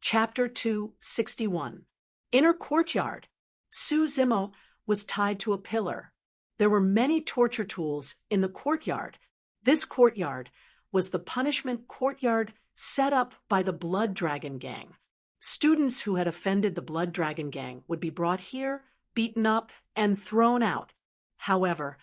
Chapter 261. Inner Courtyard. Su Zimo was tied to a pillar. There were many torture tools in the courtyard. This courtyard was the punishment courtyard set up by the Blood Dragon Gang. Students who had offended the Blood Dragon Gang would be brought here, beaten up, and thrown out. However,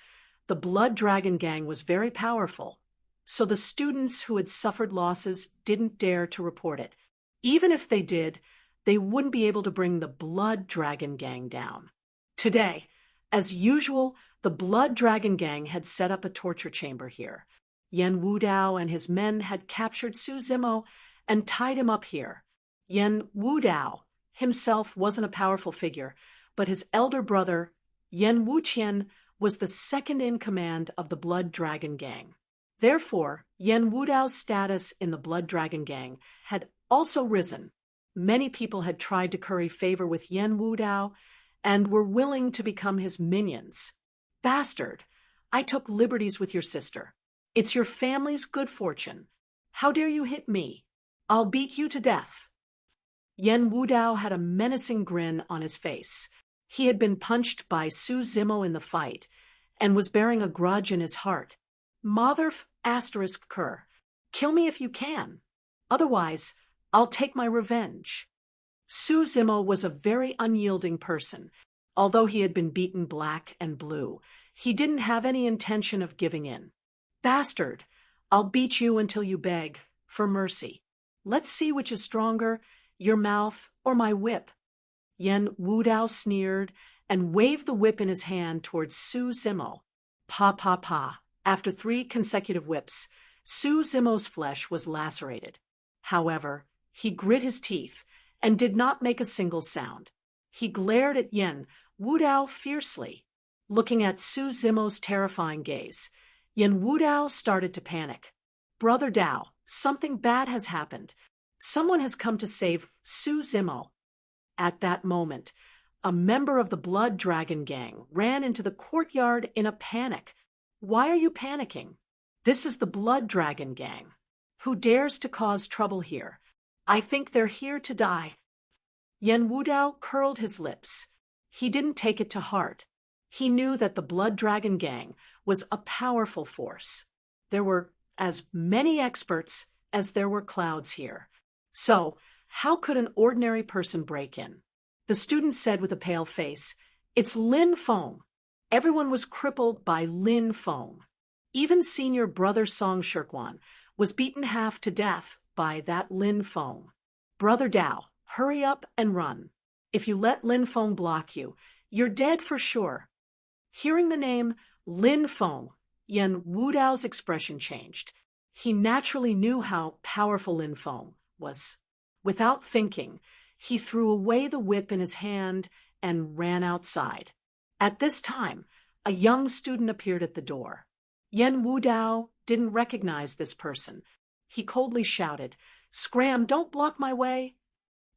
the Blood Dragon Gang was very powerful, so the students who had suffered losses didn't dare to report it. Even if they did, they wouldn't be able to bring the Blood Dragon Gang down. Today, as usual, the Blood Dragon Gang had set up a torture chamber here. Yan Wudao and his men had captured Su Zimo and tied him up here. Yan Wudao himself wasn't a powerful figure, but his elder brother, Yan Wuqian, was the second in command of the Blood Dragon Gang. Therefore, Yan Wudao's status in the Blood Dragon Gang had also risen. Many people had tried to curry favor with Yan Wudao and were willing to become his minions. Bastard, I took liberties with your sister. It's your family's good fortune. How dare you hit me? I'll beat you to death. Yan Wudao had a menacing grin on his face. He had been punched by Su Zimo in the fight and was bearing a grudge in his heart. Mother****, kill me if you can. Otherwise, I'll take my revenge. Su Zimo was a very unyielding person. Although he had been beaten black and blue, he didn't have any intention of giving in. Bastard, I'll beat you until you beg for mercy. Let's see which is stronger, your mouth or my whip. Yan Wudao sneered and waved the whip in his hand towards Su Zimo. Pa pa pa. After 3 consecutive whips, Su Zimo's flesh was lacerated. However, he grit his teeth and did not make a single sound. He glared at Yan Wudao fiercely. Looking at Su Zimo's terrifying gaze, Yan Wudao started to panic. Brother Dao, something bad has happened. Someone has come to save Su Zimo. At that moment, a member of the Blood Dragon Gang ran into the courtyard in a panic. Why are you panicking? This is the Blood Dragon Gang. Who dares to cause trouble here? I think they're here to die. Yan Wudao curled his lips. He didn't take it to heart. He knew that the Blood Dragon Gang was a powerful force. There were as many experts as there were clouds here. So, how could an ordinary person break in? The student said with a pale face, "It's Lin Feng." Everyone was crippled by Lin Feng. Even senior brother Song Shirkwan was beaten half to death by that Lin Feng. Brother Dao, hurry up and run. If you let Lin Feng block you, you're dead for sure. Hearing the name Lin Feng, Yan Wudao's expression changed. He naturally knew how powerful Lin Feng was. Without thinking, he threw away the whip in his hand and ran outside. At this time, a young student appeared at the door. Yan Wudao didn't recognize this person. He coldly shouted, "Scram, don't block my way!"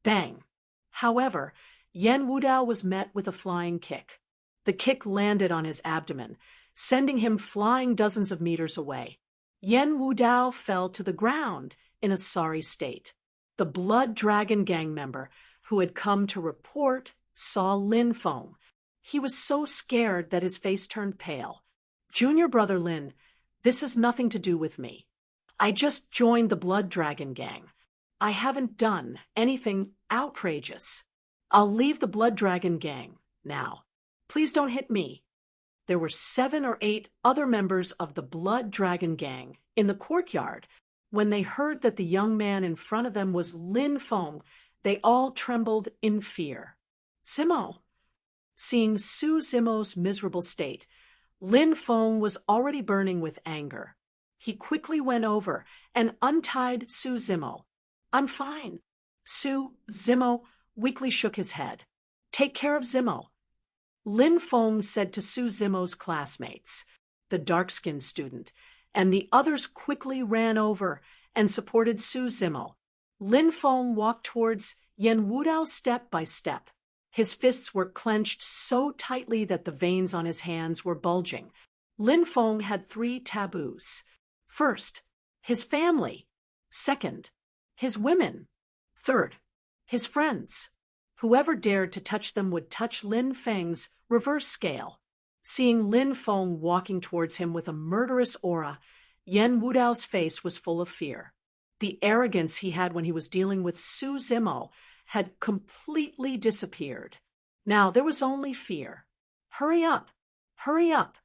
Bang! However, Yan Wudao was met with a flying kick. The kick landed on his abdomen, sending him flying dozens of meters away. Yan Wudao fell to the ground in a sorry state. The Blood Dragon Gang member who had come to report saw Lin Feng. He was so scared that his face turned pale. "Junior brother Lin, this has nothing to do with me. I just joined the Blood Dragon Gang. I haven't done anything outrageous. I'll leave the Blood Dragon Gang now. Please don't hit me." There were 7 or 8 other members of the Blood Dragon Gang in the courtyard. When they heard that the young man in front of them was Lin Feng, they all trembled in fear. "Zimo." Seeing Su Zimo's miserable state, Lin Feng was already burning with anger. He quickly went over and untied Su Zimo. "I'm fine." Su Zimo weakly shook his head. "Take care of Zimo." Lin Feng said to Su Zimo's classmates, the dark-skinned student, and the others quickly ran over and supported Su Zimo. Lin Feng walked towards Yan Wudao step by step. His fists were clenched so tightly that the veins on his hands were bulging. Lin Feng had 3 taboos. First, his family. Second, his women. Third, His friends. Whoever dared to touch them would touch Lin Feng's reverse scale. Seeing Lin Feng walking towards him with a murderous aura, Yan Wudao's face was full of fear. The arrogance he had when he was dealing with Su Zimo had completely disappeared. Now there was only fear. Hurry up! Hurry up!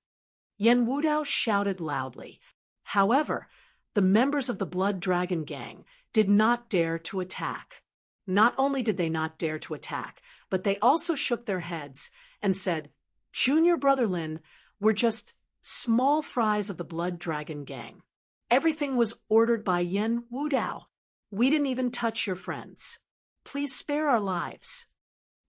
Yan Wudao shouted loudly. However, the members of the Blood Dragon Gang did not dare to attack. Not only did they not dare to attack, but they also shook their heads and said, "Junior Brother Lin, we're just small fries of the Blood Dragon Gang. Everything was ordered by Yan Wudao. We didn't even touch your friends. Please spare our lives."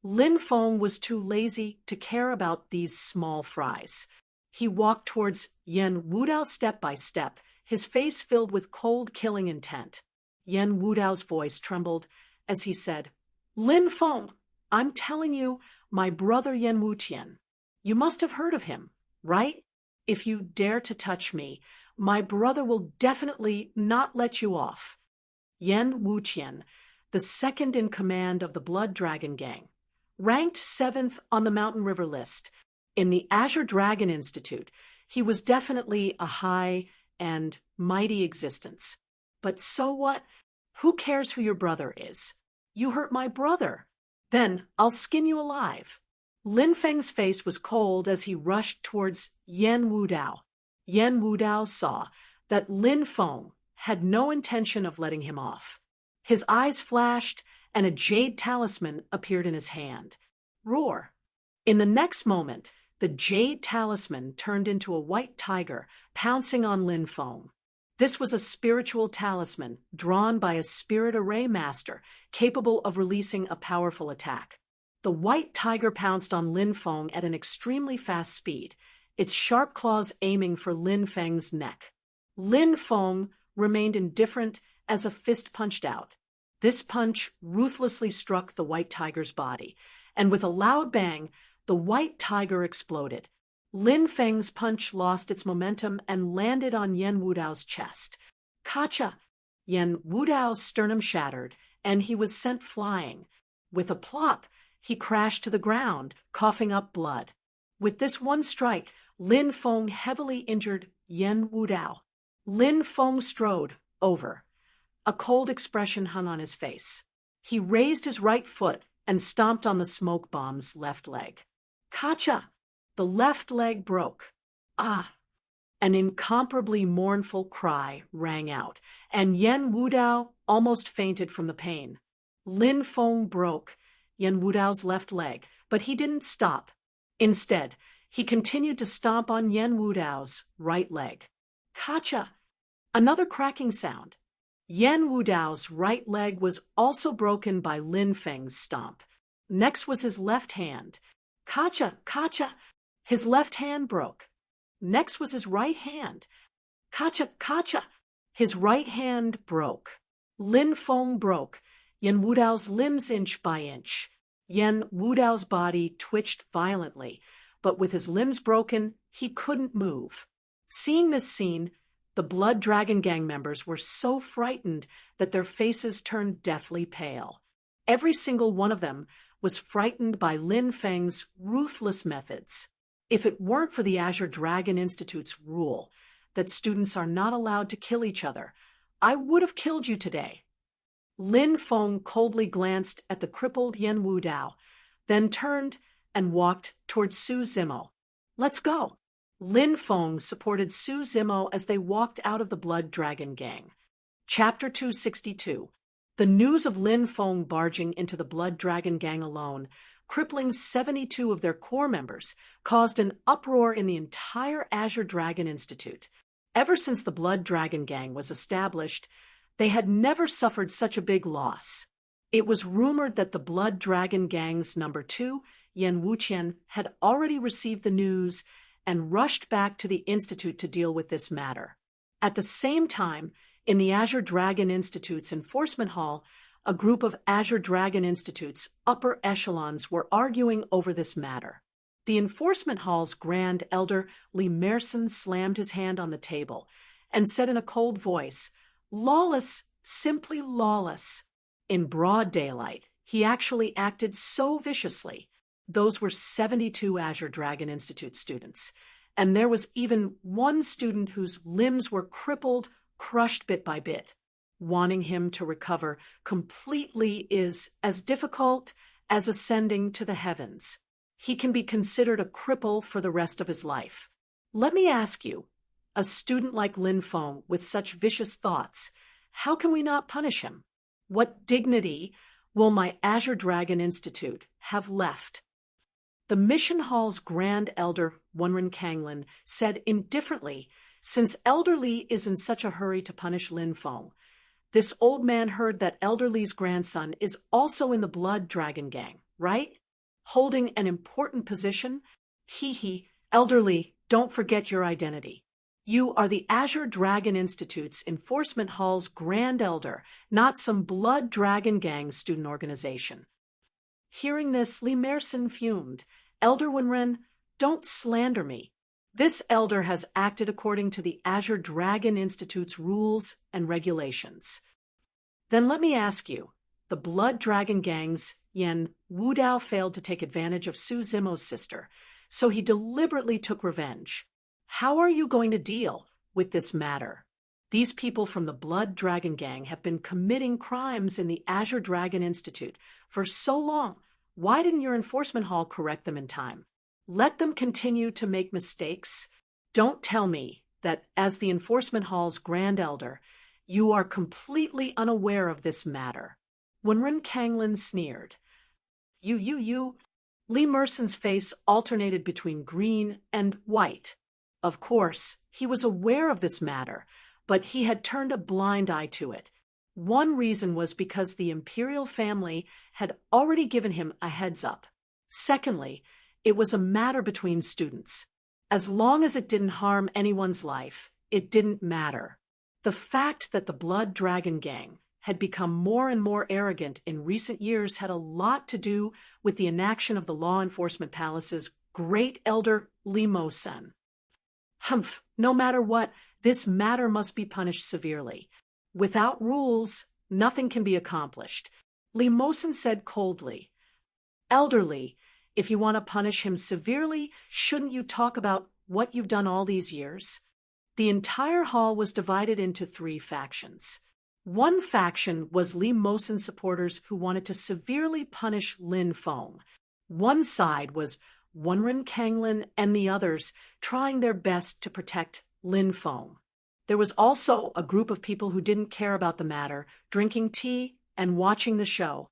Lin Feng was too lazy to care about these small fries. He walked towards Yan Wudao step by step, his face filled with cold killing intent. Yan Wudao's voice trembled as he said, "Lin Feng, I'm telling you, my brother Yan Wuqian. You must have heard of him, right? If you dare to touch me, my brother will definitely not let you off." Yan Wuqian, the second in command of the Blood Dragon Gang, ranked 7th on the Mountain River list. In the Azure Dragon Institute, he was definitely a high and mighty existence. But so what? Who cares who your brother is? You hurt my brother. Then I'll skin you alive. Lin Feng's face was cold as he rushed towards Yan Wudao. Yan Wudao saw that Lin Feng had no intention of letting him off. His eyes flashed, and a jade talisman appeared in his hand. Roar! In the next moment, the jade talisman turned into a white tiger, pouncing on Lin Feng. This was a spiritual talisman drawn by a spirit array master capable of releasing a powerful attack. The white tiger pounced on Lin Feng at an extremely fast speed, its sharp claws aiming for Lin Feng's neck. Lin Feng remained indifferent as a fist punched out. This punch ruthlessly struck the white tiger's body, and with a loud bang, the white tiger exploded. Lin Feng's punch lost its momentum and landed on Yan Wudao's chest. Kacha! Yan Wudao's sternum shattered, and he was sent flying. With a plop, he crashed to the ground, coughing up blood. With this one strike, Lin Feng heavily injured Yan Wudao. Lin Feng strode over. A cold expression hung on his face. He raised his right foot and stomped on the smoke bomb's left leg. Kacha! The left leg broke. Ah! An incomparably mournful cry rang out, and Yan Wudao almost fainted from the pain. Lin Feng broke Yan Wudao's left leg, but he didn't stop. Instead, he continued to stomp on Yan Wudao's right leg. Kacha! Another cracking sound. Yan Wudao's right leg was also broken by Lin Feng's stomp. Next was his left hand. Kacha! Kacha! His left hand broke. Next was his right hand. Kacha! Kacha! His right hand broke. Lin Feng broke Yan Wudao's limbs inch by inch. Yan Wudao's body twitched violently, but with his limbs broken, he couldn't move. Seeing this scene, the Blood Dragon Gang members were so frightened that their faces turned deathly pale. Every single one of them was frightened by Lin Feng's ruthless methods. If it weren't for the Azure Dragon Institute's rule that students are not allowed to kill each other, I would have killed you today. Lin Feng coldly glanced at the crippled Yan Wudao, then turned and walked towards Su Zimo. Let's go. Lin Feng supported Su Zimo as they walked out of the Blood Dragon Gang. Chapter 262. The news of Lin Feng barging into the Blood Dragon Gang alone, crippling 72 of their core members, caused an uproar in the entire Azure Dragon Institute. Ever since the Blood Dragon Gang was established, they had never suffered such a big loss. It was rumored that the Blood Dragon Gang's number 2, Yan Wuqian, had already received the news and rushed back to the Institute to deal with this matter. At the same time, in the Azure Dragon Institute's enforcement hall, a group of Azure Dragon Institute's upper echelons were arguing over this matter. The enforcement hall's Grand Elder Li Merson slammed his hand on the table and said in a cold voice, "Lawless, simply lawless." In broad daylight, He actually acted so viciously. Those were 72 Azure Dragon Institute students. And there was even one student whose limbs were crippled, crushed bit by bit. Wanting him to recover completely is as difficult as ascending to the heavens. He can be considered a cripple for the rest of his life. Let me ask you, a student like Lin Feng with such vicious thoughts, how can we not punish him? What dignity will my Azure Dragon Institute have left? The mission hall's grand elder, Wenren Kanglin, said indifferently, since Elder Li is in such a hurry to punish Lin Feng, this old man heard that Elder Li's grandson is also in the Blood Dragon Gang, right? Holding an important position? Elder Li, don't forget your identity. You are the Azure Dragon Institute's Enforcement Hall's Grand Elder, not some Blood Dragon Gang student organization. Hearing this, Li Merson fumed. Elder Wenren, don't slander me. This elder has acted according to the Azure Dragon Institute's rules and regulations. Then let me ask you, the Blood Dragon Gang's Yen Wudao failed to take advantage of Su Zimo's sister, so he deliberately took revenge. How are you going to deal with this matter? These people from the Blood Dragon Gang have been committing crimes in the Azure Dragon Institute for so long. Why didn't your enforcement hall correct them in time? Let them continue to make mistakes. Don't tell me that as the enforcement hall's grand elder, you are completely unaware of this matter. Wenren Kanglin sneered. You. Li Merson's face alternated between green and white. Of course, he was aware of this matter, but he had turned a blind eye to it. One reason was because the imperial family had already given him a heads up. Secondly, it was a matter between students. As long as it didn't harm anyone's life, it didn't matter. The fact that the Blood Dragon Gang had become more and more arrogant in recent years had a lot to do with the inaction of the Law Enforcement Palace's Great Elder Li Mo-sen. No matter what, this matter must be punished severely. Without rules, nothing can be accomplished. Li Mo-sen said coldly, Elder Li, if you want to punish him severely, shouldn't you talk about what you've done all these years? The entire hall was divided into 3 factions. One faction was Li Mo-sen supporters who wanted to severely punish Lin Feng. One side was Wenren Kanglin and the others trying their best to protect Lin Feng. There was also a group of people who didn't care about the matter, drinking tea and watching the show.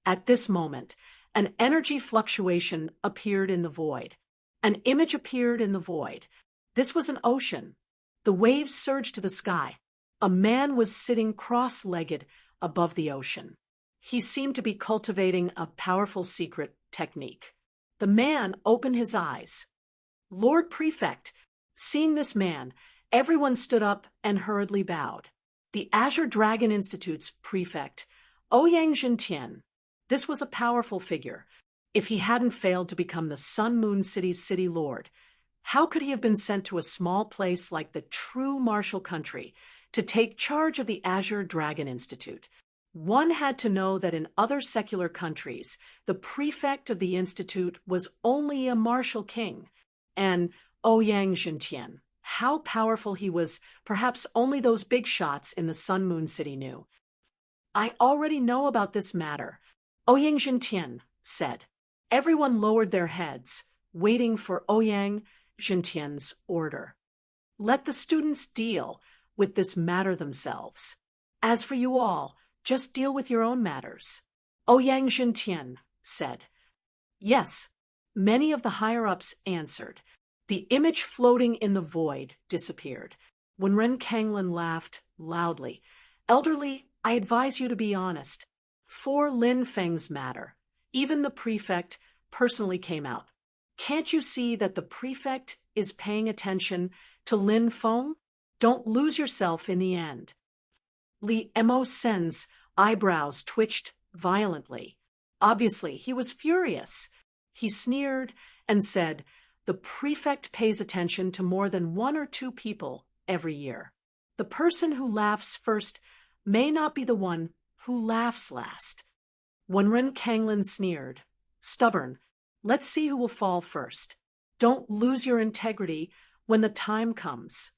At this moment, an energy fluctuation appeared in the void. An image appeared in the void. This was an ocean. The waves surged to the sky. A man was sitting cross-legged above the ocean. He seemed to be cultivating a powerful secret technique. The man opened his eyes. Lord Prefect, seeing this man, everyone stood up and hurriedly bowed. The Azure Dragon Institute's prefect, Ouyang Jintian. This was a powerful figure. If he hadn't failed to become the Sun Moon City's city lord, how could he have been sent to a small place like the true martial country to take charge of the Azure Dragon Institute? One had to know that in other secular countries, the prefect of the institute was only a martial king. And Ouyang Jintian, how powerful he was, perhaps only those big shots in the Sun Moon City knew. I already know about this matter, Ouyang Jintian said. Everyone lowered their heads, waiting for Ouyang Jintian's order. Let the students deal with this matter themselves. As for you all, just deal with your own matters. Ouyang Jintian said. Yes, many of the higher-ups answered. The image floating in the void disappeared. Wenren Kanglin laughed loudly. Elder Li, I advise you to be honest. For Lin Feng's matter, even the prefect personally came out. Can't you see that the prefect is paying attention to Lin Feng? Don't lose yourself in the end. Li Mo-sen's eyebrows twitched violently. Obviously, he was furious. He sneered and said, the prefect pays attention to more than 1 or 2 people every year. The person who laughs first may not be the one who laughs last. Wenren Kanglin sneered. Stubborn. Let's see who will fall first. Don't lose your integrity when the time comes.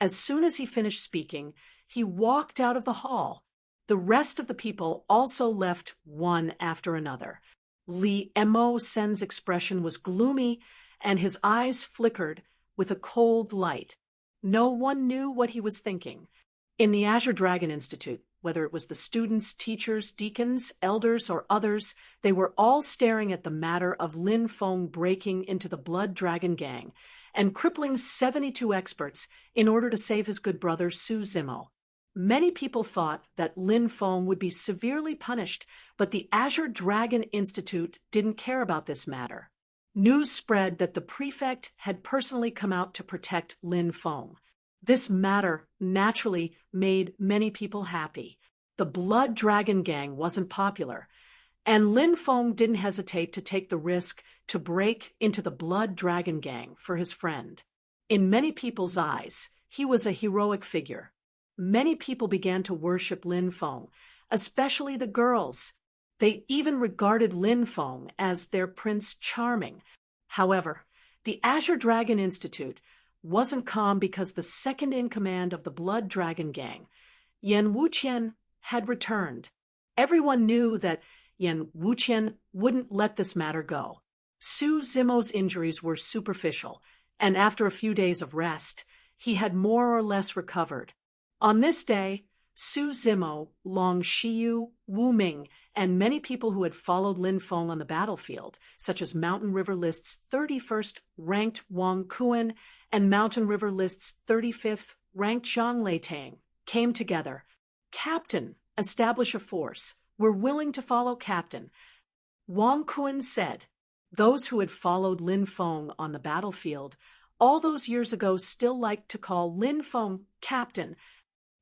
As soon as he finished speaking, he walked out of the hall. The rest of the people also left one after another. Li Mo Sen's expression was gloomy, and his eyes flickered with a cold light. No one knew what he was thinking. In the Azure Dragon Institute, whether it was the students, teachers, deacons, elders, or others, they were all staring at the matter of Lin Feng breaking into the Blood Dragon Gang and crippling 72 experts in order to save his good brother Su Zimo. Many people thought that Lin Feng would be severely punished, but the Azure Dragon Institute didn't care about this matter. News spread that the prefect had personally come out to protect Lin Feng. This matter naturally made many people happy. The Blood Dragon Gang wasn't popular, and Lin Feng didn't hesitate to take the risk to break into the Blood Dragon Gang for his friend. In many people's eyes, he was a heroic figure. Many people began to worship Lin Feng, especially the girls. They even regarded Lin Feng as their Prince Charming. However, the Azure Dragon Institute wasn't calm because the second in command of the Blood Dragon Gang, Yan Wuqian, had returned. Everyone knew that Yan Wuqian wouldn't let this matter go. Su Zimo's injuries were superficial, and after a few days of rest, he had more or less recovered. On this day, Su Zimo, Long Shiyu, Wu Ming, and many people who had followed Lin Feng on the battlefield, such as Mountain River List's 31st ranked Wang Kuan and Mountain River List's 35th ranked Zhang Leitang, came together. Captain, establish a force. We're willing to follow Captain. Wang Kuan said. Those who had followed Lin Feng on the battlefield all those years ago still liked to call Lin Feng Captain.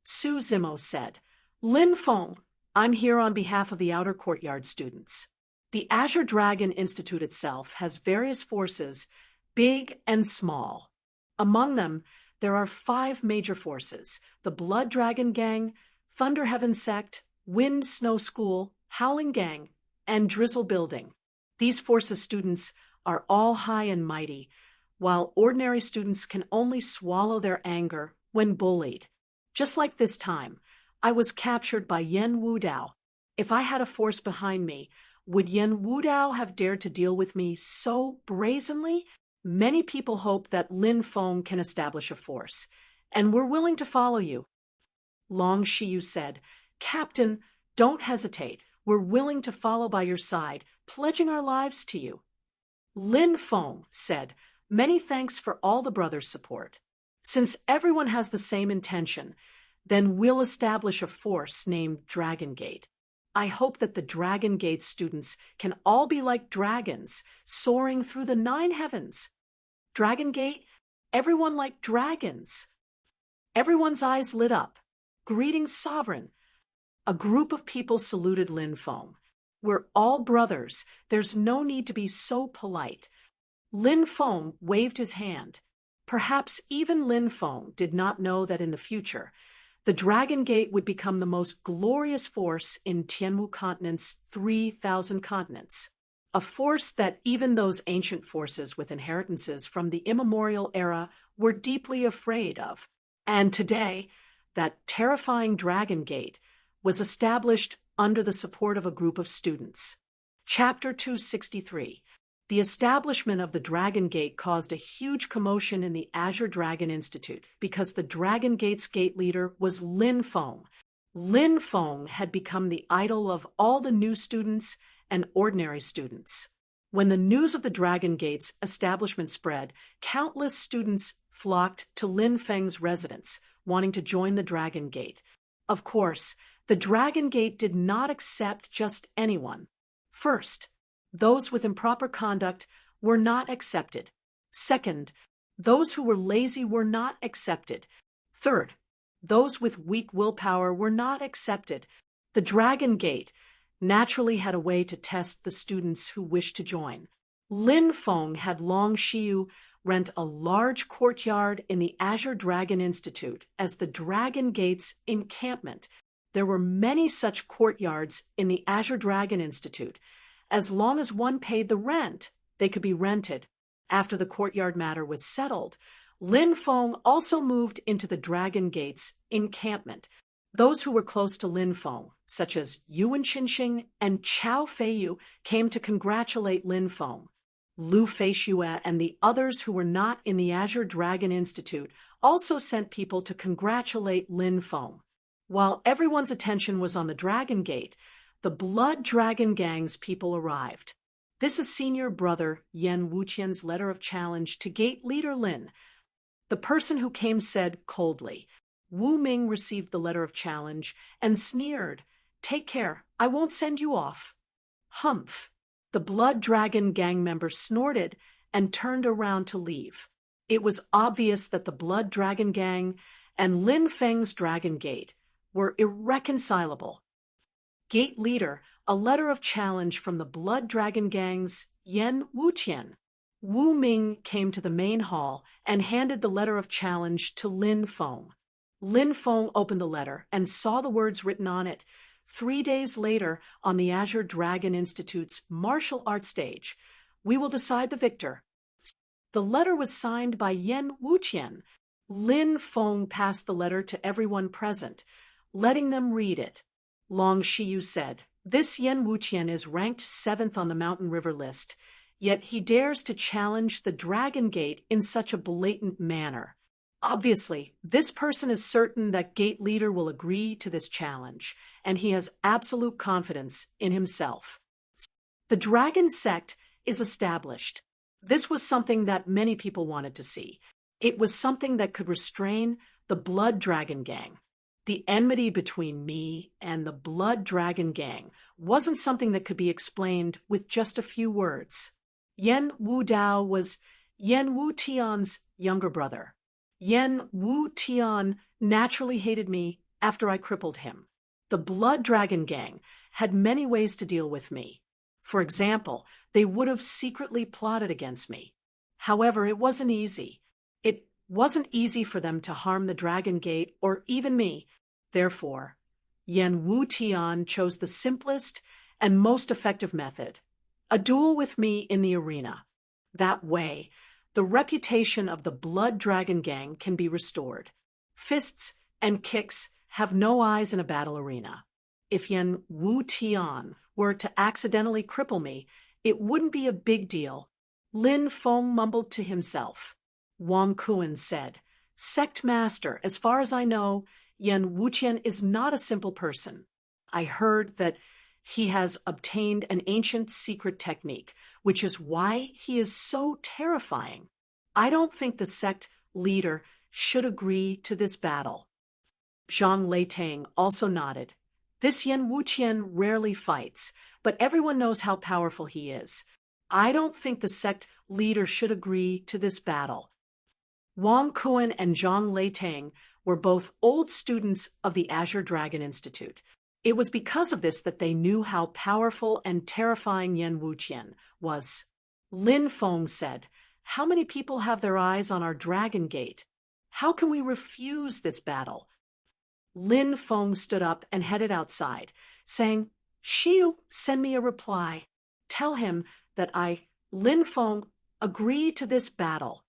Su Zimo said, Lin Feng, I'm here on behalf of the Outer Courtyard students. The Azure Dragon Institute itself has various forces, big and small. Among them, there are 5 major forces: the Blood Dragon Gang, Thunder Heaven Sect, Wind Snow School, Howling Gang, and Drizzle Building. These forces' students are all high and mighty, while ordinary students can only swallow their anger when bullied. Just like this time, I was captured by Yan Wudao. If I had a force behind me, would Yan Wudao have dared to deal with me so brazenly? Many people hope that Lin Feng can establish a force, and we're willing to follow you. Long Shiyu said, Captain, don't hesitate. We're willing to follow by your side, pledging our lives to you. Lin Feng said, many thanks for all the brothers' support. Since everyone has the same intention, then we'll establish a force named Dragon Gate. I hope that the Dragon Gate students can all be like dragons, soaring through the 9 heavens. Dragon Gate, everyone like dragons. Everyone's eyes lit up. Greetings, Sovereign. A group of people saluted Lin Feng. We're all brothers. There's no need to be so polite. Lin Feng waved his hand. Perhaps even Lin Feng did not know that in the future, the Dragon Gate would become the most glorious force in Tianwu Continent's 3,000 continents. A force that even those ancient forces with inheritances from the immemorial era were deeply afraid of. And today, that terrifying Dragon Gate was established under the support of a group of students. Chapter 263. The establishment of the Dragon Gate caused a huge commotion in the Azure Dragon Institute because the Dragon Gate's gate leader was Lin Feng. Lin Feng had become the idol of all the new students and ordinary students. When the news of the Dragon Gate's establishment spread, countless students flocked to Lin Feng's residence, wanting to join the Dragon Gate. Of course, the Dragon Gate did not accept just anyone. First, those with improper conduct were not accepted. Second, those who were lazy were not accepted. Third, those with weak willpower were not accepted. The Dragon Gate naturally had a way to test the students who wished to join. Lin Feng had Long Shiyu rent a large courtyard in the Azure Dragon Institute as the Dragon Gate's encampment. There were many such courtyards in the Azure Dragon Institute. As long as one paid the rent, they could be rented. After the courtyard matter was settled, Lin Feng also moved into the Dragon Gate's encampment. Those who were close to Lin Feng, such as Yuan Qinxing and Chao Feiyu, came to congratulate Lin Feng. Lu Feixue and the others who were not in the Azure Dragon Institute also sent people to congratulate Lin Feng. While everyone's attention was on the Dragon Gate, the Blood Dragon Gang's people arrived. This is senior brother Yan Wuqian's letter of challenge to gate leader Lin. The person who came said coldly, Wu Ming received the letter of challenge and sneered, "Take care, I won't send you off." Humph! The Blood Dragon Gang member snorted and turned around to leave. It was obvious that the Blood Dragon Gang and Lin Feng's Dragon Gate were irreconcilable. Gate leader, a letter of challenge from the Blood Dragon Gang's Yan Wuqian. Wu Ming came to the main hall and handed the letter of challenge to Lin Feng. Lin Feng opened the letter and saw the words written on it. 3 days later, on the Azure Dragon Institute's martial arts stage, we will decide the victor. The letter was signed by Yan Wuqian. Lin Feng passed the letter to everyone present, letting them read it. Long Shiyu said, "This Yan Wuqian is ranked 7th on the Mountain River list, yet he dares to challenge the Dragon Gate in such a blatant manner. Obviously, this person is certain that Gate Leader will agree to this challenge, and he has absolute confidence in himself." The Dragon Sect is established. This was something that many people wanted to see. It was something that could restrain the Blood Dragon Gang. The enmity between me and the Blood Dragon Gang wasn't something that could be explained with just a few words. Yan Wu Dao was Yan Wu Tian's younger brother. Yan Wu Tian naturally hated me after I crippled him. The Blood Dragon Gang had many ways to deal with me. For example, they would have secretly plotted against me. However, it wasn't easy. It wasn't easy for them to harm the Dragon Gate or even me. Therefore, Yan Wu Tian chose the simplest and most effective method, a duel with me in the arena. That way, the reputation of the Blood Dragon Gang can be restored. Fists and kicks have no eyes in a battle arena. If Yan Wu Tian were to accidentally cripple me, it wouldn't be a big deal. Lin Feng mumbled to himself. Wang Kuan said, "Sect Master, as far as I know, Yan Wuqian is not a simple person. I heard that he has obtained an ancient secret technique, which is why he is so terrifying. I don't think the sect leader should agree to this battle." Zhang Leitang also nodded. This Yan Wuqian rarely fights, but everyone knows how powerful he is. I don't think the sect leader should agree to this battle. Wang Kuan and Zhang Leitang were both old students of the Azure Dragon Institute. It was because of this that they knew how powerful and terrifying Yan Wuqian was. Lin Feng said, "How many people have their eyes on our Dragon Gate? How can we refuse this battle?" Lin Feng stood up and headed outside, saying, "Shiyu, send me a reply. Tell him that I, Lin Feng, agree to this battle."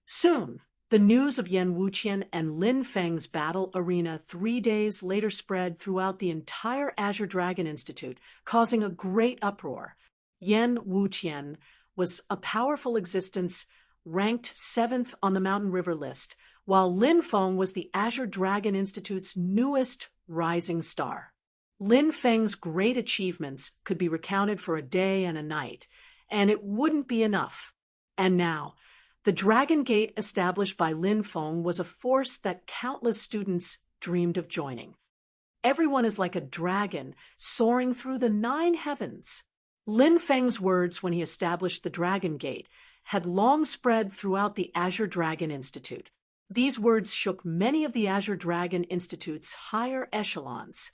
Soon, the news of Yan Wuqian and Lin Feng's battle arena 3 days later spread throughout the entire Azure Dragon Institute, causing a great uproar. Yan Wuqian was a powerful existence, ranked 7th on the Mountain River list, while Lin Feng was the Azure Dragon Institute's newest rising star. Lin Feng's great achievements could be recounted for a day and a night, and it wouldn't be enough. And now, the Dragon Gate established by Lin Feng was a force that countless students dreamed of joining. Everyone is like a dragon soaring through the 9 heavens. Lin Feng's words when he established the Dragon Gate had long spread throughout the Azure Dragon Institute. These words shook many of the Azure Dragon Institute's higher echelons.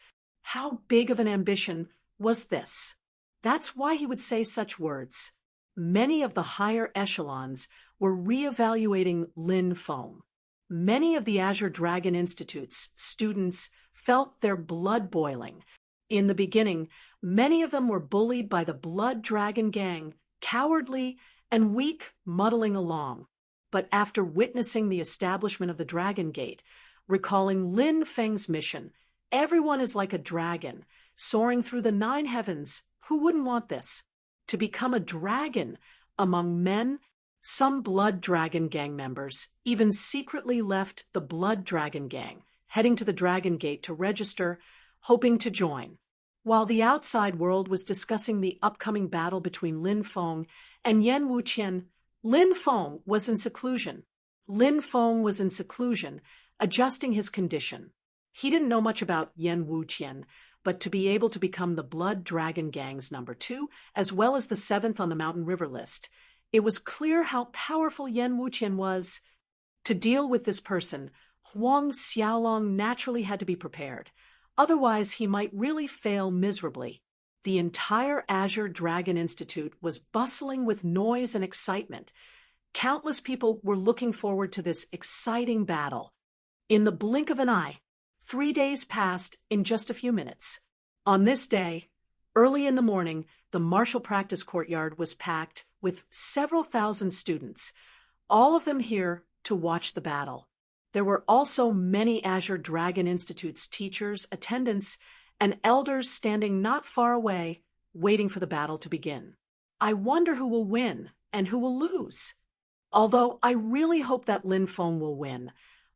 How big of an ambition was this? That's why he would say such words. Many of the higher echelons were re-evaluating Lin Feng. Many of the Azure Dragon Institute's students felt their blood boiling. In the beginning, many of them were bullied by the Blood Dragon Gang, cowardly and weak, muddling along. But after witnessing the establishment of the Dragon Gate, recalling Lin Feng's mission, everyone is like a dragon, soaring through the 9 heavens. Who wouldn't want this? To become a dragon among men. Some Blood Dragon Gang members even secretly left the Blood Dragon Gang, heading to the Dragon Gate to register, hoping to join. While the outside world was discussing the upcoming battle between Lin Feng and Yan Wuqian, Lin Feng was in seclusion. Lin Feng was in seclusion, adjusting his condition. He didn't know much about Yan Wuqian, but to be able to become the Blood Dragon Gang's number 2, as well as the 7th on the Mountain River list, it was clear how powerful Yan Wuqian was. To deal with this person, Huang Xiaolong naturally had to be prepared. Otherwise, he might really fail miserably. The entire Azure Dragon Institute was bustling with noise and excitement. Countless people were looking forward to this exciting battle. In the blink of an eye, 3 days passed in just a few minutes. On this day, early in the morning, the martial practice courtyard was packed with several thousand students, all of them here to watch the battle. There were also many Azure Dragon Institute's teachers, attendants, and elders standing not far away, waiting for the battle to begin. I wonder who will win and who will lose. Although I really hope that Lin Feng will win,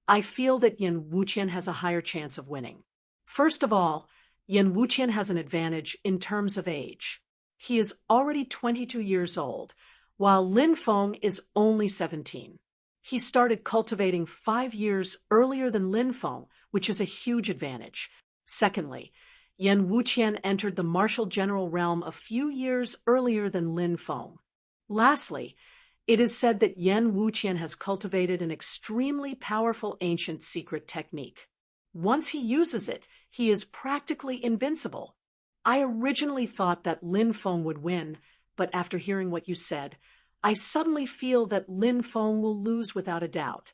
I feel that Yan Wuqian has a higher chance of winning. First of all, Yan Wuqian has an advantage in terms of age. He is already 22 years old, while Lin Feng is only 17. He started cultivating 5 years earlier than Lin Feng, which is a huge advantage. Secondly, Yan Wuqian entered the martial general realm a few years earlier than Lin Feng. Lastly, it is said that Yan Wuqian has cultivated an extremely powerful ancient secret technique. Once he uses it, he is practically invincible. I originally thought that Lin Feng would win, but after hearing what you said, I suddenly feel that Lin Feng will lose without a doubt.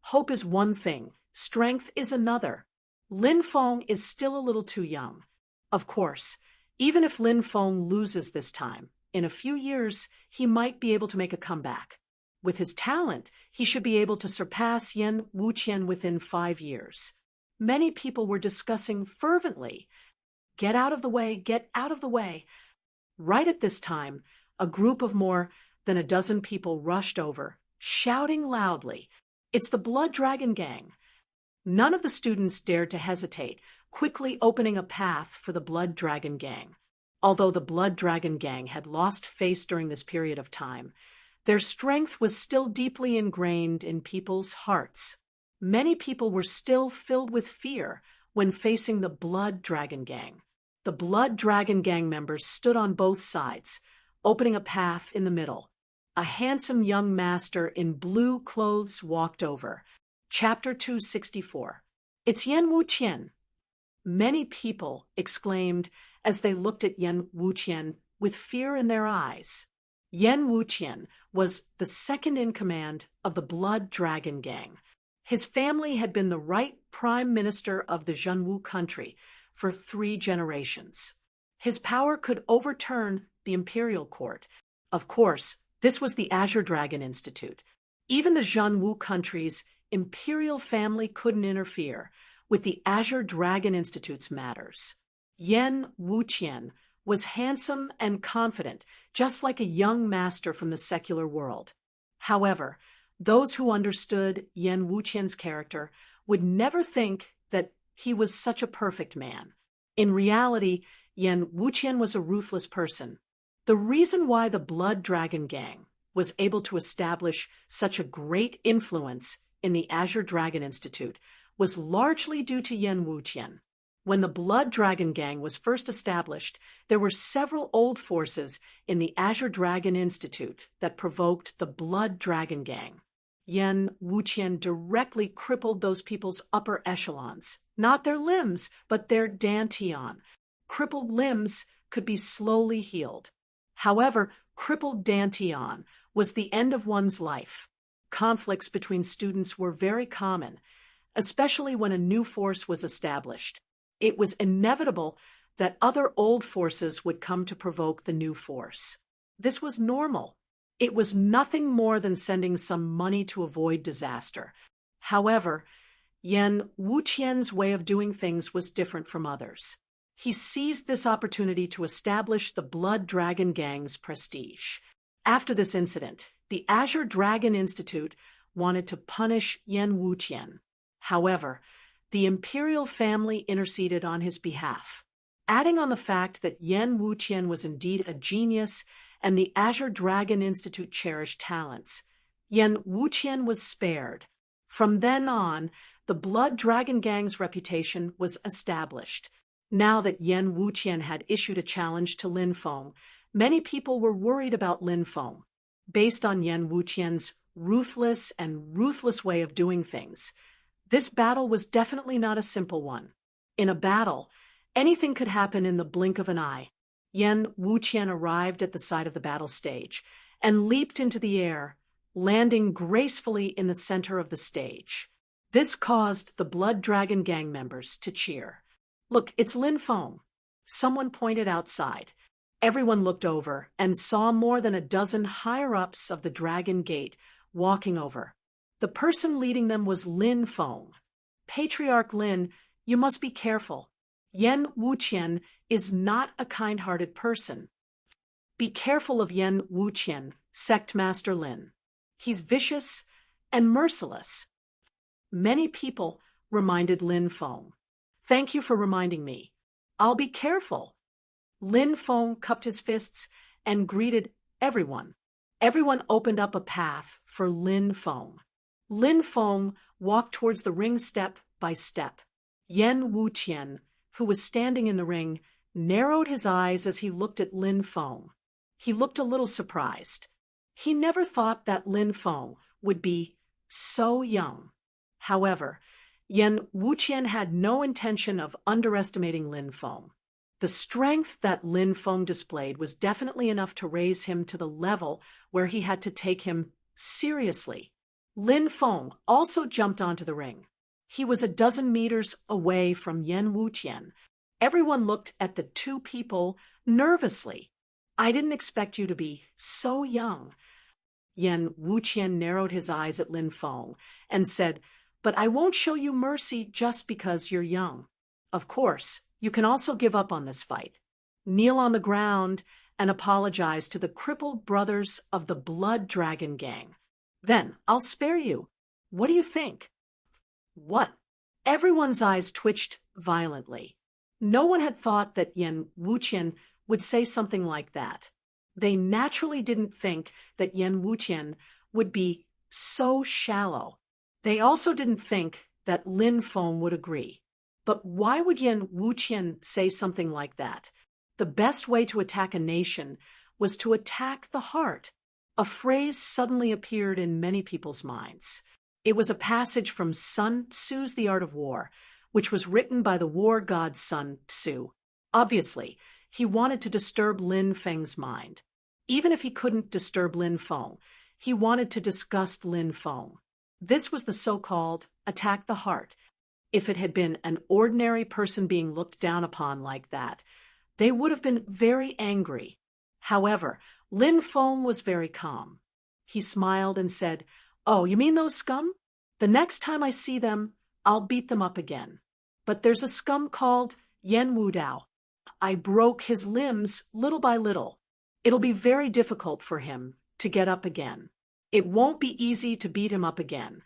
Hope is one thing, strength is another. Lin Feng is still a little too young. Of course, even if Lin Feng loses this time, in a few years, he might be able to make a comeback. With his talent, he should be able to surpass Yan Wuqian within 5 years. Many people were discussing fervently, "Get out of the way, get out of the way." Right at this time, a group of more than a dozen people rushed over, shouting loudly, "It's the Blood Dragon Gang." None of the students dared to hesitate, quickly opening a path for the Blood Dragon Gang. Although the Blood Dragon Gang had lost face during this period of time, their strength was still deeply ingrained in people's hearts. Many people were still filled with fear when facing the Blood Dragon Gang. The Blood Dragon Gang members stood on both sides, opening a path in the middle. A handsome young master in blue clothes walked over. Chapter 264. "It's Yan Wuqian." Many people exclaimed as they looked at Yan Wuqian with fear in their eyes. Yan Wuqian was the second in command of the Blood Dragon Gang. His family had been the right prime minister of the Zhenwu country for 3 generations. His power could overturn the imperial court. Of course, this was the Azure Dragon Institute. Even the Zhenwu country's imperial family couldn't interfere with the Azure Dragon Institute's matters. Yan Wuqian was handsome and confident, just like a young master from the secular world. However, those who understood Yan Wuqian's character would never think that he was such a perfect man. In reality, Yan Wuqian was a ruthless person. The reason why the Blood Dragon Gang was able to establish such a great influence in the Azure Dragon Institute was largely due to Yan Wuqian. When the Blood Dragon Gang was first established, there were several old forces in the Azure Dragon Institute that provoked the Blood Dragon Gang. Yan Wuqian directly crippled those people's upper echelons, not their limbs, but their dantian. Crippled limbs could be slowly healed. However, crippled dantian was the end of one's life. Conflicts between students were very common. especially when a new force was established. It was inevitable that other old forces would come to provoke the new force. This was normal. It was nothing more than sending some money to avoid disaster. However, Yan Wuqian's way of doing things was different from others. He seized this opportunity to establish the Blood Dragon Gang's prestige. After this incident, the Azure Dragon Institute wanted to punish Yan Wuqian. However, the imperial family interceded on his behalf. Adding on the fact that Yan Wuqian was indeed a genius and the Azure Dragon Institute cherished talents, Yan Wuqian was spared. From then on, the Blood Dragon Gang's reputation was established. Now that Yan Wuqian had issued a challenge to Lin Feng, many people were worried about Lin Feng. Based on Yan Wuqian's ruthless way of doing things, this battle was definitely not a simple one. In a battle, anything could happen in the blink of an eye. Yan Wuqian arrived at the side of the battle stage and leaped into the air, landing gracefully in the center of the stage. This caused the Blood Dragon Gang members to cheer. "Look, it's Lin Feng," someone pointed outside. Everyone looked over and saw more than a dozen higher-ups of the Dragon Gate walking over. The person leading them was Lin Feng. "Patriarch Lin, you must be careful. Yan Wuqian is not a kind-hearted person. Be careful of Yan Wuqian, Sect Master Lin. He's vicious and merciless." Many people reminded Lin Feng. "Thank you for reminding me. I'll be careful." Lin Feng cupped his fists and greeted everyone. Everyone opened up a path for Lin Feng. Lin Feng walked towards the ring step by step. Yan Wuqian, who was standing in the ring, narrowed his eyes as he looked at Lin Feng. He looked a little surprised. He never thought that Lin Feng would be so young. However, Yan Wuqian had no intention of underestimating Lin Feng. The strength that Lin Feng displayed was definitely enough to raise him to the level where he had to take him seriously. Lin Feng also jumped onto the ring. He was a dozen meters away from Yan Wuqian. Everyone looked at the two people nervously. "I didn't expect you to be so young." Yan Wuqian narrowed his eyes at Lin Feng and said, "But I won't show you mercy just because you're young. Of course, you can also give up on this fight. Kneel on the ground and apologize to the crippled brothers of the Blood Dragon Gang. Then I'll spare you. What do you think?" "What?" Everyone's eyes twitched violently. No one had thought that Yan Wuqian would say something like that. They naturally didn't think that Yan Wuqian would be so shallow. They also didn't think that Lin Feng would agree. But why would Yan Wuqian say something like that? The best way to attack a nation was to attack the heart. A phrase suddenly appeared in many people's minds. It was a passage from Sun Tzu's The Art of War, which was written by the war god Sun Tzu. Obviously, he wanted to disturb Lin Feng's mind. Even if he couldn't disturb Lin Feng, he wanted to disgust Lin Feng. This was the so-called attack the heart. If it had been an ordinary person being looked down upon like that, they would have been very angry. However, Lin Feng was very calm. He smiled and said, "Oh, you mean those scum? The next time I see them, I'll beat them up again. But there's a scum called Yan Wudao. I broke his limbs little by little. It'll be very difficult for him to get up again. It won't be easy to beat him up again.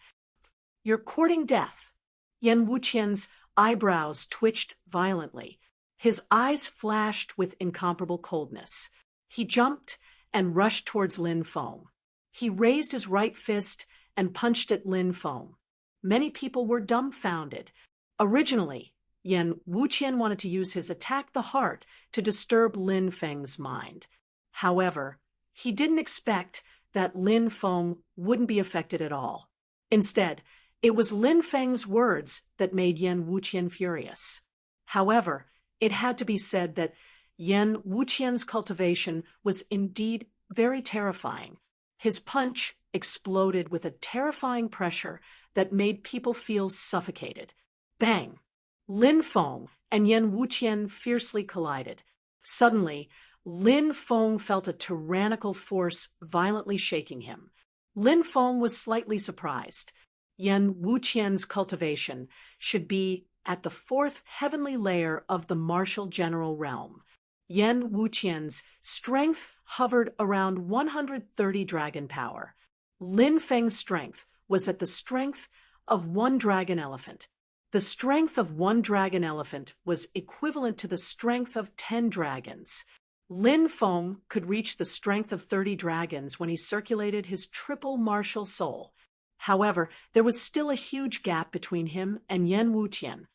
You're courting death." Yan Wuqian's eyebrows twitched violently. His eyes flashed with incomparable coldness. He jumped and rushed towards Lin Feng. He raised his right fist and punched at Lin Feng. Many people were dumbfounded. Originally, Yan Wuqian wanted to use his attack the heart to disturb Lin Feng's mind. However, he didn't expect that Lin Feng wouldn't be affected at all. Instead, it was Lin Feng's words that made Yan Wuqian furious. However, it had to be said that Yan Wuqian's cultivation was indeed very terrifying. His punch exploded with a terrifying pressure that made people feel suffocated. Bang! Lin Feng and Yan Wuqian fiercely collided. Suddenly, Lin Feng felt a tyrannical force violently shaking him. Lin Feng was slightly surprised. Yan Wuqian's cultivation should be at the fourth heavenly layer of the martial general realm. Yan Wuqian's strength hovered around 130 dragon power. Lin Feng's strength was at the strength of one dragon elephant. The strength of one dragon elephant was equivalent to the strength of 10 dragons. Lin Feng could reach the strength of 30 dragons when he circulated his triple martial soul. However, there was still a huge gap between him and Yan Wuqian.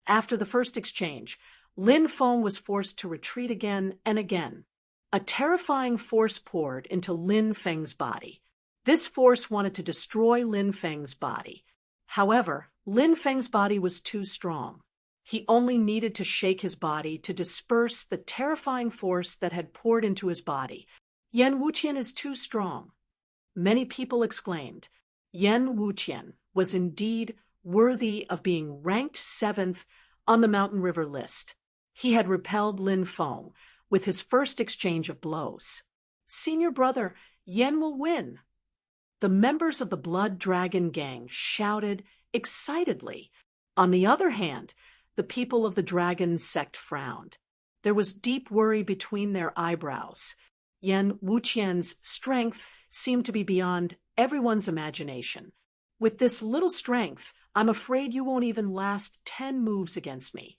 After the first exchange, Lin Feng was forced to retreat again and again. A terrifying force poured into Lin Feng's body. This force wanted to destroy Lin Feng's body. However, Lin Feng's body was too strong. He only needed to shake his body to disperse the terrifying force that had poured into his body. Yan Wuqian is too strong. Many people exclaimed. Yan Wuqian was indeed worthy of being ranked 7th on the Mountain River list. He had repelled Lin Feng with his first exchange of blows. Senior brother, Yan will win. The members of the Blood Dragon gang shouted excitedly. On the other hand, the people of the dragon sect frowned. There was deep worry between their eyebrows. Yan Wuqian's strength seemed to be beyond everyone's imagination. With this little strength, I'm afraid you won't even last 10 moves against me.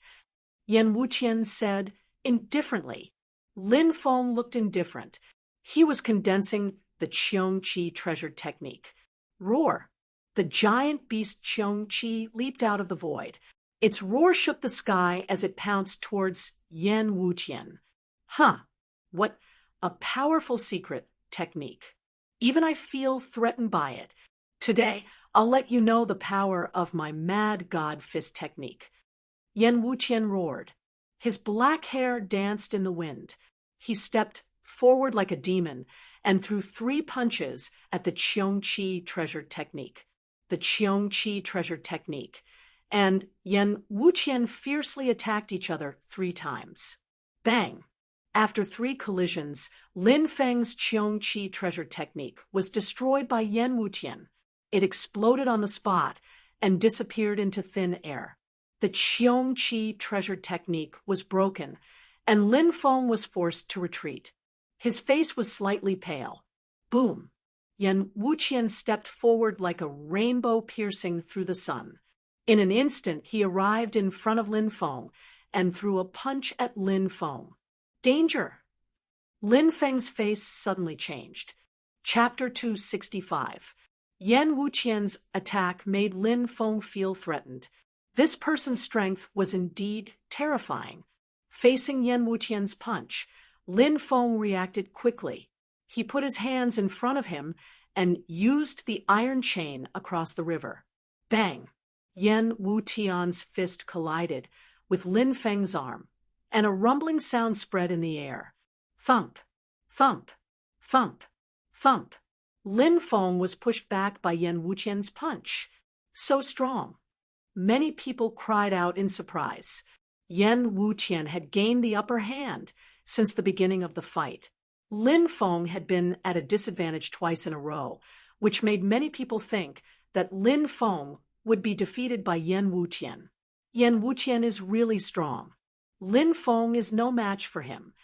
Yan Wuqian said indifferently. Lin Feng looked indifferent. He was condensing the Qiong-Qi treasure technique. Roar! The giant beast Qiong-Qi leaped out of the void. Its roar shook the sky as it pounced towards Yan Wuqian. What a powerful secret technique. Even I feel threatened by it. Today, I'll let you know the power of my Mad God Fist technique. Yan Wuqian roared. His black hair danced in the wind. He stepped forward like a demon and threw 3 punches at the Qiong-Qi treasure technique. The Qiong-Qi treasure technique. And Yan Wuqian fiercely attacked each other 3 times. Bang! After 3 collisions, Lin Feng's Qiong-Qi treasure technique was destroyed by Yan Wuqian. It exploded on the spot and disappeared into thin air. The Qiong-Qi treasure technique was broken, and Lin Feng was forced to retreat. His face was slightly pale. Boom! Yan Wuqian stepped forward like a rainbow piercing through the sun. In an instant, he arrived in front of Lin Feng and threw a punch at Lin Feng. Danger! Lin Feng's face suddenly changed. Chapter 265. Yan Wuqian's attack made Lin Feng feel threatened. This person's strength was indeed terrifying. Facing Yan Wuqian's punch, Lin Feng reacted quickly. He put his hands in front of him and used the iron chain across the river. Bang! Yan Wuqian's fist collided with Lin Feng's arm, and a rumbling sound spread in the air. Thump! Thump! Thump! Thump! Lin Feng was pushed back by Yan Wuqian's punch. So strong. Many people cried out in surprise. Yan Wuqian had gained the upper hand since the beginning of the fight. Lin Feng had been at a disadvantage twice in a row, which made many people think that Lin Feng would be defeated by Yan Wuqian. Yan Wuqian is really strong. Lin Feng is no match for him.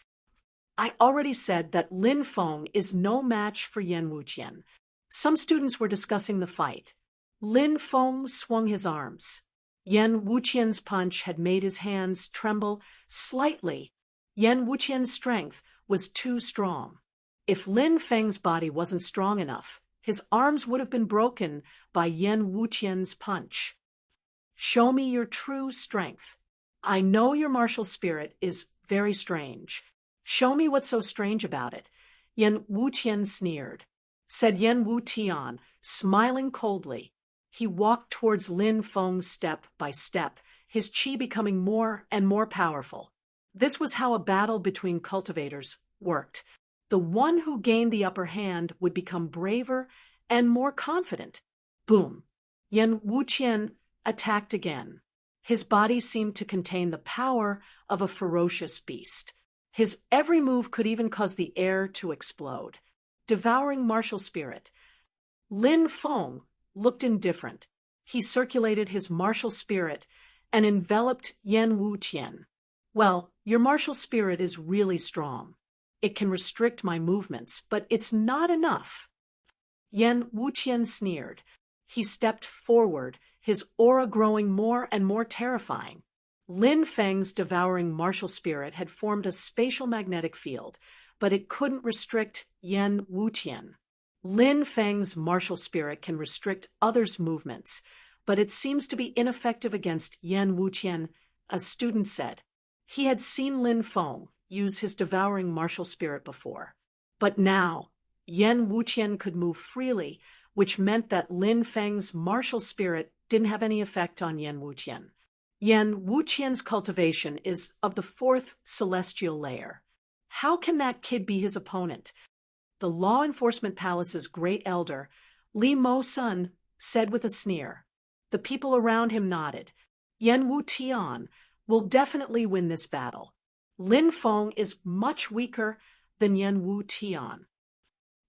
I already said that Lin Feng is no match for Yan Wuqian. Some students were discussing the fight. Lin Feng swung his arms. Yan Wuqian's punch had made his hands tremble slightly. Yan Wuqian's strength was too strong. If Lin Feng's body wasn't strong enough, his arms would have been broken by Yan Wuqian's punch. Show me your true strength. I know your martial spirit is very strange. Show me what's so strange about it. Yan Wuqian sneered. Said Yan Wuqian, smiling coldly. He walked towards Lin Feng step by step, his qi becoming more and more powerful. This was how a battle between cultivators worked. The one who gained the upper hand would become braver and more confident. Boom! Yan Wuqian attacked again. His body seemed to contain the power of a ferocious beast. His every move could even cause the air to explode. Devouring martial spirit. Lin Feng looked indifferent. He circulated his martial spirit and enveloped Yan Wuqian. Well, your martial spirit is really strong. It can restrict my movements, but it's not enough. Yan Wuqian sneered. He stepped forward, his aura growing more and more terrifying. Lin Feng's devouring martial spirit had formed a spatial magnetic field, but it couldn't restrict Yan Wuqian. Lin Feng's martial spirit can restrict others' movements, but it seems to be ineffective against Yan Wuqian, a student said. He had seen Lin Feng use his devouring martial spirit before. But now, Yan Wuqian could move freely, which meant that Lin Feng's martial spirit didn't have any effect on Yan Wuqian. Yan Wuqian's cultivation is of the 4th celestial layer. How can that kid be his opponent? The Law Enforcement Palace's great elder, Li Mo Sun, said with a sneer. The people around him nodded. Yan Wuqian will definitely win this battle. Lin Feng is much weaker than Yan Wuqian.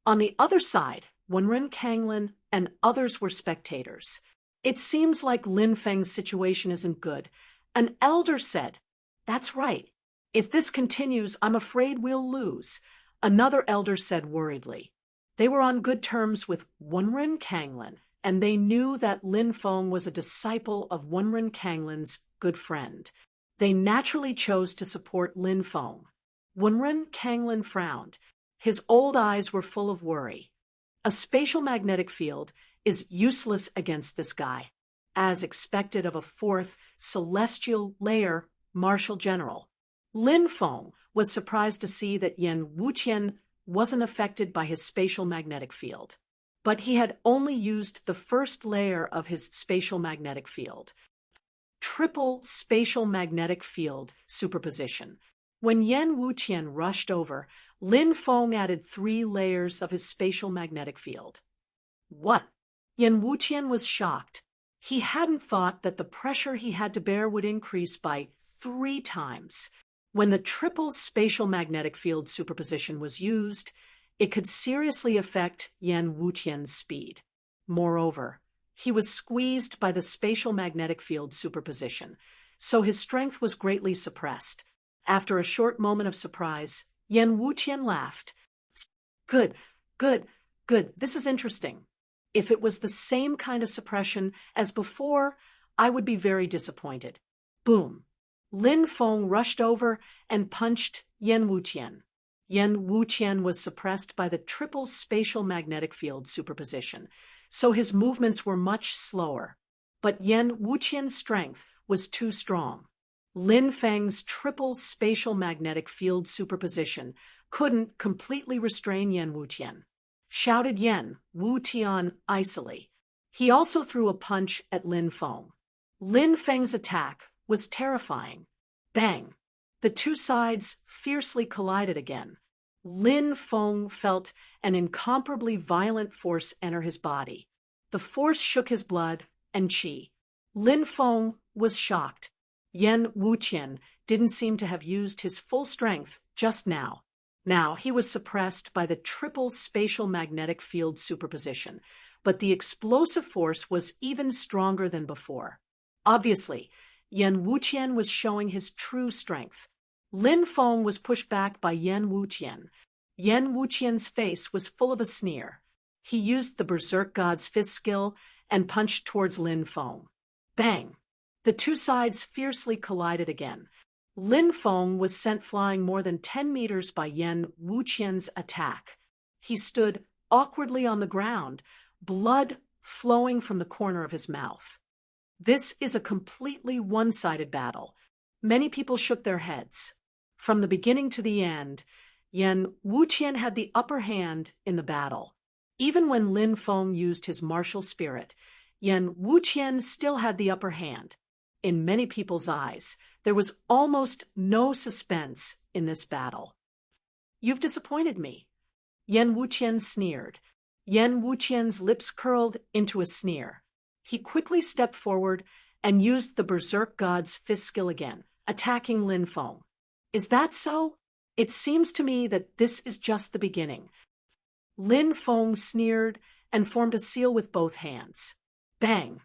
On the other side, Wenren Kanglin and others were spectators. It seems like Lin Feng's situation isn't good. An elder said, "That's right. If this continues, I'm afraid we'll lose." Another elder said worriedly. They were on good terms with Wenren Kanglin, and they knew that Lin Feng was a disciple of Wenren Kanglin's good friend. They naturally chose to support Lin Feng. Wenren Kanglin frowned. His old eyes were full of worry. A spatial magnetic field is useless against this guy, as expected of a 4th celestial layer martial general. Lin Feng was surprised to see that Yan Wuqian wasn't affected by his spatial magnetic field. But he had only used the 1st layer of his spatial magnetic field. Triple spatial magnetic field superposition. When Yan Wuqian rushed over, Lin Feng added 3 layers of his spatial magnetic field. What? Yan Wuqian was shocked. He hadn't thought that the pressure he had to bear would increase by 3 times. When the triple spatial magnetic field superposition was used, it could seriously affect Yan Wuqian's speed. Moreover, he was squeezed by the spatial magnetic field superposition, so his strength was greatly suppressed. After a short moment of surprise, Yan Wuqian laughed. Good. This is interesting. If it was the same kind of suppression as before, I would be very disappointed. Boom. Lin Feng rushed over and punched Yan Wuqian. Yan Wuqian was suppressed by the triple spatial magnetic field superposition, so his movements were much slower. But Yan Wuqian's strength was too strong. Lin Feng's triple spatial magnetic field superposition couldn't completely restrain Yan Wuqian. Shouted Yan Wuqian icily. He also threw a punch at Lin Feng. Lin Feng's attack was terrifying. Bang! The 2 sides fiercely collided again. Lin Feng felt an incomparably violent force enter his body. The force shook his blood and qi. Lin Feng was shocked. Yan Wuqian didn't seem to have used his full strength just now. Now he was suppressed by the triple spatial magnetic field superposition, but the explosive force was even stronger than before. Obviously, Yan Wuqian was showing his true strength. Lin Feng was pushed back by Yan Wuqian. Yan Wuqian's face was full of a sneer. He used the Berserk God's fist skill and punched towards Lin Feng. Bang! The 2 sides fiercely collided again. Lin Feng was sent flying more than 10 meters by Yan Wuqian's attack. He stood awkwardly on the ground, blood flowing from the corner of his mouth. This is a completely one-sided battle. Many people shook their heads. From the beginning to the end, Yan Wuqian had the upper hand in the battle. Even when Lin Feng used his martial spirit, Yan Wuqian still had the upper hand. In many people's eyes, there was almost no suspense in this battle. You've disappointed me. Yan Wuqian sneered. Yan Wuqian's lips curled into a sneer. He quickly stepped forward and used the Berserk God's fist skill again, attacking Lin Feng. Is that so? It seems to me that this is just the beginning. Lin Feng sneered and formed a seal with both hands. Bang!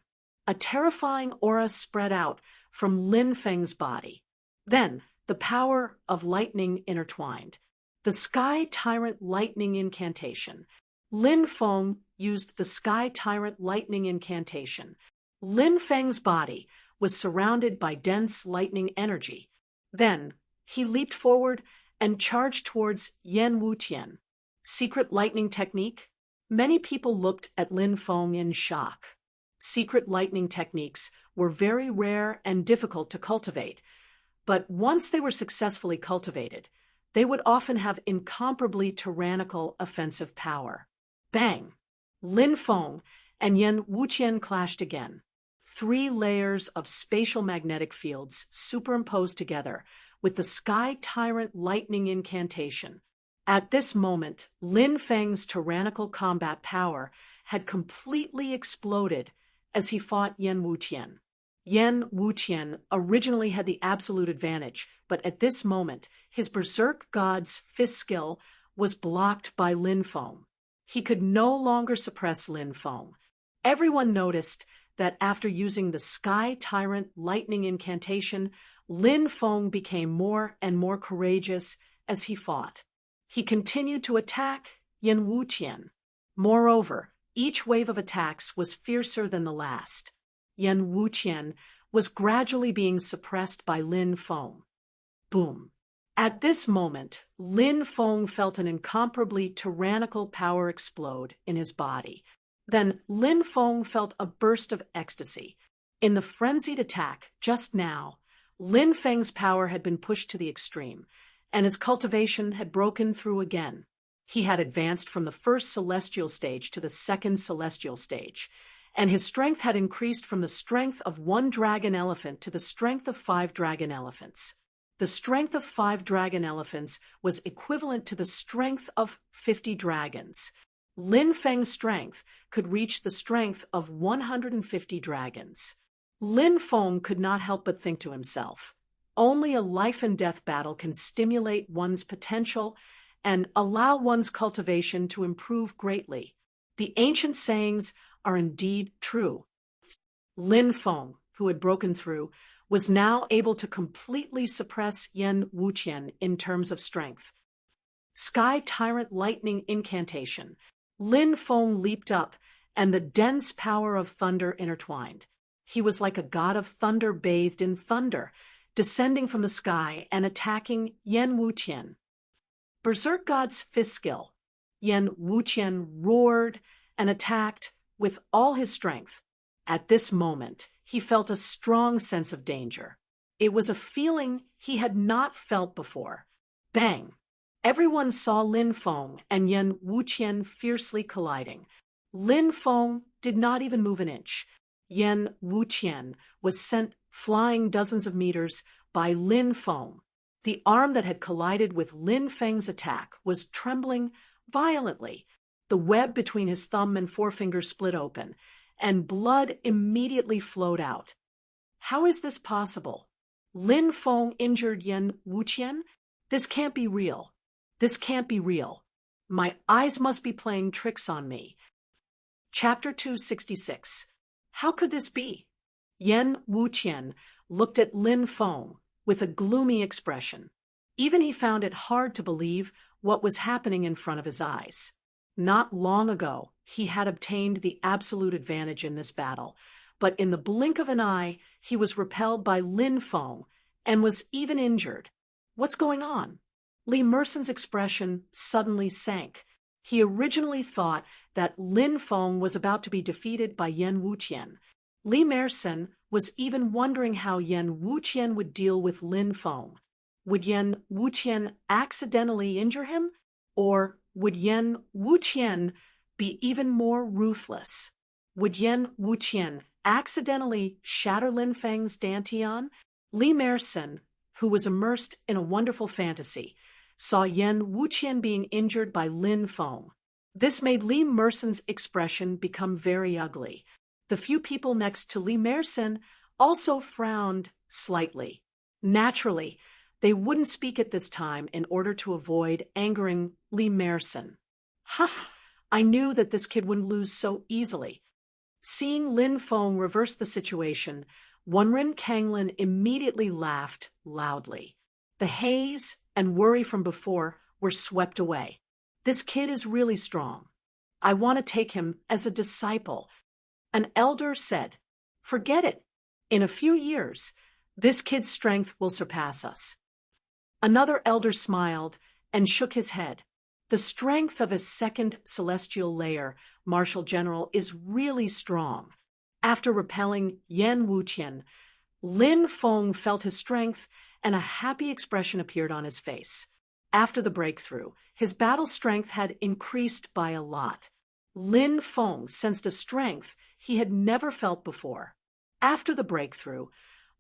A terrifying aura spread out from Lin Feng's body. Then, the power of lightning intertwined. The Sky Tyrant Lightning Incantation. Lin Feng used the Sky Tyrant Lightning Incantation. Lin Feng's body was surrounded by dense lightning energy. Then, he leaped forward and charged towards Yan Wuqian. Secret lightning technique? Many people looked at Lin Feng in shock. Secret lightning techniques were very rare and difficult to cultivate, but once they were successfully cultivated, they would often have incomparably tyrannical offensive power. Bang! Lin Feng and Yan Wuqian clashed again. 3 layers of spatial magnetic fields superimposed together with the Sky Tyrant Lightning Incantation. At this moment, Lin Feng's tyrannical combat power had completely exploded as he fought Yan Wuqian. Yan Wuqian originally had the absolute advantage, but at this moment, his Berserk God's fist skill was blocked by Lin Feng. He could no longer suppress Lin Feng. Everyone noticed that after using the Sky Tyrant Lightning Incantation, Lin Feng became more and more courageous as he fought. He continued to attack Yan Wuqian. Moreover, each wave of attacks was fiercer than the last. Yan Wuqian was gradually being suppressed by Lin Feng. Boom. At this moment, Lin Feng felt an incomparably tyrannical power explode in his body. Then Lin Feng felt a burst of ecstasy. In the frenzied attack just now, Lin Feng's power had been pushed to the extreme, and his cultivation had broken through again. He had advanced from the first celestial stage to the second celestial stage, and his strength had increased from the strength of 1 dragon elephant to the strength of 5 dragon elephants. The strength of 5 dragon elephants was equivalent to the strength of 50 dragons. Lin Feng's strength could reach the strength of 150 dragons. Lin Feng could not help but think to himself, only a life-and-death battle can stimulate one's potential and allow one's cultivation to improve greatly. The ancient sayings are indeed true. Lin Feng, who had broken through, was now able to completely suppress Yan Wuqian in terms of strength. Sky Tyrant Lightning Incantation. Lin Feng leaped up, and the dense power of thunder intertwined. He was like a god of thunder bathed in thunder, descending from the sky and attacking Yan Wuqian. Berserk God's fist skill. Yan Wuqian roared and attacked with all his strength. At this moment, he felt a strong sense of danger. It was a feeling he had not felt before. Bang! Everyone saw Lin Feng and Yan Wuqian fiercely colliding. Lin Feng did not even move an inch. Yan Wuqian was sent flying dozens of meters by Lin Feng. The arm that had collided with Lin Feng's attack was trembling violently. The web between his thumb and forefinger split open, and blood immediately flowed out. How is this possible? Lin Feng injured Yan Wuqian? This can't be real. This can't be real. My eyes must be playing tricks on me. Chapter 266. How could this be? Yan Wuqian looked at Lin Feng with a gloomy expression. Even he found it hard to believe what was happening in front of his eyes. Not long ago, he had obtained the absolute advantage in this battle, but in the blink of an eye, he was repelled by Lin Feng and was even injured. What's going on? Li Merson's expression suddenly sank. He originally thought that Lin Feng was about to be defeated by Yan Wuqian. Li Merson was even wondering how Yan Wuqian would deal with Lin Feng. Would Yan Wuqian accidentally injure him? Or would Yan Wuqian be even more ruthless? Would Yan Wuqian accidentally shatter Lin Feng's dantian? Li Merson, who was immersed in a wonderful fantasy, saw Yan Wuqian being injured by Lin Feng. This made Li Merson's expression become very ugly. The few people next to Li Merson also frowned slightly. Naturally, they wouldn't speak at this time in order to avoid angering Li Merson. Ha! I knew that this kid wouldn't lose so easily. Seeing Lin Feng reverse the situation, Wenren Kanglin immediately laughed loudly. The haze and worry from before were swept away. This kid is really strong. I want to take him as a disciple. An elder said, "Forget it. In a few years, this kid's strength will surpass us." Another elder smiled and shook his head. The strength of a second celestial layer, Marshal General, is really strong. After repelling Yan Wuqian, Lin Feng felt his strength and a happy expression appeared on his face. After the breakthrough, his battle strength had increased by a lot. Lin Feng sensed a strength he had never felt before. After the breakthrough,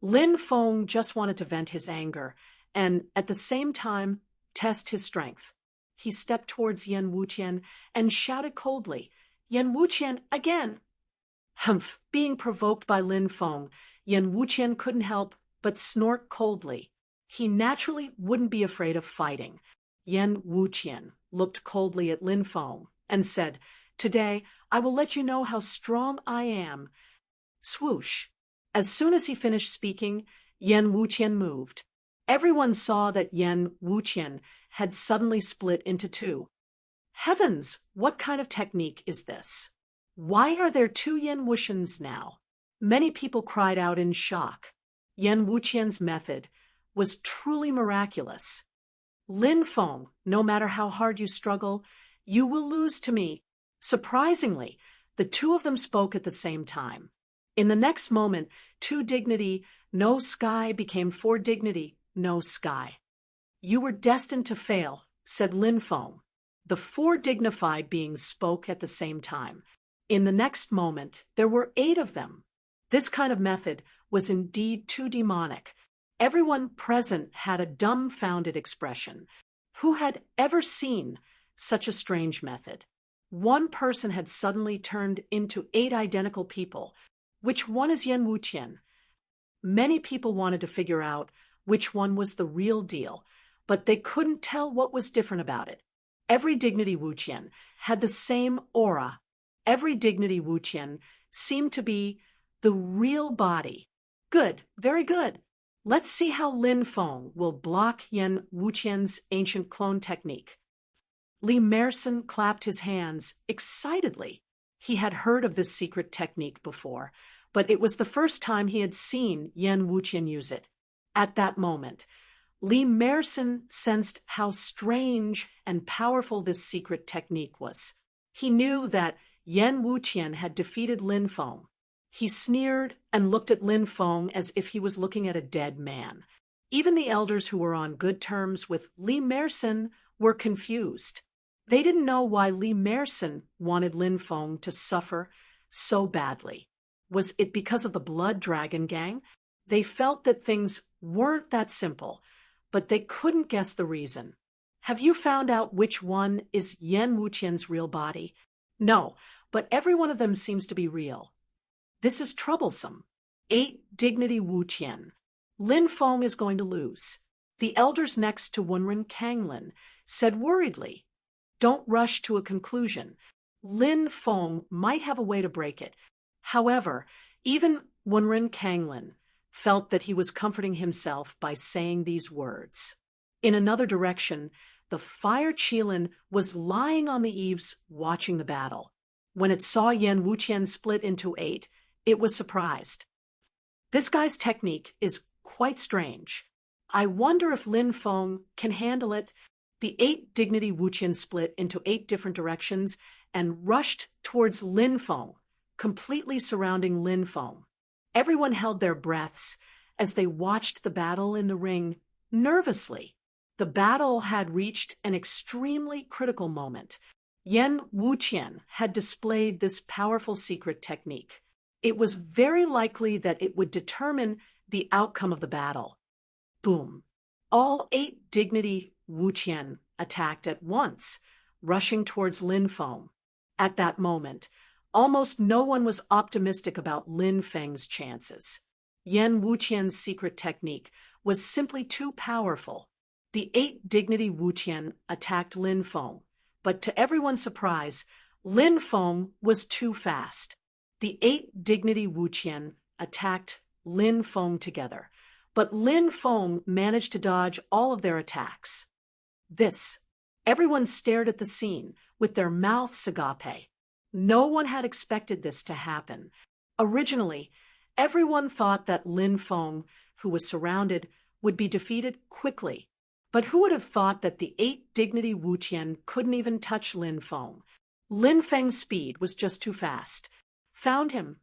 Lin Feng just wanted to vent his anger and, at the same time, test his strength. He stepped towards Yan Wuqian and shouted coldly, "Yan Wuqian, again!" Humph! Being provoked by Lin Feng, Yan Wuqian couldn't help but snort coldly. He naturally wouldn't be afraid of fighting. Yan Wuqian looked coldly at Lin Feng and said, "Today, I will let you know how strong I am." Swoosh! As soon as he finished speaking, Yan Wuqian moved. Everyone saw that Yan Wuqian had suddenly split into two. Heavens, what kind of technique is this? Why are there two Yan Wuqians now? Many people cried out in shock. Yan Wuqian's method was truly miraculous. Lin Feng, no matter how hard you struggle, you will lose to me. Surprisingly, the two of them spoke at the same time. In the next moment, 2 dignity, no sky became 4 dignity, no sky. "You were destined to fail," said Lin Feng. The 4 dignified beings spoke at the same time. In the next moment, there were 8 of them. This kind of method was indeed too demonic. Everyone present had a dumbfounded expression. Who had ever seen such a strange method? One person had suddenly turned into 8 identical people. Which one is Yan Wuqian? Many people wanted to figure out which one was the real deal, but they couldn't tell what was different about it. Every dignity Wuqian had the same aura. Every dignity Wuqian seemed to be the real body. Good, very good. Let's see how Lin Feng will block Yan Wuqian's ancient clone technique. Li Merson clapped his hands excitedly. He had heard of this secret technique before, but it was the first time he had seen Yan Wuqian use it. At that moment, Li Merson sensed how strange and powerful this secret technique was. He knew that Yan Wuqian had defeated Lin Feng. He sneered and looked at Lin Feng as if he was looking at a dead man. Even the elders who were on good terms with Li Merson were confused. They didn't know why Li Merson wanted Lin Feng to suffer so badly. Was it because of the Blood Dragon Gang? They felt that things weren't that simple, but they couldn't guess the reason. Have you found out which one is Yan Wuqian's real body? No, but every one of them seems to be real. This is troublesome. 8 dignity Wuqian. Lin Feng is going to lose. The elders next to Wenren Kanglin said worriedly, "Don't rush to a conclusion. Lin Feng might have a way to break it." However, even Wenren Kanglin felt that he was comforting himself by saying these words. In another direction, the fire Qilin was lying on the eaves watching the battle. When it saw Yan Wuqian split into 8, it was surprised. This guy's technique is quite strange. I wonder if Lin Feng can handle it. The 8 dignity Wuqian split into 8 different directions and rushed towards Lin Feng, completely surrounding Lin Feng. Everyone held their breaths as they watched the battle in the ring nervously. The battle had reached an extremely critical moment. Yan Wuqian had displayed this powerful secret technique. It was very likely that it would determine the outcome of the battle. Boom! All 8 dignity Wuqian attacked at once. rushing towards Lin Feng. At that moment, almost no one was optimistic about Lin Feng's chances. Yan Wuqian's secret technique was simply too powerful. The 8 Dignity Wuqian attacked Lin Feng, but to everyone's surprise, Lin Feng was too fast. The 8 Dignity Wuqian attacked Lin Feng together, but Lin Feng managed to dodge all of their attacks. Everyone stared at the scene with their mouths agape. No one had expected this to happen. Originally, everyone thought that Lin Feng, who was surrounded, would be defeated quickly. But who would have thought that the 8 Dignity Wuqian couldn't even touch Lin Feng? Lin Feng's speed was just too fast. Found him.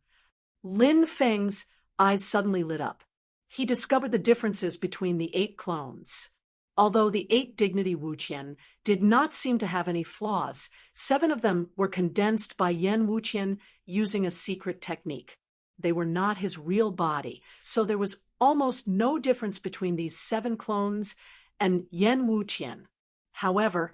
Lin Feng's eyes suddenly lit up. He discovered the differences between the 8 clones. Although the 8 Dignity Wuqian did not seem to have any flaws, 7 of them were condensed by Yan Wuqian using a secret technique. They were not his real body, so there was almost no difference between these 7 clones and Yan Wuqian. However,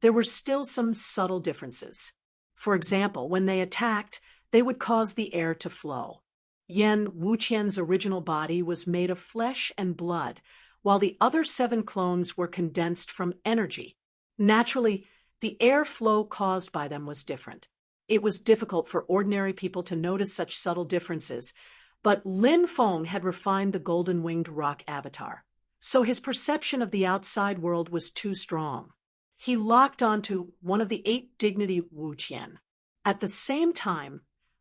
there were still some subtle differences. For example, when they attacked, they would cause the air to flow. Yan Wuqian's original body was made of flesh and blood, while the other 7 clones were condensed from energy. Naturally, the airflow caused by them was different. It was difficult for ordinary people to notice such subtle differences, but Lin Feng had refined the golden-winged rock avatar, so his perception of the outside world was too strong. He locked onto one of the 8 Dignity Wuqian. At the same time,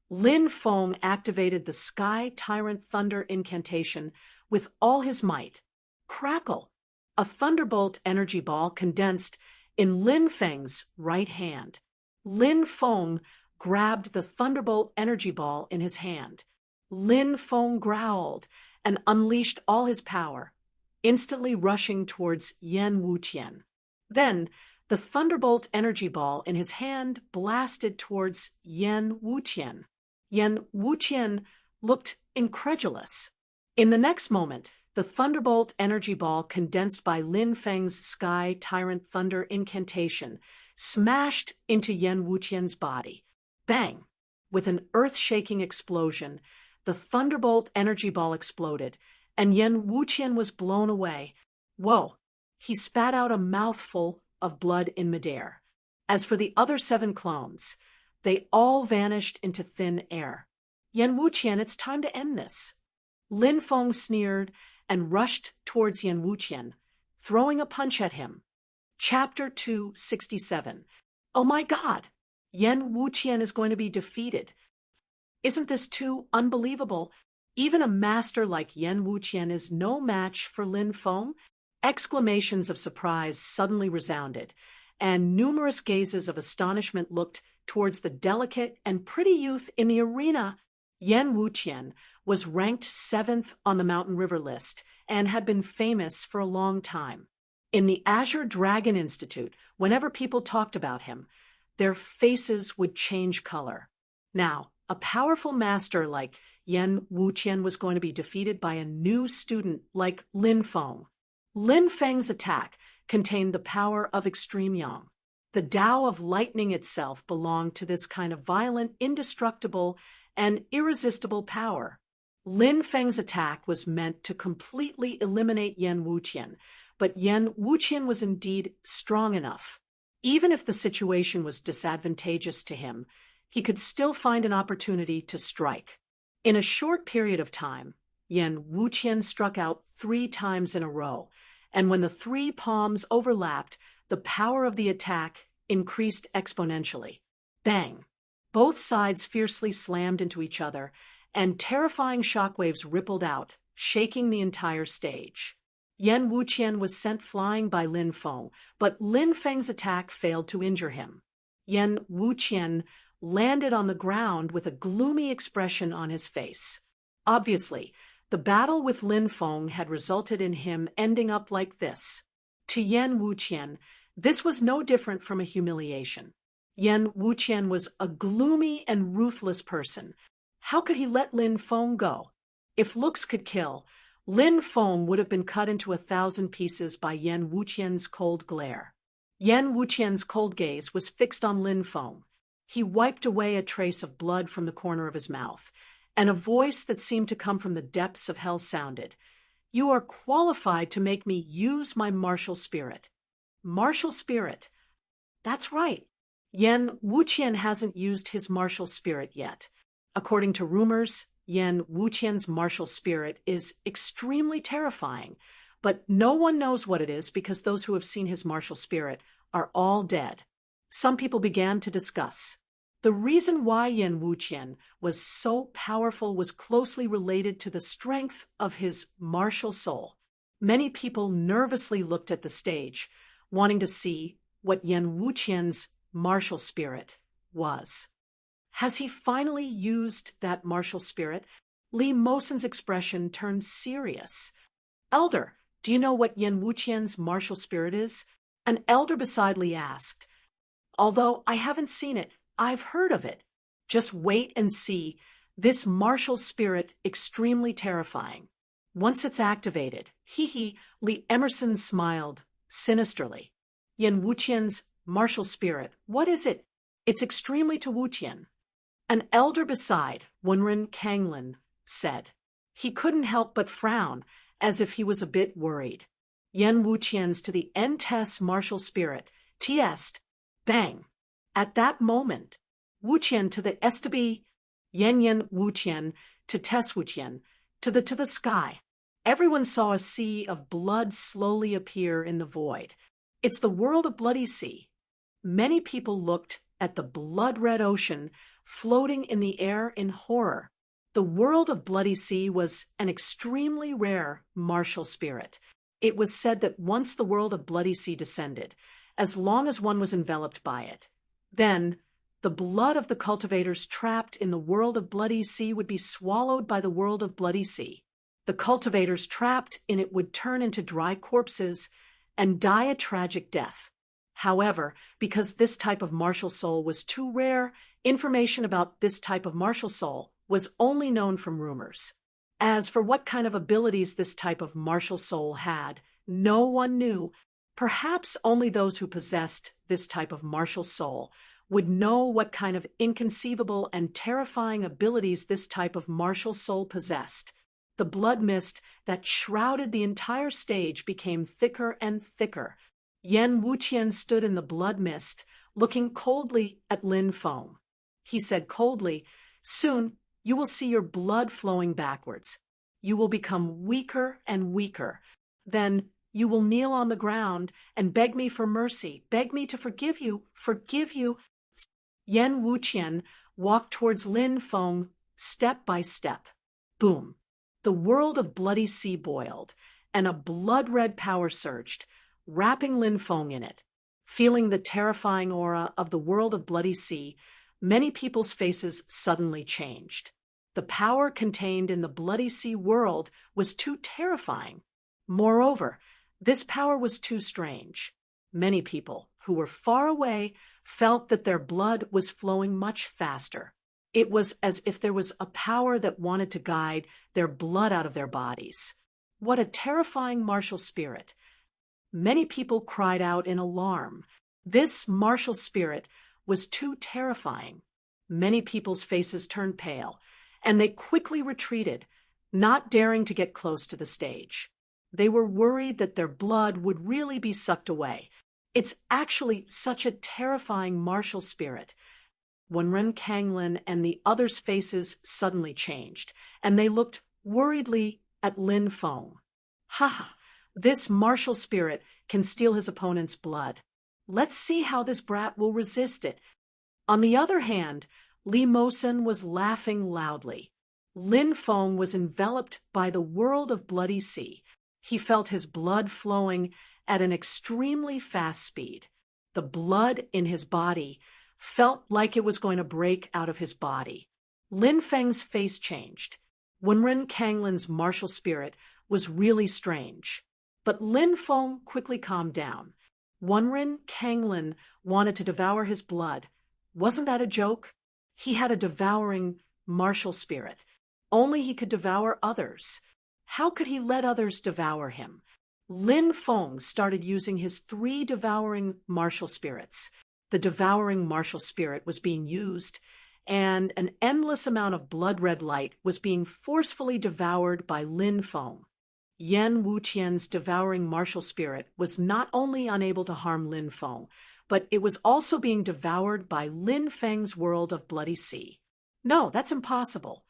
Lin Feng activated the Sky Tyrant Thunder incantation with all his might. Crackle! A thunderbolt energy ball condensed in Lin Feng's right hand. Lin Feng grabbed the thunderbolt energy ball in his hand. Lin Feng growled and unleashed all his power, instantly rushing towards Yan Wuqian. Then, the thunderbolt energy ball in his hand blasted towards Yan Wuqian. Yan Wuqian looked incredulous. In the next moment, the thunderbolt energy ball condensed by Lin Feng's Sky Tyrant Thunder incantation smashed into Yan Wuqian's body. Bang! With an earth-shaking explosion, the thunderbolt energy ball exploded, and Yan Wuqian was blown away. Whoa! He spat out a mouthful of blood in midair. As for the other 7 clones, they all vanished into thin air. Yan Wuqian, it's time to end this. Lin Feng sneered and rushed towards Yan Wuqian, throwing a punch at him. Chapter 267. Oh my God! Yan Wuqian is going to be defeated. Isn't this too unbelievable? Even a master like Yan Wuqian is no match for Lin Feng? Exclamations of surprise suddenly resounded, and numerous gazes of astonishment looked towards the delicate and pretty youth in the arena. Yan Wuqian was ranked 7th on the Mountain River list and had been famous for a long time. In the Azure Dragon Institute, whenever people talked about him, their faces would change color. Now, a powerful master like Yan Wuqian was going to be defeated by a new student like Lin Feng. Lin Feng's attack contained the power of extreme yang. The Tao of lightning itself belonged to this kind of violent, indestructible, and irresistible power. Lin Feng's attack was meant to completely eliminate Yan Wuqian, but Yan Wuqian was indeed strong enough. Even if the situation was disadvantageous to him, he could still find an opportunity to strike. In a short period of time, Yan Wuqian struck out 3 times in a row, and when the 3 palms overlapped, the power of the attack increased exponentially. Bang! Both sides fiercely slammed into each other, and terrifying shockwaves rippled out, shaking the entire stage. Yan Wuqian was sent flying by Lin Feng, but Lin Feng's attack failed to injure him. Yan Wuqian landed on the ground with a gloomy expression on his face. Obviously, the battle with Lin Feng had resulted in him ending up like this. To Yan Wuqian, this was no different from a humiliation. Yan Wuqian was a gloomy and ruthless person. How could he let Lin Feng go? If looks could kill, Lin Feng would have been cut into 1,000 pieces by Yan Wuqian's cold glare. Yan Wuqian's cold gaze was fixed on Lin Feng. He wiped away a trace of blood from the corner of his mouth, and a voice that seemed to come from the depths of hell sounded, "You are qualified to make me use my martial spirit." Martial spirit. That's right. Yan Wuqian hasn't used his martial spirit yet. According to rumors, Yan Wuqian's martial spirit is extremely terrifying, but no one knows what it is because those who have seen his martial spirit are all dead. Some people began to discuss. The reason why Yan Wuqian was so powerful was closely related to the strength of his martial soul. Many people nervously looked at the stage, wanting to see what Yan Wuqian's martial spirit was. Has he finally used that martial spirit? Li Mosen's expression turned serious. "Elder, do you know what Yan Wuqian's martial spirit is?" An elder beside Li asked. "Although I haven't seen it, I've heard of it. Just wait and see. This martial spirit extremely terrifying. Once it's activated." Li Emerson smiled sinisterly. "Yan Wuqian's martial spirit, what is it?" "It's extremely to Wuqian." An elder beside, Wenren Kanglin, said. He couldn't help but frown, as if he was a bit worried. Yan Wuqian's to the Entes martial spirit, Tiest, bang. At that moment, Wuqian to the Estabi, Yan Wuqian to Tes Wuqian, to the sky. Everyone saw a sea of blood slowly appear in the void. It's the world of Bloody Sea. Many people looked at the blood-red ocean floating in the air in horror. The world of Bloody Sea was an extremely rare martial spirit. It was said that once the world of Bloody Sea descended, as long as one was enveloped by it, then the blood of the cultivators trapped in the world of Bloody Sea would be swallowed by the world of Bloody Sea. The cultivators trapped in it would turn into dry corpses and die a tragic death. However, because this type of martial soul was too rare, information about this type of martial soul was only known from rumors. As for what kind of abilities this type of martial soul had, no one knew. Perhaps only those who possessed this type of martial soul would know what kind of inconceivable and terrifying abilities this type of martial soul possessed. The blood mist that shrouded the entire stage became thicker and thicker. Yan Wuqian stood in the blood mist, looking coldly at Lin Feng. He said coldly, "Soon you will see your blood flowing backwards. You will become weaker and weaker. Then you will kneel on the ground and beg me for mercy, beg me to forgive you, forgive you." Yan Wuqian walked towards Lin Feng step by step. Boom. The world of Bloody Sea boiled, and a blood-red power surged, wrapping Lin Feng in it. Feeling the terrifying aura of the world of Bloody Sea, many people's faces suddenly changed. The power contained in the Bloody Sea world was too terrifying. Moreover, this power was too strange. Many people, who were far away, felt that their blood was flowing much faster. It was as if there was a power that wanted to guide their blood out of their bodies. What a terrifying martial spirit. Many people cried out in alarm. This martial spirit was too terrifying. Many people's faces turned pale, and they quickly retreated, not daring to get close to the stage. They were worried that their blood would really be sucked away. It's actually such a terrifying martial spirit. Wenren Kanglin and the others' faces suddenly changed, and they looked worriedly at Lin Feng. Ha! This martial spirit can steal his opponent's blood. Let's see how this brat will resist it. On the other hand, Li Mosen was laughing loudly. Lin Feng was enveloped by the world of Bloody Sea. He felt his blood flowing at an extremely fast speed. The blood in his body felt like it was going to break out of his body. Lin Feng's face changed. Wenren Kanglin's martial spirit was really strange. But Lin Feng quickly calmed down. Wenren Kanglin wanted to devour his blood. Wasn't that a joke? He had a devouring martial spirit. Only he could devour others. How could he let others devour him? Lin Feng started using his 3 devouring martial spirits. The devouring martial spirit was being used, and an endless amount of blood-red light was being forcefully devoured by Lin Feng. Yan Wuqian's devouring martial spirit was not only unable to harm Lin Feng, but it was also being devoured by Lin Feng's world of bloody sea. "No, that's impossible,"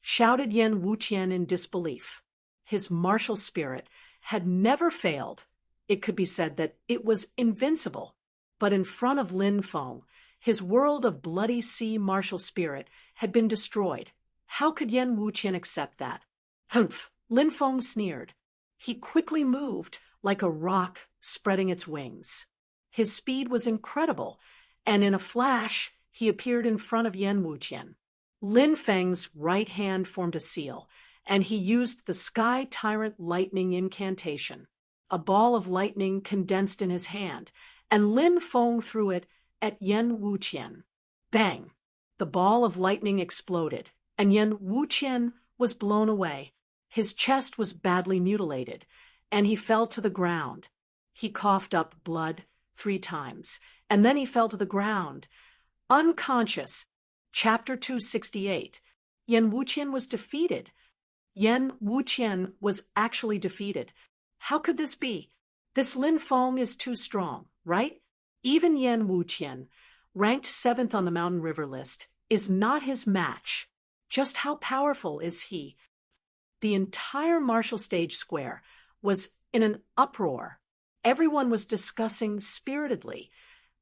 shouted Yan Wuqian in disbelief. His martial spirit had never failed. It could be said that it was invincible. But in front of Lin Feng, his world of bloody sea martial spirit had been destroyed. How could Yan Wuqian accept that? "Humph," Lin Feng sneered. He quickly moved like a rock spreading its wings. His speed was incredible, and in a flash, he appeared in front of Yan Wuqian. Lin Feng's right hand formed a seal, and he used the Sky Tyrant Lightning incantation. A ball of lightning condensed in his hand, and Lin Feng threw it at Yan Wuqian. Bang! The ball of lightning exploded, and Yan Wuqian was blown away. His chest was badly mutilated, and he fell to the ground. He coughed up blood 3 times, and then he fell to the ground, unconscious. Chapter 268. Yan Wuqian was defeated. Yan Wuqian was actually defeated. How could this be? This Lin Feng is too strong, right? Even Yan Wuqian, ranked 7th on the Mountain River list, is not his match. Just how powerful is he? The entire martial stage square was in an uproar. Everyone was discussing spiritedly,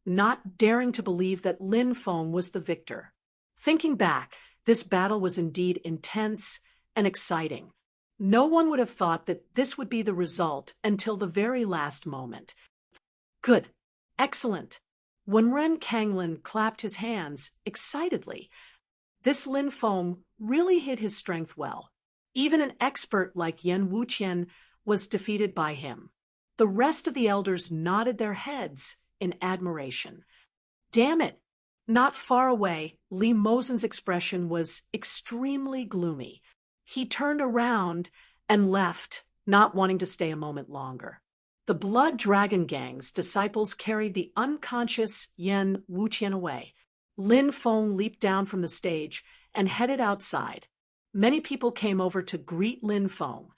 not daring to believe that Lin Feng was the victor. Thinking back, this battle was indeed intense and exciting. No one would have thought that this would be the result until the very last moment. "Good. Excellent." Wenren Kanglin clapped his hands excitedly. This Lin Feng really hid his strength well. Even an expert like Yan Wuqian was defeated by him. The rest of the elders nodded their heads in admiration. Damn it! Not far away, Li Mozen's expression was extremely gloomy. He turned around and left, not wanting to stay a moment longer. The Blood Dragon Gang's disciples carried the unconscious Yan Wuqian away. Lin Feng leaped down from the stage and headed outside. Many people came over to greet Lin Feng.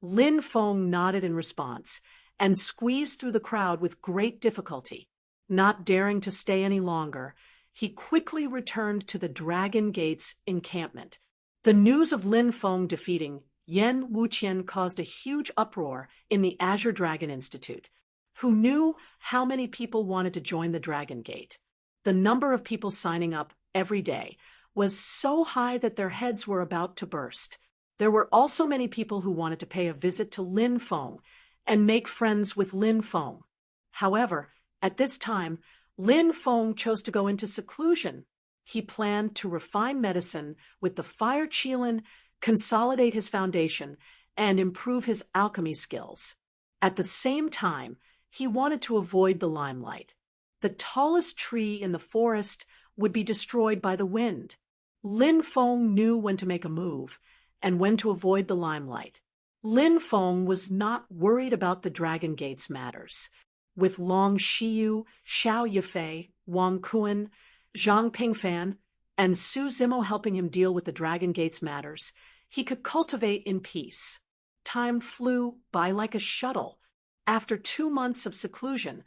Lin Feng nodded in response and squeezed through the crowd with great difficulty. Not daring to stay any longer, he quickly returned to the Dragon Gate's encampment. The news of Lin Feng defeating Yan Wuqian caused a huge uproar in the Azure Dragon Institute. Who knew how many people wanted to join the Dragon Gate? The number of people signing up every day was so high that their heads were about to burst. There were also many people who wanted to pay a visit to Lin Feng and make friends with Lin Feng. However, at this time, Lin Feng chose to go into seclusion. He planned to refine medicine with the fire qilin, consolidate his foundation, and improve his alchemy skills. At the same time, he wanted to avoid the limelight. The tallest tree in the forest would be destroyed by the wind. Lin Feng knew when to make a move and when to avoid the limelight. Lin Feng was not worried about the Dragon Gate's matters. With Long Shiyu, Xiao Yifei, Wang Kuan, Zhang Pingfan, and Su Zimo helping him deal with the Dragon Gate's matters, he could cultivate in peace. Time flew by like a shuttle. After 2 months of seclusion,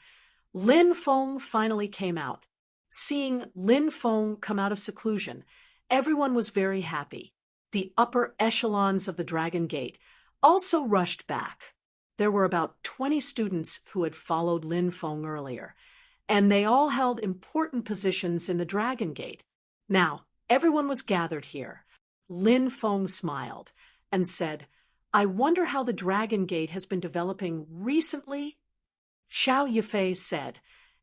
Lin Feng finally came out. Seeing Lin Feng come out of seclusion, everyone was very happy. The upper echelons of the Dragon Gate also rushed back. There were about 20 students who had followed Lin Feng earlier, and they all held important positions in the Dragon Gate. Now, everyone was gathered here. Lin Feng smiled and said, "I wonder how the Dragon Gate has been developing recently?" Xiao Yifei said,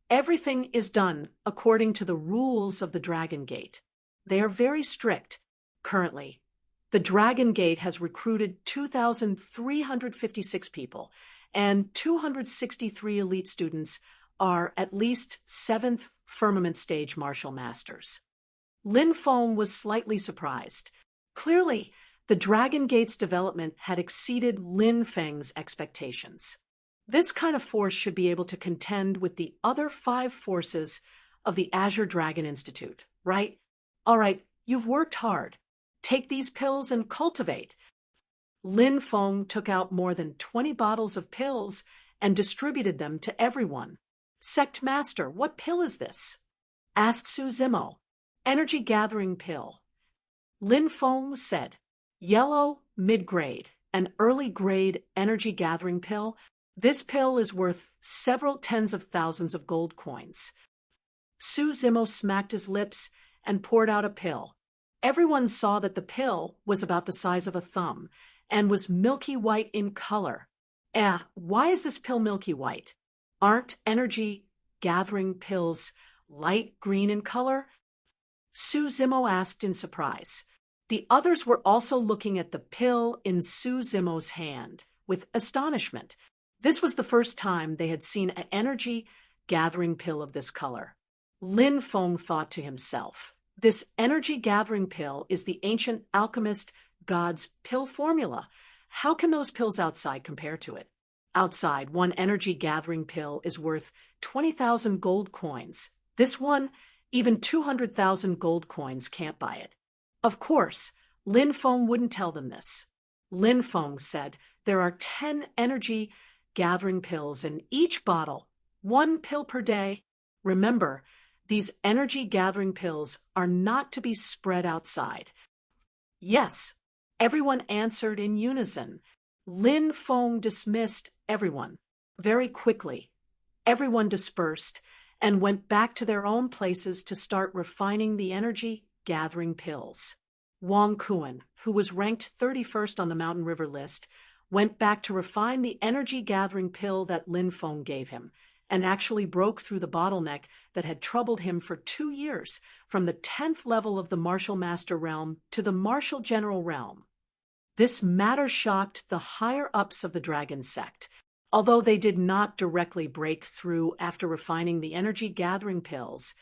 "Everything is done according to the rules of the Dragon Gate. They are very strict. Currently, the Dragon Gate has recruited 2,356 people, and 263 elite students are at least 7th Firmament Stage Martial Masters." Lin Feng was slightly surprised. Clearly, the Dragon Gate's development had exceeded Lin Feng's expectations. This kind of force should be able to contend with the other 5 forces of the Azure Dragon Institute, right? All right, you've worked hard. Take these pills and cultivate. Lin Feng took out more than 20 bottles of pills and distributed them to everyone. Sect Master, what pill is this? Asked Su Zimo. Energy gathering pill. Lin Feng said, yellow, mid-grade, an early grade energy gathering pill. This pill is worth several tens of thousands of gold coins. Su Zimo smacked his lips and poured out a pill. Everyone saw that the pill was about the size of a thumb and was milky white in color. Why is this pill milky white? Aren't energy gathering pills light green in color? Su Zimo asked in surprise. The others were also looking at the pill in Su Zimo's hand with astonishment. This was the first time they had seen an energy gathering pill of this color. Lin Feng thought to himself, this energy gathering pill is the ancient alchemist god's pill formula. How can those pills outside compare to it? Outside, one energy gathering pill is worth 20,000 gold coins. This one, even 200,000 gold coins can't buy it. Of course, Lin Feng wouldn't tell them this. Lin Feng said there are 10 energy gathering pills in each bottle, 1 pill per day. Remember, these energy gathering pills are not to be spread outside. Yes, everyone answered in unison. Lin Feng dismissed everyone. Very quickly, everyone dispersed and went back to their own places to start refining the energy gathering pills. Wang Kuan, who was ranked 31st on the Mountain River list, went back to refine the energy gathering pill that Lin Feng gave him, and actually broke through the bottleneck that had troubled him for 2 years, from the 10th level of the Martial Master realm to the Martial General realm. This matter shocked the higher-ups of the Dragon Sect. Although they did not directly break through after refining the energy gathering pills,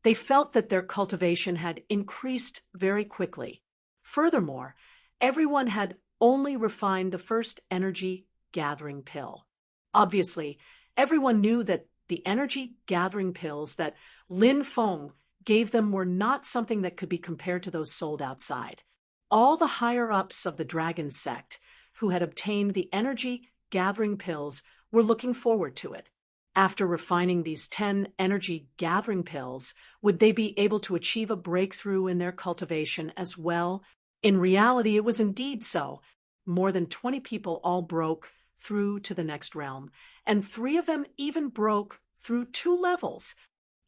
they felt that their cultivation had increased very quickly. Furthermore, everyone had only refined the first energy gathering pill. Obviously, everyone knew that the energy gathering pills that Lin Feng gave them were not something that could be compared to those sold outside. All the higher-ups of the Dragon Sect who had obtained the energy gathering pills were looking forward to it. After refining these 10 energy gathering pills, would they be able to achieve a breakthrough in their cultivation as well? In reality, it was indeed so. More than 20 people all broke through to the next realm, and 3 of them even broke through 2 levels.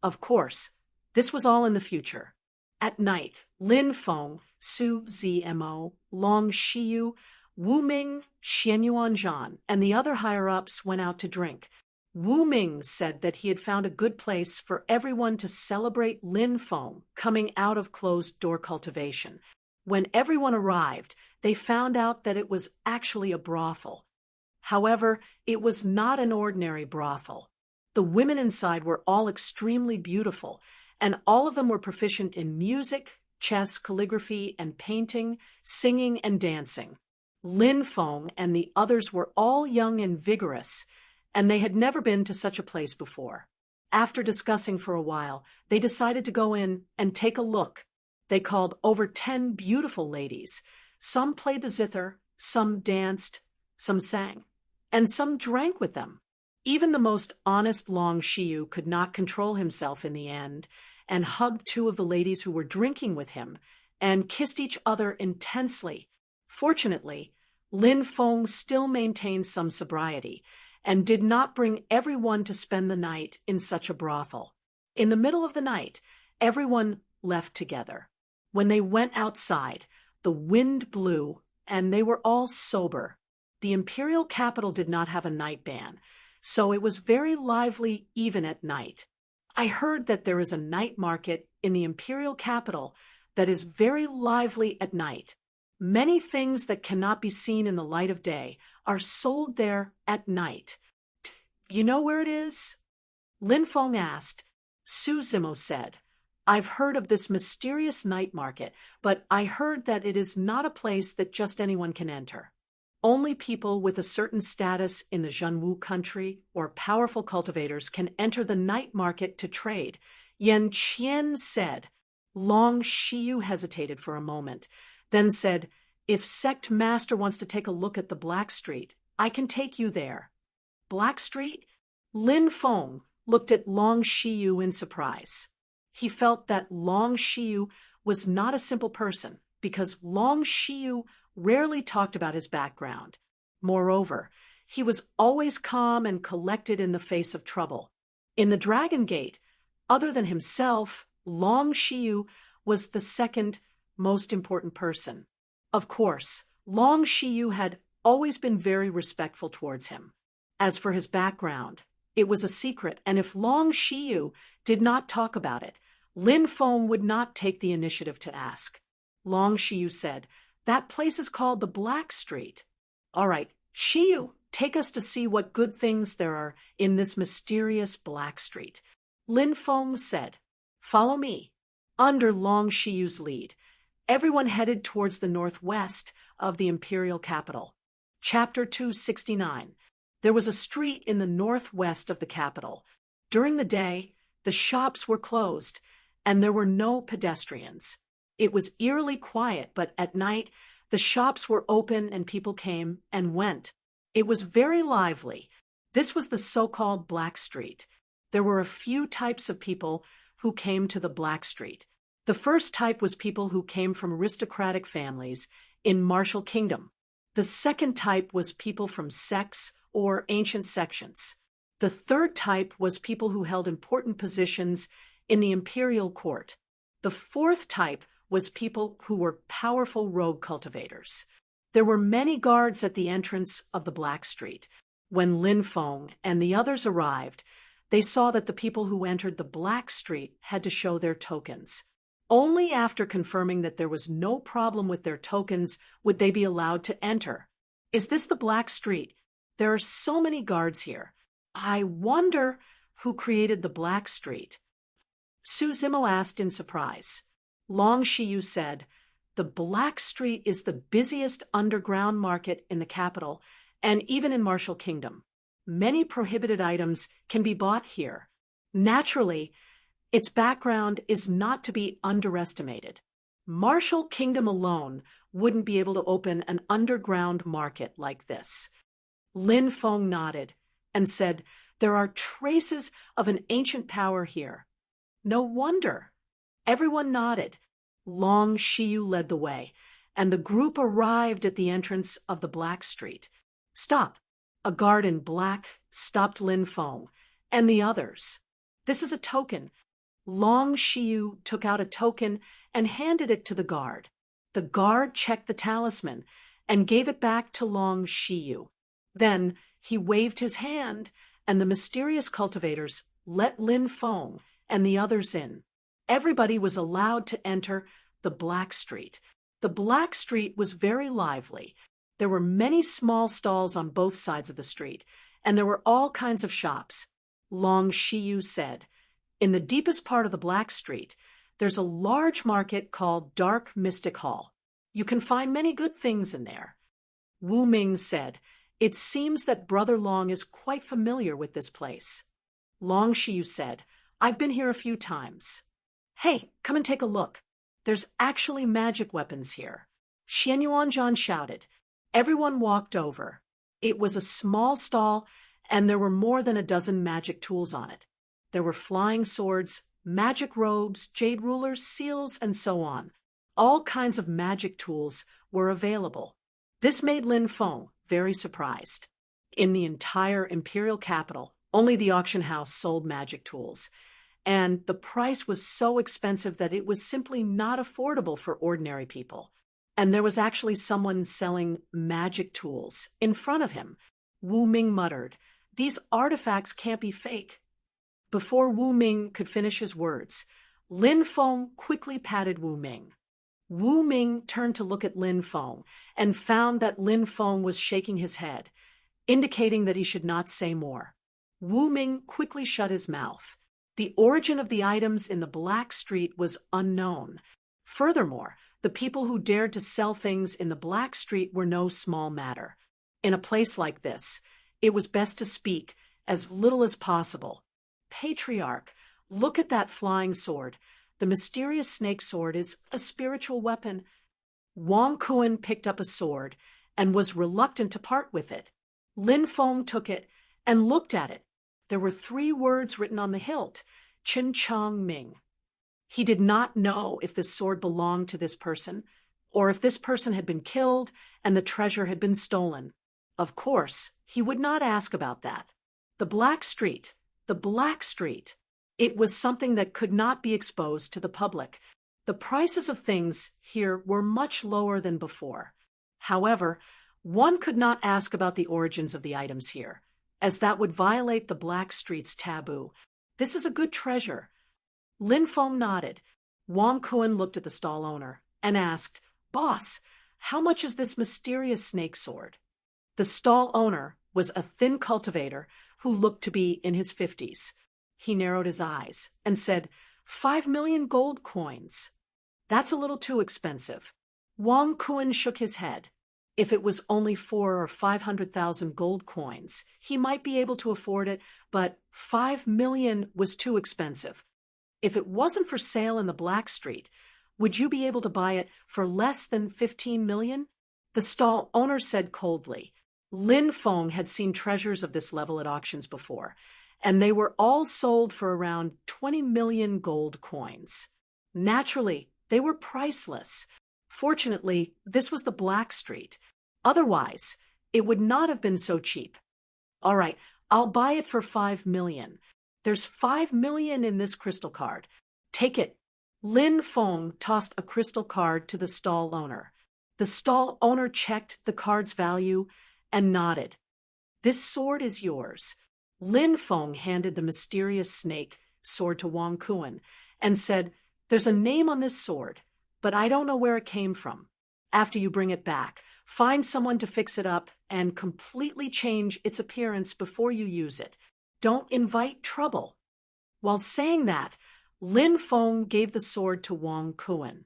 Of course, this was all in the future. At night, Lin Feng, Su Zimo, Long Shiyu, Wu Ming, Xian Yuanzhan, and the other higher-ups went out to drink. Wu Ming said that he had found a good place for everyone to celebrate Lin Feng coming out of closed-door cultivation. When everyone arrived, they found out that it was actually a brothel. However, it was not an ordinary brothel. The women inside were all extremely beautiful, and all of them were proficient in music, chess, calligraphy, and painting, singing, and dancing. Lin Feng and the others were all young and vigorous, and they had never been to such a place before. After discussing for a while, they decided to go in and take a look. They called over 10 beautiful ladies. Some played the zither, some danced, some sang, and some drank with them. Even the most honest Long Shiyu could not control himself in the end, and hugged 2 of the ladies who were drinking with him, and kissed each other intensely. Fortunately, Lin Feng still maintained some sobriety, and did not bring everyone to spend the night in such a brothel. In the middle of the night, everyone left together. When they went outside, the wind blew, and they were all sober. The imperial capital did not have a night ban, so it was very lively even at night. I heard that there is a night market in the imperial capital that is very lively at night. Many things that cannot be seen in the light of day are sold there at night. You know where it is? Lin Feng asked. Su Zimo said, I've heard of this mysterious night market, but I heard that it is not a place that just anyone can enter. Only people with a certain status in the Zhenwu country or powerful cultivators can enter the night market to trade, Yan Qian said. Long Shiyu hesitated for a moment, then said, "If sect master wants to take a look at the Black Street, I can take you there." Black Street? Lin Feng looked at Long Shiyu in surprise. He felt that Long Shiyu was not a simple person, because Long Shiyu rarely talked about his background. Moreover, he was always calm and collected in the face of trouble. In the Dragon Gate, other than himself, Long Shiyu was the second most important person. Of course, Long Shiyu had always been very respectful towards him. As for his background, it was a secret, and if Long Shiyu did not talk about it, Lin Feng would not take the initiative to ask. Long Shiyu said, "That place is called the Black Street." "All right, Shiyu, take us to see what good things there are in this mysterious Black Street." Lin Feng said, "Follow me." Under Long Shiyu's lead, everyone headed towards the northwest of the imperial capital. Chapter 269. There was a street in the northwest of the capital. During the day, the shops were closed, and there were no pedestrians. It was eerily quiet, but at night, the shops were open and people came and went. It was very lively. This was the so-called Black Street. There were a few types of people who came to the Black Street. The first type was people who came from aristocratic families in Martial Kingdom. The second type was people from sects or ancient sections. The third type was people who held important positions in the imperial court. The fourth type was people who were powerful rogue cultivators. There were many guards at the entrance of the Black Street. When Lin Feng and the others arrived, they saw that the people who entered the Black Street had to show their tokens. Only after confirming that there was no problem with their tokens would they be allowed to enter. "Is this the Black Street? There are so many guards here. I wonder who created the Black Street." Su Zimo asked in surprise. Long Shiyu said, "The Black Street is the busiest underground market in the capital and even in Martial Kingdom. Many prohibited items can be bought here. Naturally, its background is not to be underestimated. Martial Kingdom alone wouldn't be able to open an underground market like this." Lin Feng nodded and said, "There are traces of an ancient power here." "No wonder." Everyone nodded. Long Shiyu led the way, and the group arrived at the entrance of the Black Street. "Stop." A guard in black stopped Lin Feng and the others. "This is a token." Long Shiyu took out a token and handed it to the guard. The guard checked the talisman and gave it back to Long Shiyu. Then he waved his hand, and the mysterious cultivators let Lin Feng and the others in. Everybody was allowed to enter the Black Street. The Black Street was very lively. There were many small stalls on both sides of the street, and there were all kinds of shops. Long Shiyu said, "In the deepest part of the Black Street, there's a large market called Dark Mystic Hall. You can find many good things in there." Wu Ming said, "It seems that Brother Long is quite familiar with this place." Long Shiyu said, "I've been here a few times." "Hey, come and take a look. There's actually magic weapons here." Xian Yuanzhan shouted. Everyone walked over. It was a small stall, and there were more than a dozen magic tools on it. There were flying swords, magic robes, jade rulers, seals, and so on. All kinds of magic tools were available. This made Lin Feng very surprised. In the entire imperial capital, only the auction house sold magic tools, and the price was so expensive that it was simply not affordable for ordinary people. And there was actually someone selling magic tools in front of him. Wu Ming muttered, "These artifacts can't be fake." Before Wu Ming could finish his words, Lin Feng quickly patted Wu Ming. Wu Ming turned to look at Lin Feng and found that Lin Feng was shaking his head, indicating that he should not say more. Wu Ming quickly shut his mouth. The origin of the items in the Black Street was unknown. Furthermore, the people who dared to sell things in the Black Street were no small matter. In a place like this, it was best to speak as little as possible. Patriarch, look at that flying sword. The mysterious snake sword is a spiritual weapon. Wang Kuan picked up a sword and was reluctant to part with it. Lin Feng took it and looked at it. There were 3 words written on the hilt, Qin Chang Ming. He did not know if this sword belonged to this person, or if this person had been killed and the treasure had been stolen. Of course, he would not ask about that. The Black Street. It was something that could not be exposed to the public. The prices of things here were much lower than before. However, one could not ask about the origins of the items here, as that would violate the Black Street's taboo. This is a good treasure. Lin Feng nodded. Wang Kuan looked at the stall owner and asked, "Boss, how much is this mysterious snake sword?" The stall owner was a thin cultivator who looked to be in his 50s. He narrowed his eyes and said, 5 million gold coins. That's a little too expensive. Wang Kuan shook his head. If it was only 400,000 or 500,000 gold coins, he might be able to afford it, but 5 million was too expensive. If it wasn't for sale in the Black Street, would you be able to buy it for less than 15 million? The stall owner said coldly. Lin Feng had seen treasures of this level at auctions before, and they were all sold for around 20 million gold coins. Naturally, they were priceless. Fortunately, this was the Black Street. Otherwise, it would not have been so cheap. All right, I'll buy it for 5 million. There's 5 million in this crystal card. Take it. Lin Feng tossed a crystal card to the stall owner. The stall owner checked the card's value and nodded. This sword is yours. Lin Feng handed the mysterious snake sword to Wang Kuan and said, "There's a name on this sword, but I don't know where it came from. After you bring it back, find someone to fix it up and completely change its appearance before you use it. Don't invite trouble." While saying that, Lin Feng gave the sword to Wang Kuan.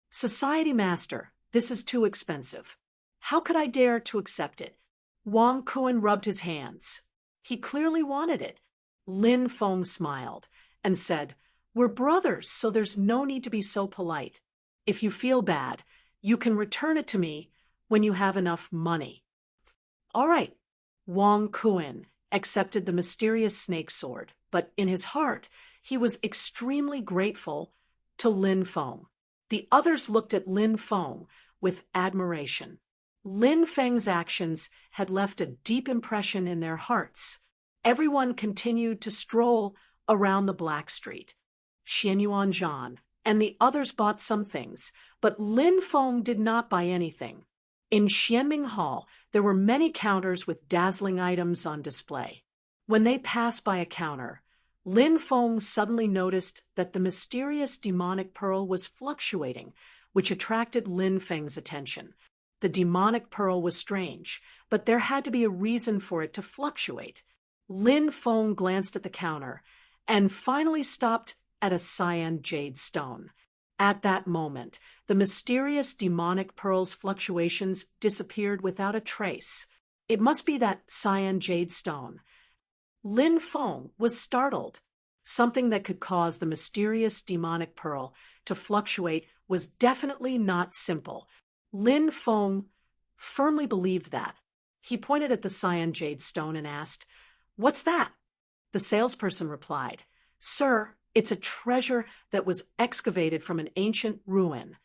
"Society master, this is too expensive. How could I dare to accept it?" Wang Kuan rubbed his hands. He clearly wanted it. Lin Feng smiled and said, "We're brothers, so there's no need to be so polite. If you feel bad, you can return it to me when you have enough money." All right. Wang Kuan accepted the mysterious snake sword, but in his heart, he was extremely grateful to Lin Feng. The others looked at Lin Feng with admiration. Lin Feng's actions had left a deep impression in their hearts. Everyone continued to stroll around the Black Street. Xian Yuanzhan and the others bought some things, but Lin Feng did not buy anything. In Xianming Hall, there were many counters with dazzling items on display. When they passed by a counter, Lin Feng suddenly noticed that the mysterious demonic pearl was fluctuating, which attracted Lin Feng's attention. The demonic pearl was strange, but there had to be a reason for it to fluctuate. Lin Feng glanced at the counter and finally stopped at a cyan jade stone. At that moment, the mysterious demonic pearl's fluctuations disappeared without a trace. It must be that cyan jade stone. Lin Feng was startled. Something that could cause the mysterious demonic pearl to fluctuate was definitely not simple. Lin Feng firmly believed that. He pointed at the cyan jade stone and asked, "What's that?" The salesperson replied, "Sir, it's a treasure that was excavated from an ancient ruin.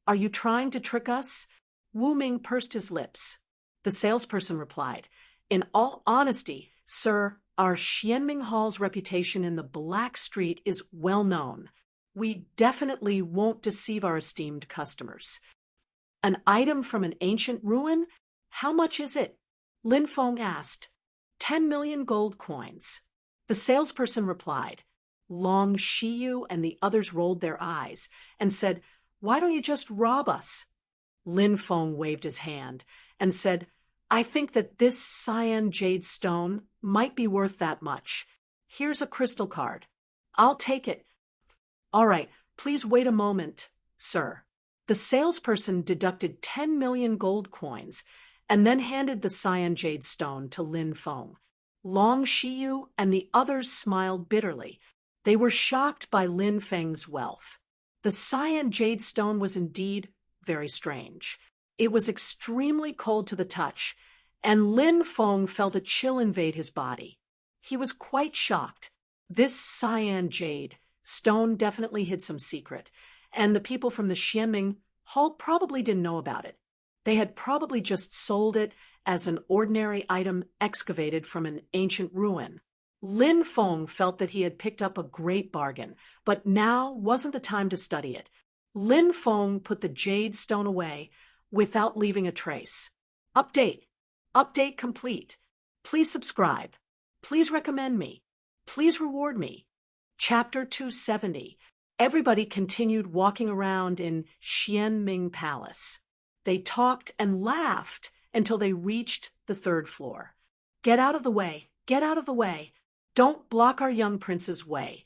Are you trying to trick us?" Wu Ming pursed his lips. The salesperson replied, "In all honesty, sir, our Xianming Hall's reputation in the Black Street is well known. We definitely won't deceive our esteemed customers." "An item from an ancient ruin? How much is it?" Lin Feng asked. 10 million gold coins. The salesperson replied. Long Shiyu and the others rolled their eyes and said, "Why don't you just rob us?" Lin Feng waved his hand and said, "I think that this cyan jade stone might be worth that much. Here's a crystal card. I'll take it." "All right, please wait a moment, sir." The salesperson deducted 10 million gold coins and then handed the cyan jade stone to Lin Feng. Long Shiyu and the others smiled bitterly. They were shocked by Lin Feng's wealth. The cyan jade stone was indeed very strange. It was extremely cold to the touch, and Lin Feng felt a chill invade his body. He was quite shocked. This cyan jade stone definitely hid some secret, and the people from the Xianming Hall probably didn't know about it. They had probably just sold it as an ordinary item excavated from an ancient ruin. Lin Feng felt that he had picked up a great bargain, but now wasn't the time to study it. Lin Feng put the jade stone away without leaving a trace. Update. Update complete. Please subscribe. Please recommend me. Please reward me. Chapter 270. Everybody continued walking around in Xianming Palace. They talked and laughed until they reached the 3rd floor. Get out of the way. Get out of the way. Don't block our young prince's way.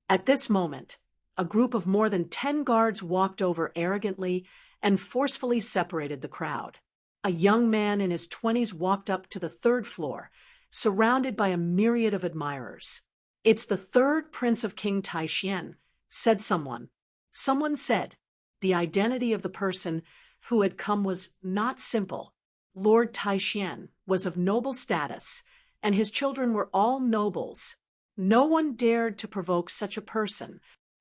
At this moment, a group of more than 10 guards walked over arrogantly and forcefully separated the crowd. A young man in his 20s walked up to the 3rd floor, surrounded by a myriad of admirers. It's the 3rd prince of King Taishian, said someone. Someone said the identity of the person who had come was not simple. Lord Taishian was of noble status, and his children were all nobles. No one dared to provoke such a person.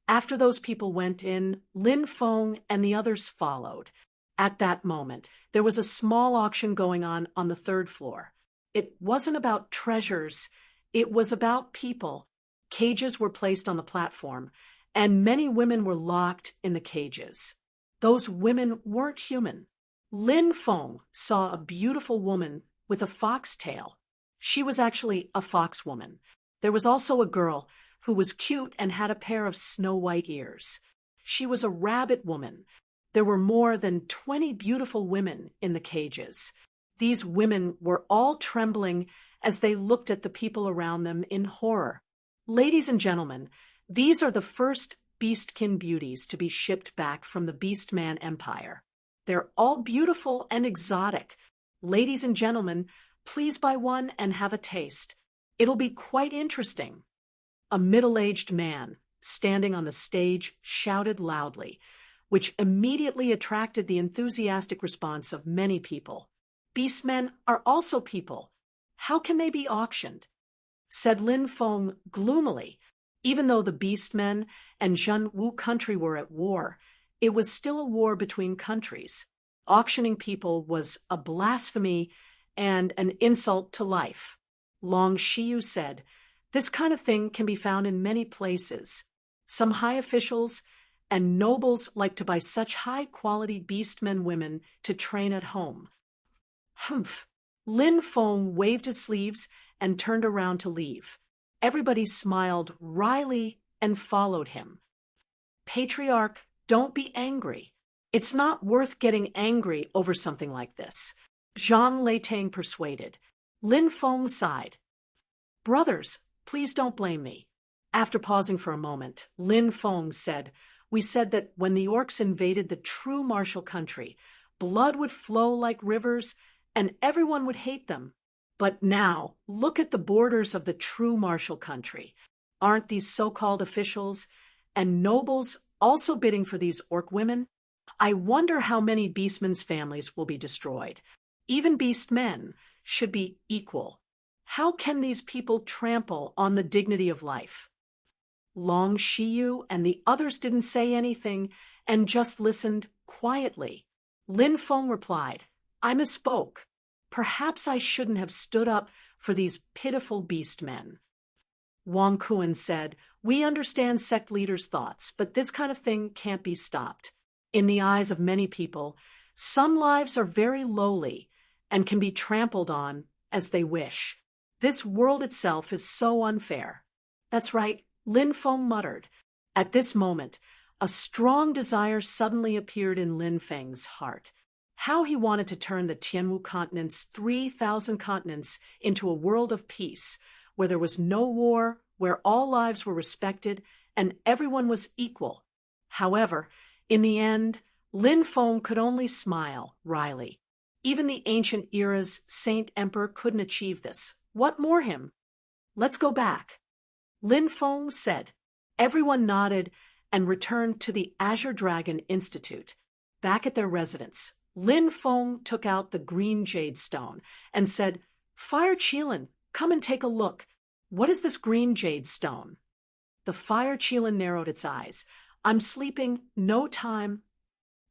After those people went in, Lin Feng and the others followed. At that moment, there was a small auction going on the 3rd floor. It wasn't about treasures, it was about people. Cages were placed on the platform, and many women were locked in the cages. Those women weren't human. Lin Feng saw a beautiful woman with a fox tail. She was actually a fox woman. There was also a girl who was cute and had a pair of snow-white ears. She was a rabbit woman. There were more than 20 beautiful women in the cages. These women were all trembling as they looked at the people around them in horror. Ladies and gentlemen, these are the first beastkin beauties to be shipped back from the Beastman Empire. They're all beautiful and exotic. Ladies and gentlemen, please buy one and have a taste. It'll be quite interesting. A middle-aged man, standing on the stage, shouted loudly, which immediately attracted the enthusiastic response of many people. Beastmen are also people. How can they be auctioned? Said Lin Feng gloomily. Even though the Beastmen and Zhenwu country were at war, it was still a war between countries. Auctioning people was a blasphemy and an insult to life. Long Shiyu said, "This kind of thing can be found in many places. Some high officials and nobles like to buy such high-quality beastmen women to train at home." Humph! Lin Feng waved his sleeves and turned around to leave. Everybody smiled wryly and followed him. Patriarch, don't be angry. It's not worth getting angry over something like this. Zhang Leitang persuaded. Lin Feng sighed. Brothers, please don't blame me. After pausing for a moment, Lin Feng said, "We said that when the orcs invaded the true martial country, blood would flow like rivers and everyone would hate them. But now, look at the borders of the true martial country. Aren't these so-called officials and nobles also bidding for these orc women? I wonder how many beastmen's families will be destroyed. Even beastmen should be equal. How can these people trample on the dignity of life?" Long Shiyu and the others didn't say anything and just listened quietly. Lin Feng replied, "I misspoke. Perhaps I shouldn't have stood up for these pitiful beastmen." Wang Kuan said, "We understand sect leaders' thoughts, but this kind of thing can't be stopped. In the eyes of many people, some lives are very lowly and can be trampled on as they wish. This world itself is so unfair." "That's right," Lin Feng muttered. At this moment, a strong desire suddenly appeared in Lin Feng's heart. How he wanted to turn the Tianwu continent's 3,000 continents into a world of peace, where there was no war, where all lives were respected, and everyone was equal. However, in the end, Lin Feng could only smile wryly. Even the ancient era's Saint Emperor couldn't achieve this. What more him? Let's go back. Lin Feng said. Everyone nodded and returned to the Azure Dragon Institute. Back at their residence, Lin Feng took out the green jade stone and said, Fire Qilin, come and take a look. What is this green jade stone? The Fire Qilin narrowed its eyes. I'm sleeping, no time.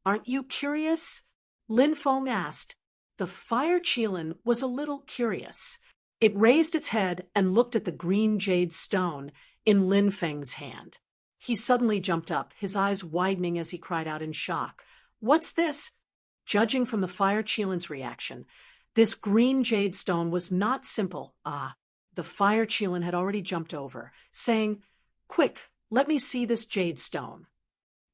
Aren't you curious? Lin Feng asked. The Fire Qilin was a little curious. It raised its head and looked at the green jade stone in Lin Feng's hand. He suddenly jumped up, his eyes widening as he cried out in shock. What's this? Judging from the Fire Qilin's reaction, this green jade stone was not simple. The Fire Qilin had already jumped over, saying, Quick, let me see this jade stone.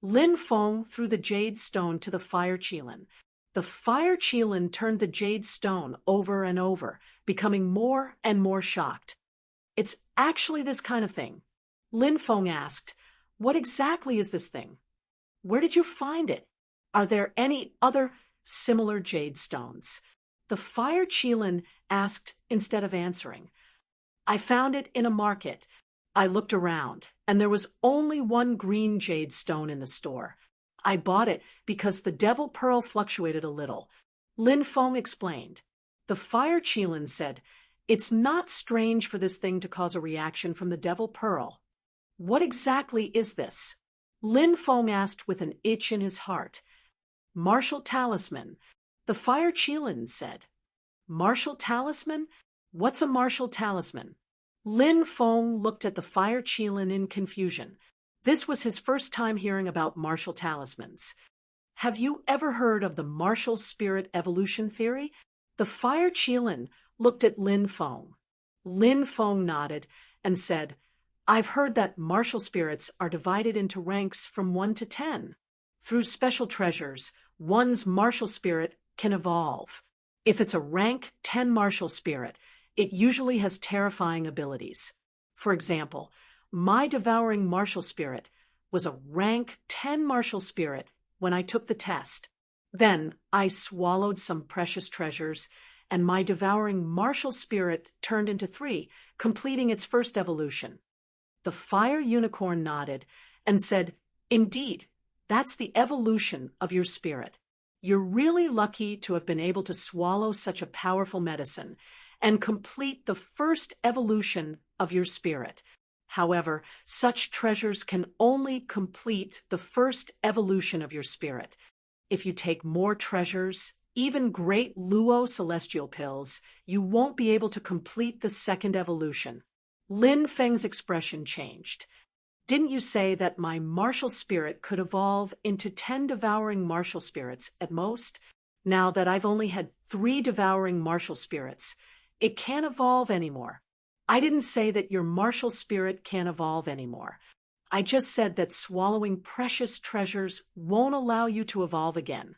Lin Feng threw the jade stone to the Fire Qilin. The Fire Qilin turned the jade stone over and over, becoming more and more shocked. It's actually this kind of thing. Lin Feng asked, What exactly is this thing? Where did you find it? Are there any other similar jade stones? The Fire Qilin asked instead of answering. I found it in a market. I looked around, and there was only one green jade stone in the store. I bought it because the devil pearl fluctuated a little. Lin Feng explained. The Fire Qilin said, It's not strange for this thing to cause a reaction from the devil pearl. What exactly is this? Lin Feng asked with an itch in his heart. Martial talisman. The Fire Qilin said. Martial talisman? What's a martial talisman? Lin Feng looked at the Fire Qilin in confusion. This was his first time hearing about martial talismans. Have you ever heard of the martial spirit evolution theory? The Fire Qilin looked at Lin Feng. Lin Feng nodded and said, I've heard that martial spirits are divided into ranks from 1 to 10. Through special treasures, one's martial spirit can evolve. If it's a rank 10 martial spirit, it usually has terrifying abilities. For example, my devouring martial spirit was a rank 10 martial spirit when I took the test. Then I swallowed some precious treasures, and my devouring martial spirit turned into 3, completing its first evolution. The Fire Unicorn nodded and said, Indeed, that's the evolution of your spirit. You're really lucky to have been able to swallow such a powerful medicine and complete the first evolution of your spirit. However, such treasures can only complete the first evolution of your spirit. If you take more treasures, even great Luo celestial pills, you won't be able to complete the second evolution. Lin Feng's expression changed. Didn't you say that my martial spirit could evolve into 10 devouring martial spirits at most? Now that I've only had 3 devouring martial spirits, it can't evolve anymore. I didn't say that your martial spirit can't evolve anymore. I just said that swallowing precious treasures won't allow you to evolve again.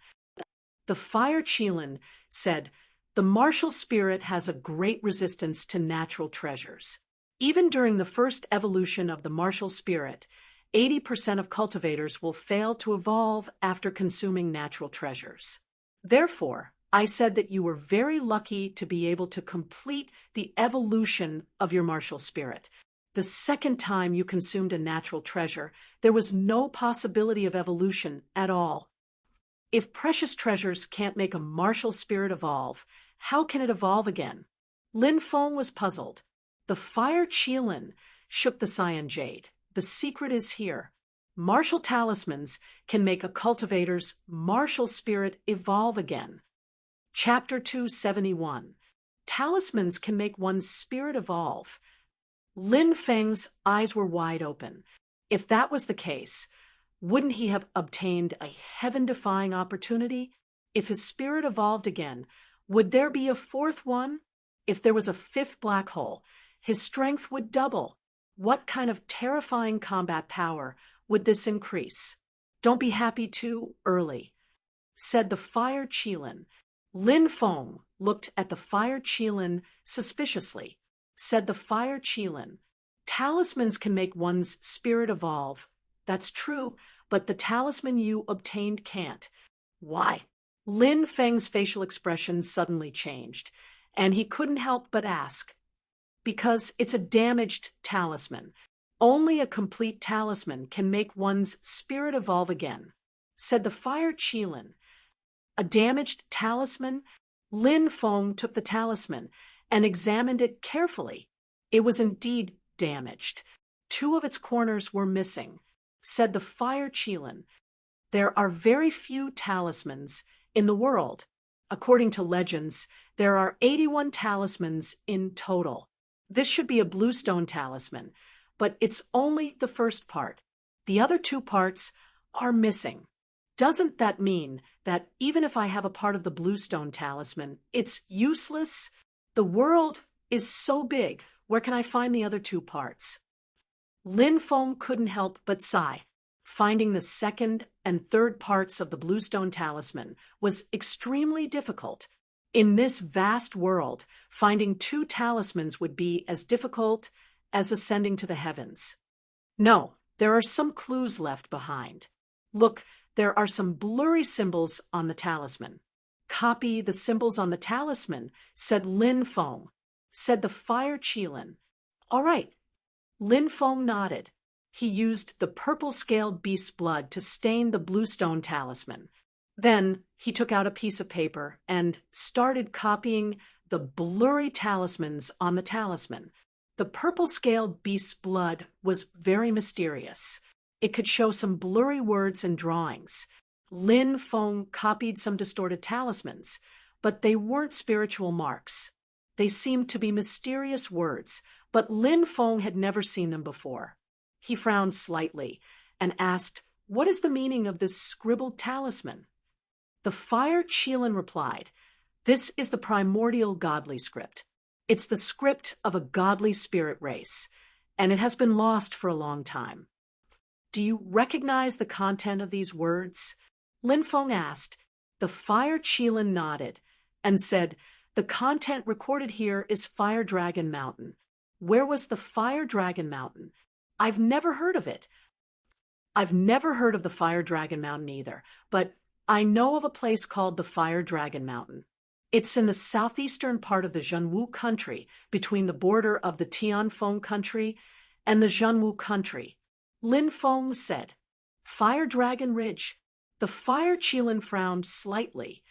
The Fire Qilin said, The martial spirit has a great resistance to natural treasures. Even during the first evolution of the martial spirit, 80% of cultivators will fail to evolve after consuming natural treasures. Therefore, I said that you were very lucky to be able to complete the evolution of your martial spirit. The second time you consumed a natural treasure, there was no possibility of evolution at all. If precious treasures can't make a martial spirit evolve, how can it evolve again? Lin Feng was puzzled. The Fire Qilin shook the cyan jade. The secret is here. Martial talismans can make a cultivator's martial spirit evolve again. Chapter 271. Talismans can make one's spirit evolve. Lin Feng's eyes were wide open. If that was the case, wouldn't he have obtained a heaven-defying opportunity? If his spirit evolved again, would there be a 4th one? If there was a 5th black hole, his strength would double. What kind of terrifying combat power would this increase? Don't be happy too early, said the Fire Qilin. Lin Feng looked at the Fire Qilin suspiciously. Said the Fire Qilin, Talismans can make one's spirit evolve. That's true, but the talisman you obtained can't. Why? Lin Feng's facial expression suddenly changed, and he couldn't help but ask, "Because it's a damaged talisman. Only a complete talisman can make one's spirit evolve again," said the Fire Qilin. "A damaged talisman?" Lin Feng took the talisman and examined it carefully. It was indeed damaged. Two of its corners were missing, said the Fire Qilin. "There are very few talismans in the world. According to legends, there are 81 talismans in total. This should be a bluestone talisman, but it's only the first part. The other two parts are missing. Doesn't that mean that even if I have a part of the bluestone talisman, it's useless? The world is so big. Where can I find the other two parts?" Lin Feng couldn't help but sigh. Finding the second and third parts of the bluestone talisman was extremely difficult. In this vast world, finding two talismans would be as difficult as ascending to the heavens. No, there are some clues left behind. Look, there are some blurry symbols on the talisman. "Copy the symbols on the talisman," said Lin Feng, said the Fire Qilin. "All right." Lin Feng nodded. He used the purple-scaled beast's blood to stain the bluestone talisman. Then he took out a piece of paper and started copying the blurry talismans on the talisman. The purple-scaled beast's blood was very mysterious. It could show some blurry words and drawings. Lin Feng copied some distorted talismans, but they weren't spiritual marks. They seemed to be mysterious words, but Lin Feng had never seen them before. He frowned slightly and asked, "What is the meaning of this scribbled talisman?" The Fire Qilin replied, "This is the primordial godly script. It's the script of a godly spirit race, and it has been lost for a long time." "Do you recognize the content of these words?" Lin Feng asked. The Fire Qilin nodded and said, "The content recorded here is Fire Dragon Mountain." "Where was the Fire Dragon Mountain?" "I've never heard of it." "I've never heard of the Fire Dragon Mountain either, but I know of a place called the Fire Dragon Mountain. It's in the southeastern part of the Zhenwu country, between the border of the Tianfeng country and the Zhenwu country," Lin Feng said. "Fire Dragon Ridge." The Fire Qilin frowned slightly.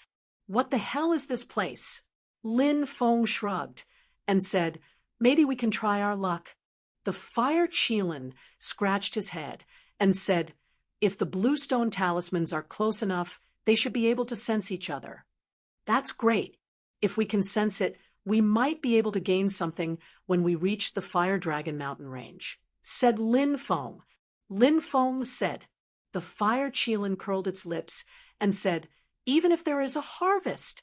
"What the hell is this place?" Lin Feng shrugged and said, "Maybe we can try our luck." The Fire Qilin scratched his head and said, "If the bluestone talismans are close enough, they should be able to sense each other." "That's great. If we can sense it, we might be able to gain something when we reach the Fire Dragon Mountain range," said Lin Feng. Lin Feng said. The Fire Qilin curled its lips and said, "Even if there is a harvest,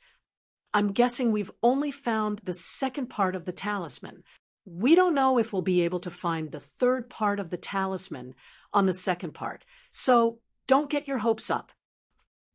I'm guessing we've only found the second part of the talisman. We don't know if we'll be able to find the third part of the talisman on the second part, so don't get your hopes up."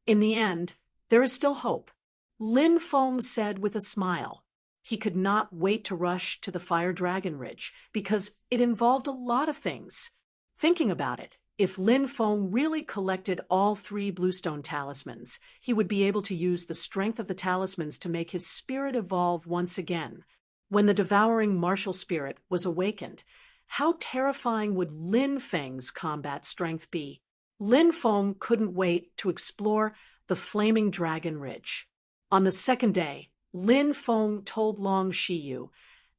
"In the end, there is still hope," Lin Feng said with a smile. He could not wait to rush to the Fire Dragon Ridge because it involved a lot of things. Thinking about it, if Lin Feng really collected all three bluestone talismans, he would be able to use the strength of the talismans to make his spirit evolve once again. When the devouring martial spirit was awakened, how terrifying would Lin Feng's combat strength be? Lin Feng couldn't wait to explore the Flaming Dragon Ridge. On the second day, Lin Feng told Long Shiyu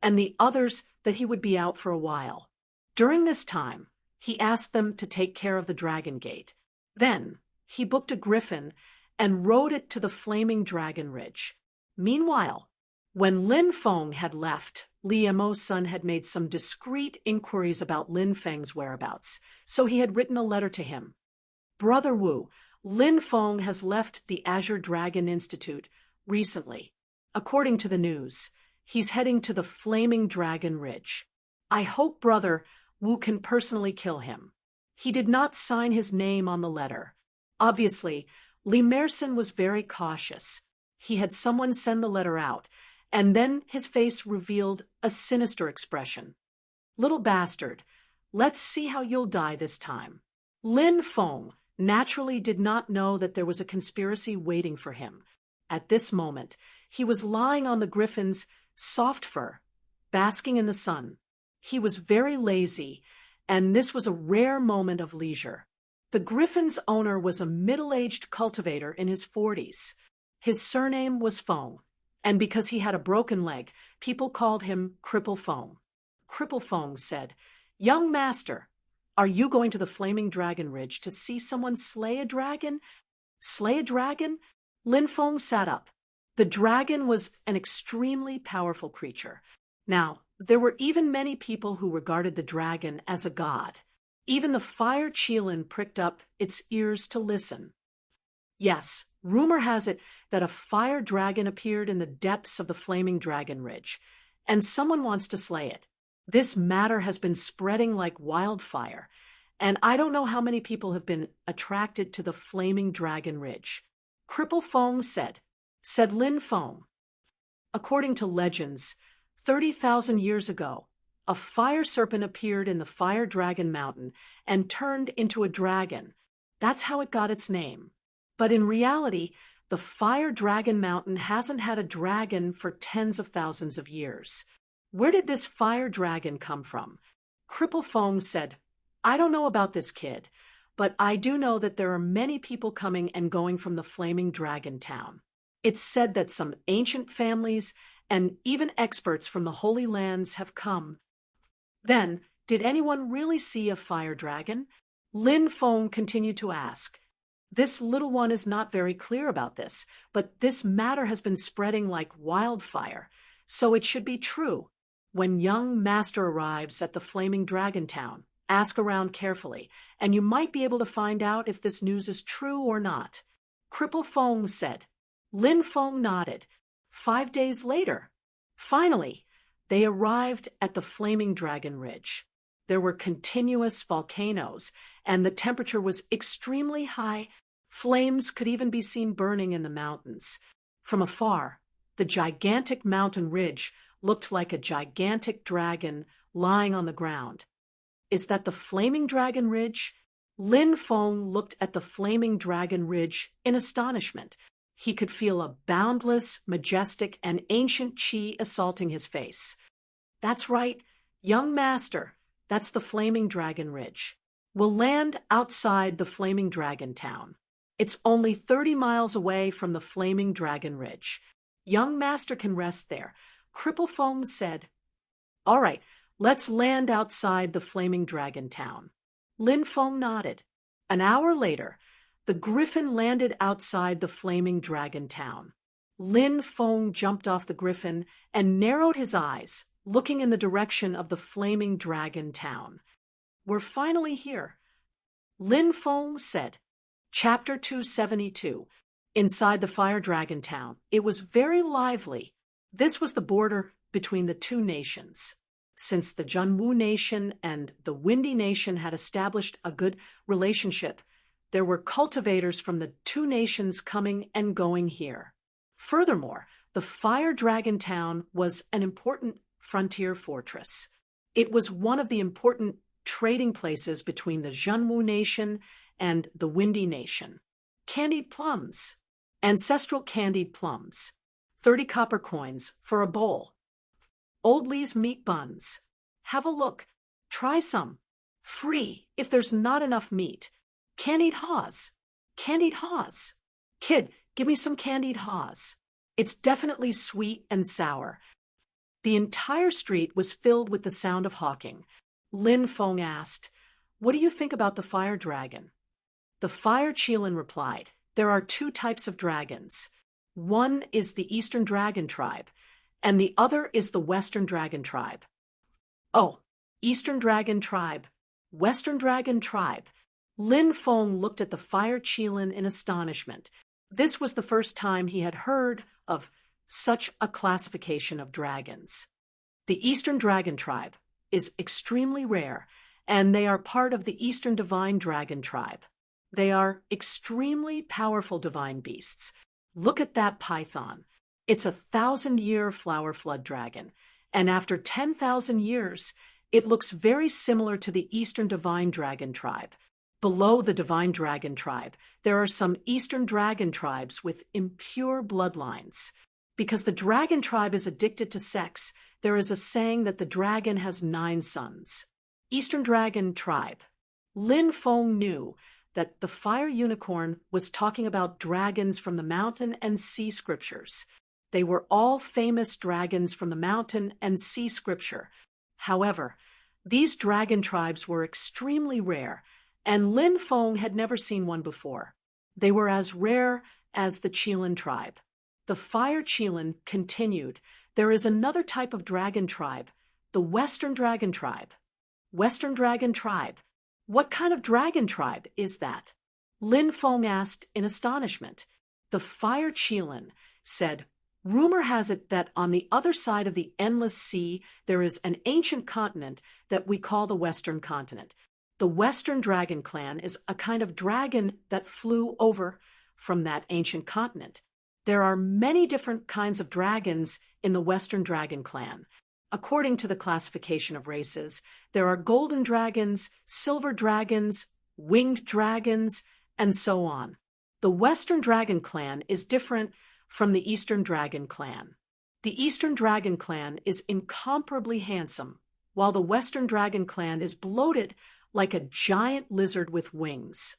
and the others that he would be out for a while. During this time, he asked them to take care of the Dragon Gate. Then, he booked a griffin and rode it to the Flaming Dragon Ridge. Meanwhile, when Lin Feng had left, Li Emo's son had made some discreet inquiries about Lin Feng's whereabouts, so he had written a letter to him. "Brother Wu, Lin Feng has left the Azure Dragon Institute recently. According to the news, he's heading to the Flaming Dragon Ridge. I hope Brother Wu can personally kill him." He did not sign his name on the letter. Obviously, Li Merson was very cautious. He had someone send the letter out, and then his face revealed a sinister expression. "Little bastard, let's see how you'll die this time." Lin Feng naturally did not know that there was a conspiracy waiting for him. At this moment, he was lying on the griffin's soft fur, basking in the sun. He was very lazy, and this was a rare moment of leisure. The griffin's owner was a middle-aged cultivator in his 40s. His surname was Fong, and because he had a broken leg, people called him Cripple Fong. Cripple Fong said, "Young master, are you going to the Flaming Dragon Ridge to see someone slay a dragon?" Slay a dragon? Lin Fong sat up. The dragon was an extremely powerful creature. Now, there were even many people who regarded the dragon as a god. Even the fire Qilin pricked up its ears to listen. Yes, rumor has it that a fire dragon appeared in the depths of the Flaming Dragon Ridge, and someone wants to slay it. This matter has been spreading like wildfire, and I don't know how many people have been attracted to the Flaming Dragon Ridge. Cripple Fong said Lin Fong. According to legends, 30,000 years ago, a fire serpent appeared in the Fire Dragon Mountain and turned into a dragon. That's how it got its name. But in reality, the Fire Dragon Mountain hasn't had a dragon for tens of thousands of years. Where did this fire dragon come from? Cripple Fong said, "I don't know about this kid, but I do know that there are many people coming and going from the Flaming Dragon Town. It's said that some ancient families and even experts from the Holy Lands have come." Then, did anyone really see a fire dragon? Lin Fong continued to ask. This little one is not very clear about this, but this matter has been spreading like wildfire, so it should be true. When young master arrives at the Flaming Dragon Town, ask around carefully, and you might be able to find out if this news is true or not. Cripple Fong said. Lin Fong nodded. 5 days later, finally, they arrived at the Flaming Dragon Ridge. There were continuous volcanoes, and the temperature was extremely high. Flames could even be seen burning in the mountains. From afar, the gigantic mountain ridge looked like a gigantic dragon lying on the ground. Is that the Flaming Dragon Ridge? Lin Fong looked at the Flaming Dragon Ridge in astonishment. He could feel a boundless, majestic, and ancient qi assaulting his face. That's right, young master, that's the Flaming Dragon Ridge. We'll land outside the Flaming Dragon Town. It's only 30 miles away from the Flaming Dragon Ridge. Young master can rest there. Cripple Fong said, "All right, let's land outside the Flaming Dragon Town." Lin Fong nodded. An hour later, the griffin landed outside the Flaming Dragon Town. Lin Fong jumped off the griffin and narrowed his eyes, looking in the direction of the Flaming Dragon Town. "We're finally here," Lin Fong said. Chapter 272. Inside the Fire Dragon Town, it was very lively. This was the border between the two nations. Since the Junwu Nation and the Windy Nation had established a good relationship, there were cultivators from the two nations coming and going here. Furthermore, the Fire Dragon Town was an important frontier fortress. It was one of the important trading places between the Junwu Nation and the Windy Nation. Candied plums. Ancestral candied plums. 30 copper coins for a bowl. Old Lee's meat buns. Have a look. Try some. Free if there's not enough meat. Candied haws. Candied haws. Kid, give me some candied haws. It's definitely sweet and sour. The entire street was filled with the sound of hawking. Lin Fong asked, "What do you think about the fire dragon?" The fire Qilin replied, "There are two types of dragons. One is the Eastern Dragon Tribe, and the other is the Western Dragon Tribe." "Oh, Eastern Dragon Tribe, Western Dragon Tribe." Lin Fong looked at the fire Qilin in astonishment. This was the first time he had heard of such a classification of dragons. The Eastern Dragon Tribe is extremely rare, and they are part of the Eastern Divine Dragon Tribe. They are extremely powerful divine beasts. Look at that python. It's a 1,000-year flower flood dragon, and after 10,000 years, it looks very similar to the Eastern Divine Dragon Tribe. Below the divine dragon tribe, there are some eastern dragon tribes with impure bloodlines. Because the dragon tribe is addicted to sex, there is a saying that the dragon has 9 sons. Eastern Dragon Tribe. Lin Feng knew that the fire unicorn was talking about dragons from the mountain and sea scriptures. They were all famous dragons from the mountain and sea scripture. However, these dragon tribes were extremely rare, and Lin Feng had never seen one before. They were as rare as the Qilin tribe. The fire Qilin continued. There is another type of dragon tribe, the Western Dragon Tribe. Western Dragon Tribe. What kind of dragon tribe is that? Lin Feng asked in astonishment. The fire Qilin said, rumor has it that on the other side of the endless sea there is an ancient continent that we call the Western Continent. The Western Dragon Clan is a kind of dragon that flew over from that ancient continent. There are many different kinds of dragons in the Western Dragon Clan. According to the classification of races, there are golden dragons, silver dragons, winged dragons, and so on. The Western Dragon Clan is different from the Eastern Dragon Clan. The Eastern Dragon Clan is incomparably handsome, while the Western Dragon Clan is bloated like a giant lizard with wings.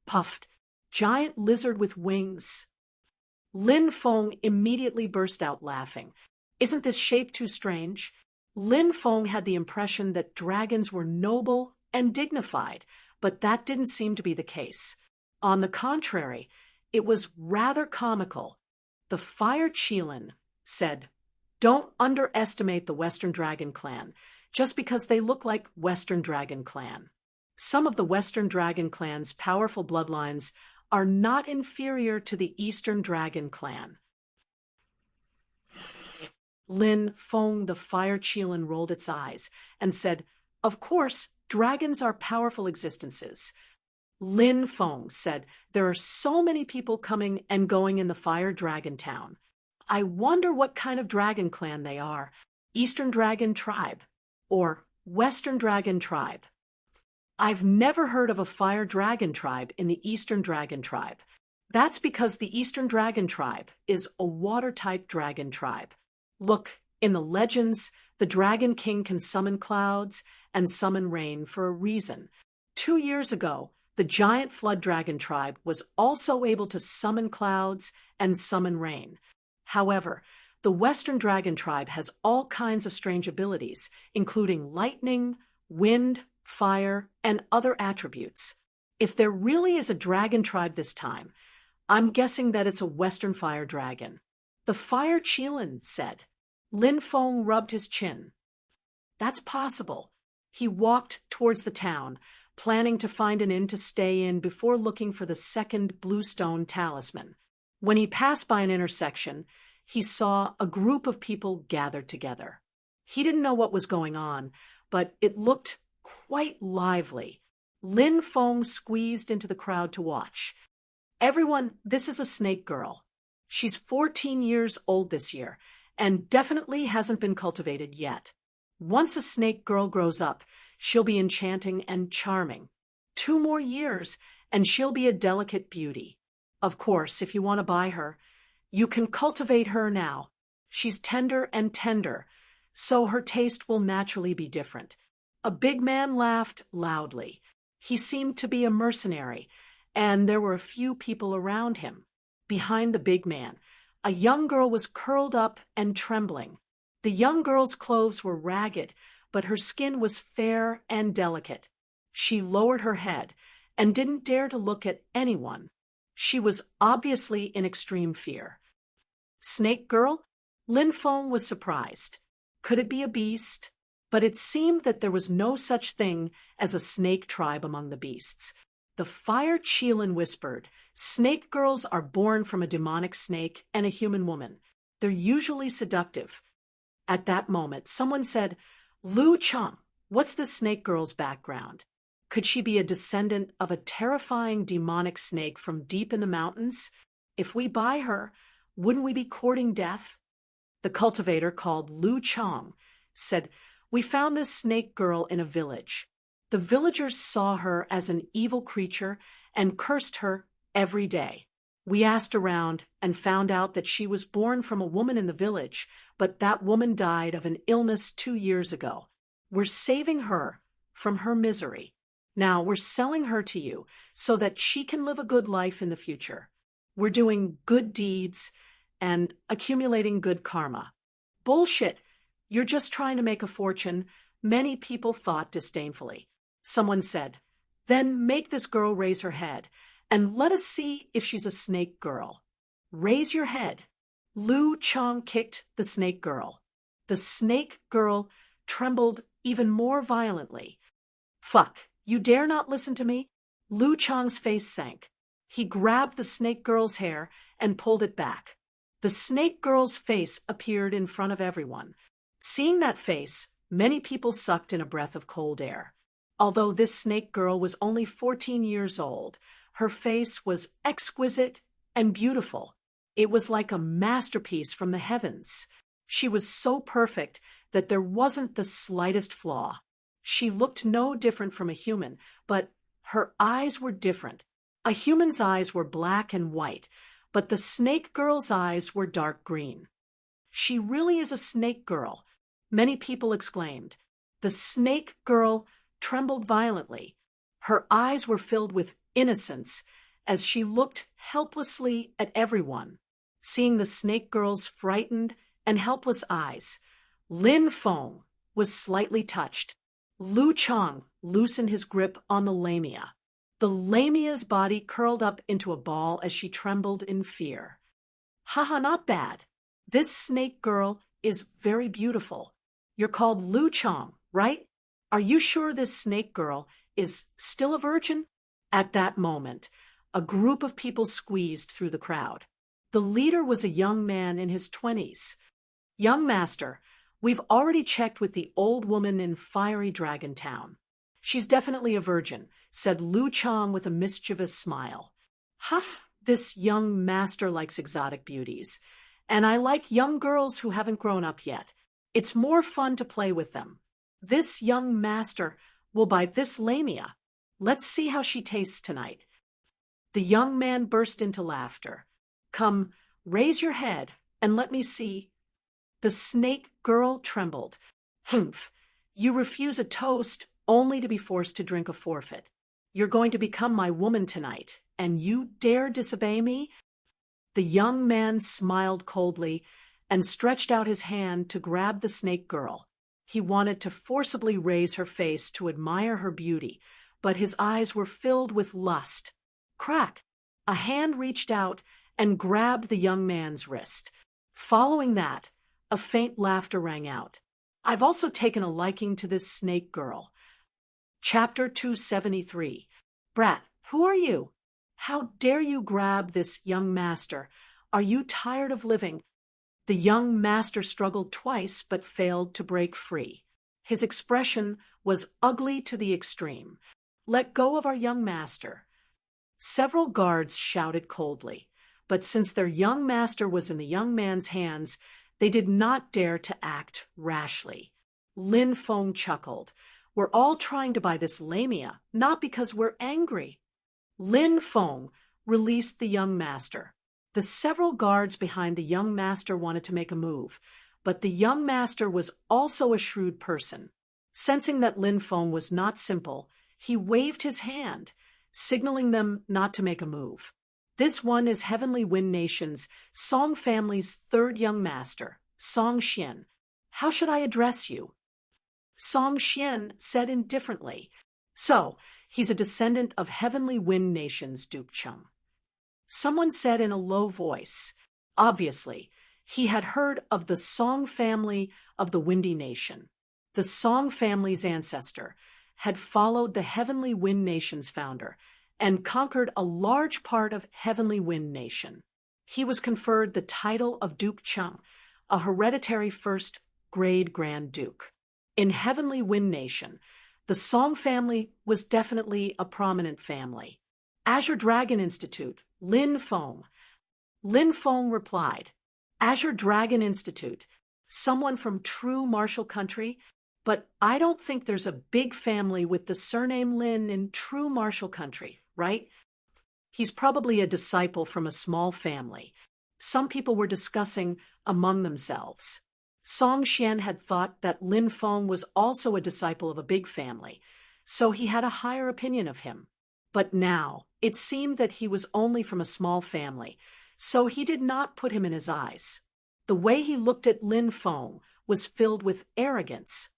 Puffed, giant lizard with wings. Lin Feng immediately burst out laughing. Isn't this shape too strange? Lin Feng had the impression that dragons were noble and dignified, but that didn't seem to be the case. On the contrary, it was rather comical. The fire Qilin said, don't underestimate the Western Dragon Clan, just because they look like Western Dragon Clan. Some of the Western Dragon Clan's powerful bloodlines are not inferior to the Eastern Dragon Clan. Lin Feng, the fire Qilin, rolled its eyes and said, of course, dragons are powerful existences. Lin Feng said, there are so many people coming and going in the fire dragon town. I wonder what kind of dragon clan they are, Eastern Dragon Tribe or Western Dragon Tribe. I've never heard of a fire dragon tribe in the Eastern Dragon Tribe. That's because the Eastern Dragon Tribe is a water-type dragon tribe. Look, in the legends, the Dragon King can summon clouds and summon rain for a reason. 2 years ago, the giant flood dragon tribe was also able to summon clouds and summon rain. However, the Western Dragon Tribe has all kinds of strange abilities, including lightning, wind, fire, and other attributes. If there really is a dragon tribe this time, I'm guessing that it's a Western fire dragon. The fire Qilin said. Lin Feng rubbed his chin. That's possible. He walked towards the town, planning to find an inn to stay in before looking for the second bluestone talisman. When he passed by an intersection, he saw a group of people gathered together. He didn't know what was going on, but it looked quite lively. Lin Feng squeezed into the crowd to watch. Everyone, this is a snake girl. She's 14 years old this year, and definitely hasn't been cultivated yet. Once a snake girl grows up, she'll be enchanting and charming. 2 more years, and she'll be a delicate beauty. Of course, if you want to buy her, you can cultivate her now. She's tender and tender, so her taste will naturally be different. A big man laughed loudly. He seemed to be a mercenary, and there were a few people around him. Behind the big man, a young girl was curled up and trembling. The young girl's clothes were ragged, but her skin was fair and delicate. She lowered her head and didn't dare to look at anyone. She was obviously in extreme fear. Snake girl? Lin Feng was surprised. Could it be a beast? But it seemed that there was no such thing as a snake tribe among the beasts. The fire Qilin whispered, snake girls are born from a demonic snake and a human woman. They're usually seductive. At that moment, someone said, Lu Chang, what's the snake girl's background? Could she be a descendant of a terrifying demonic snake from deep in the mountains? If we buy her, wouldn't we be courting death? The cultivator, called Lu Chang, said, we found this snake girl in a village. The villagers saw her as an evil creature and cursed her every day. We asked around and found out that she was born from a woman in the village, but that woman died of an illness 2 years ago. We're saving her from her misery. Now we're selling her to you so that she can live a good life in the future. We're doing good deeds and accumulating good karma. Bullshit! You're just trying to make a fortune, many people thought disdainfully. Someone said, "Then make this girl raise her head, and let us see if she's a snake girl." Raise your head. Lu Chang kicked the snake girl. The snake girl trembled even more violently. "Fuck, you dare not listen to me?" Lu Chang's face sank. He grabbed the snake girl's hair and pulled it back. The snake girl's face appeared in front of everyone. Seeing that face, many people sucked in a breath of cold air. Although this snake girl was only 14 years old, her face was exquisite and beautiful. It was like a masterpiece from the heavens. She was so perfect that there wasn't the slightest flaw. She looked no different from a human, but her eyes were different. A human's eyes were black and white, but the snake girl's eyes were dark green. "She really is a snake girl," many people exclaimed. The snake girl trembled violently. Her eyes were filled with innocence as she looked helplessly at everyone. Seeing the snake girl's frightened and helpless eyes, Lin Feng was slightly touched. Lu Chang loosened his grip on the lamia. The lamia's body curled up into a ball as she trembled in fear. "Haha, not bad. This snake girl is very beautiful. You're called Lu Chang, right? Are you sure this snake girl is still a virgin?" At that moment, a group of people squeezed through the crowd. The leader was a young man in his 20s. "Young master, we've already checked with the old woman in Fiery Dragon Town. She's definitely a virgin," said Lu Chang with a mischievous smile. "Ha, this young master likes exotic beauties, and I like young girls who haven't grown up yet. It's more fun to play with them. This young master will buy this lamia. Let's see how she tastes tonight." The young man burst into laughter. "Come, raise your head and let me see." The snake girl trembled. "Humph, you refuse a toast only to be forced to drink a forfeit. You're going to become my woman tonight, and you dare disobey me?" The young man smiled coldly and stretched out his hand to grab the snake girl. He wanted to forcibly raise her face to admire her beauty, but his eyes were filled with lust. Crack! A hand reached out and grabbed the young man's wrist. Following that, a faint laughter rang out. "I've also taken a liking to this snake girl." Chapter 273. "Brat, who are you? How dare you grab this young master? Are you tired of living?" The young master struggled twice but failed to break free. His expression was ugly to the extreme. "Let go of our young master." Several guards shouted coldly, but since their young master was in the young man's hands, they did not dare to act rashly. Lin Feng chuckled. "We're all trying to buy this lamia, not because we're angry." Lin Feng released the young master. The several guards behind the young master wanted to make a move, but the young master was also a shrewd person. Sensing that Lin Feng was not simple, he waved his hand, signaling them not to make a move. "This one is Heavenly Wind Nation's Song family's third young master, Song Xian. How should I address you?" Song Xian said indifferently, "So, he's a descendant of Heavenly Wind Nation's Duke Chung." Someone said in a low voice, obviously, he had heard of the Song family of the Windy Nation. The Song family's ancestor had followed the Heavenly Wind Nation's founder and conquered a large part of Heavenly Wind Nation. He was conferred the title of Duke Chung, a hereditary first-grade Grand Duke. In Heavenly Wind Nation, the Song family was definitely a prominent family. "Azure Dragon Institute, Lin Feng." Lin Feng replied, "Azure Dragon Institute, someone from true martial country, but I don't think there's a big family with the surname Lin in true martial country, right? He's probably a disciple from a small family. Some people were discussing among themselves. Song Xian had thought that Lin Feng was also a disciple of a big family, so he had a higher opinion of him. But now, it seemed that he was only from a small family, so he did not put him in his eyes. The way he looked at Lin Feng was filled with arrogance.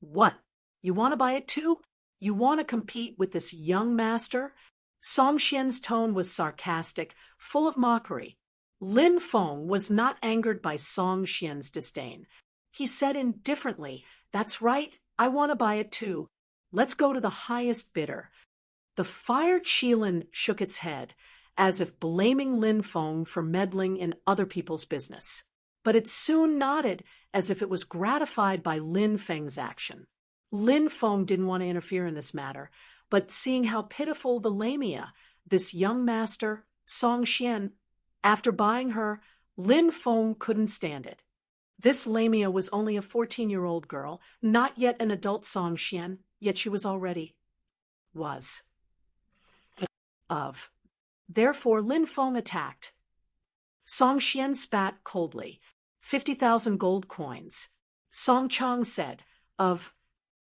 What? You want to buy it too? You want to compete with this young master? Song Xian's tone was sarcastic, full of mockery. Lin Feng was not angered by Song Xian's disdain. He said indifferently, "That's right, I want to buy it too. Let's go to the highest bidder." The fired Qilin shook its head, as if blaming Lin Feng for meddling in other people's business. But it soon nodded, as if it was gratified by Lin Feng's action. Lin Feng didn't want to interfere in this matter, but seeing how pitiful the lamia, this young master, Song Xian, after buying her, Lin Feng couldn't stand it. This lamia was only a 14-year-old girl, not yet an adult Song Xian, yet she was already of. Therefore Lin Feng attacked. Song Xian spat coldly. 50,000 gold coins. Song Chang said, of.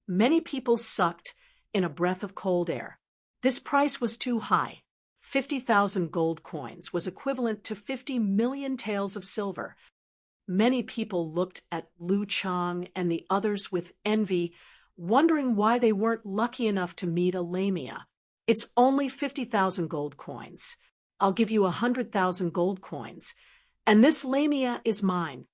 Many people sucked in a breath of cold air. This price was too high. 50,000 gold coins was equivalent to 50 million taels of silver. Many people looked at Lu Chang and the others with envy, wondering why they weren't lucky enough to meet a lamia. It's only 50,000 gold coins. I'll give you 100,000 gold coins. And this lamia is mine.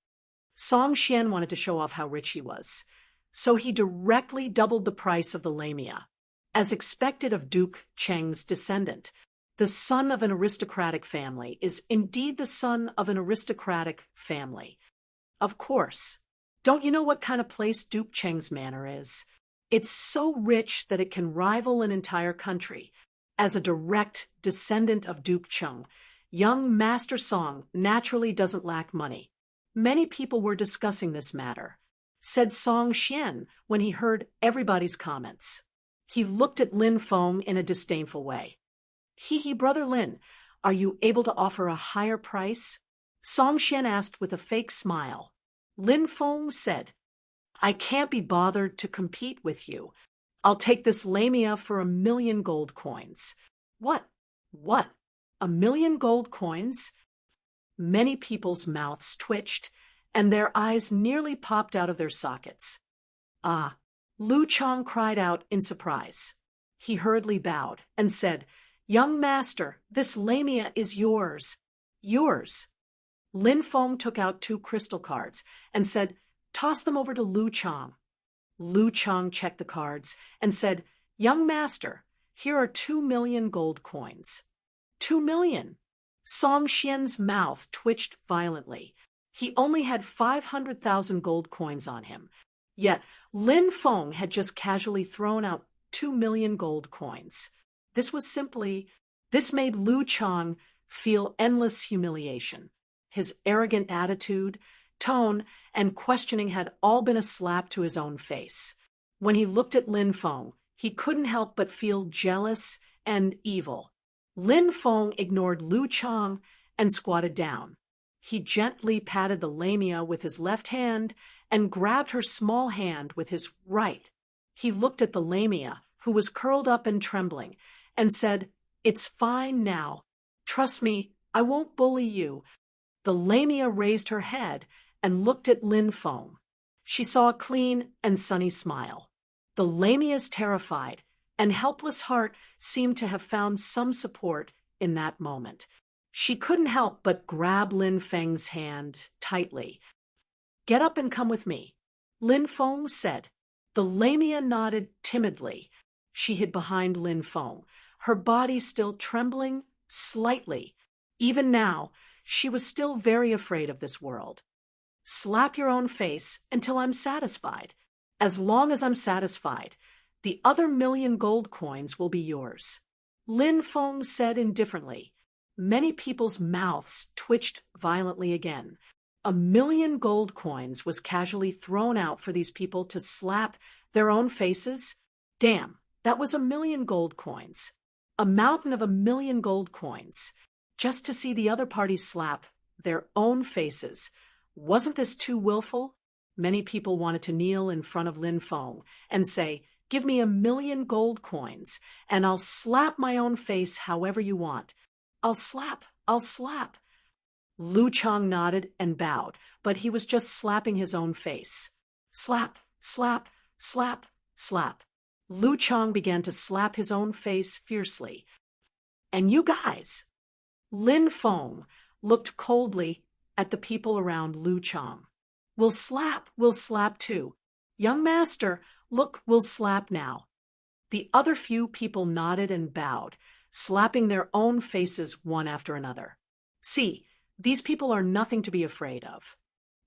Song Xian wanted to show off how rich he was, so he directly doubled the price of the lamia. As expected of Duke Cheng's descendant, the son of an aristocratic family is indeed the son of an aristocratic family. Of course. Don't you know what kind of place Duke Cheng's manor is? It's so rich that it can rival an entire country. As a direct descendant of Duke Cheng, young Master Song naturally doesn't lack money. Many people were discussing this matter, said Song Xian when he heard everybody's comments. He looked at Lin Feng in a disdainful way. Hee, Brother Lin, are you able to offer a higher price? Song Xian asked with a fake smile. Lin Feng said, I can't be bothered to compete with you. I'll take this lamia for 1,000,000 gold coins. What? 1,000,000 gold coins? Many people's mouths twitched, and their eyes nearly popped out of their sockets. Ah! Lu Chang cried out in surprise. He hurriedly bowed and said, Young master, this lamia is yours. Yours. Lin Feng took out 2 crystal cards and said, Toss them over to Lu Chang. Lu Chang checked the cards and said, Young master, here are 2,000,000 gold coins. 2,000,000! Song Xian's mouth twitched violently. He only had 500,000 gold coins on him. Yet Lin Feng had just casually thrown out 2,000,000 gold coins. This made Lu Chang feel endless humiliation. His arrogant attitude, tone, and questioning had all been a slap to his own face. When he looked at Lin Feng, he couldn't help but feel jealous and evil. Lin Feng ignored Lu Chang and squatted down. He gently patted the lamia with his left hand and grabbed her small hand with his right. He looked at the lamia, who was curled up and trembling, and said, It's fine now. Trust me, I won't bully you. The lamia raised her head and looked at Lin Feng. She saw a clean and sunny smile. The lamia's terrified and helpless heart seemed to have found some support in that moment. She couldn't help but grab Lin Feng's hand tightly. Get up and come with me, Lin Feng said. The lamia nodded timidly. She hid behind Lin Feng, her body still trembling slightly. Even now, she was still very afraid of this world. Slap your own face until I'm satisfied. As long as I'm satisfied, the other 1,000,000 gold coins will be yours. Lin Feng said indifferently. Many people's mouths twitched violently again. 1 million gold coins was casually thrown out for these people to slap their own faces. Damn, that was 1 million gold coins. A mountain of 1 million gold coins. Just to see the other party slap their own faces. Wasn't this too willful? Many people wanted to kneel in front of Lin Feng and say, "Give me 1 million gold coins, and I'll slap my own face however you want. I'll slap. Lu Chang nodded and bowed, but he was just slapping his own face. Slap, slap, slap, slap. Lu Chang began to slap his own face fiercely. And you guys? Lin Feng looked coldly at the people around Lu Chang. We'll slap too. Young master, look, we'll slap now. The other few people nodded and bowed, slapping their own faces one after another. See, these people are nothing to be afraid of.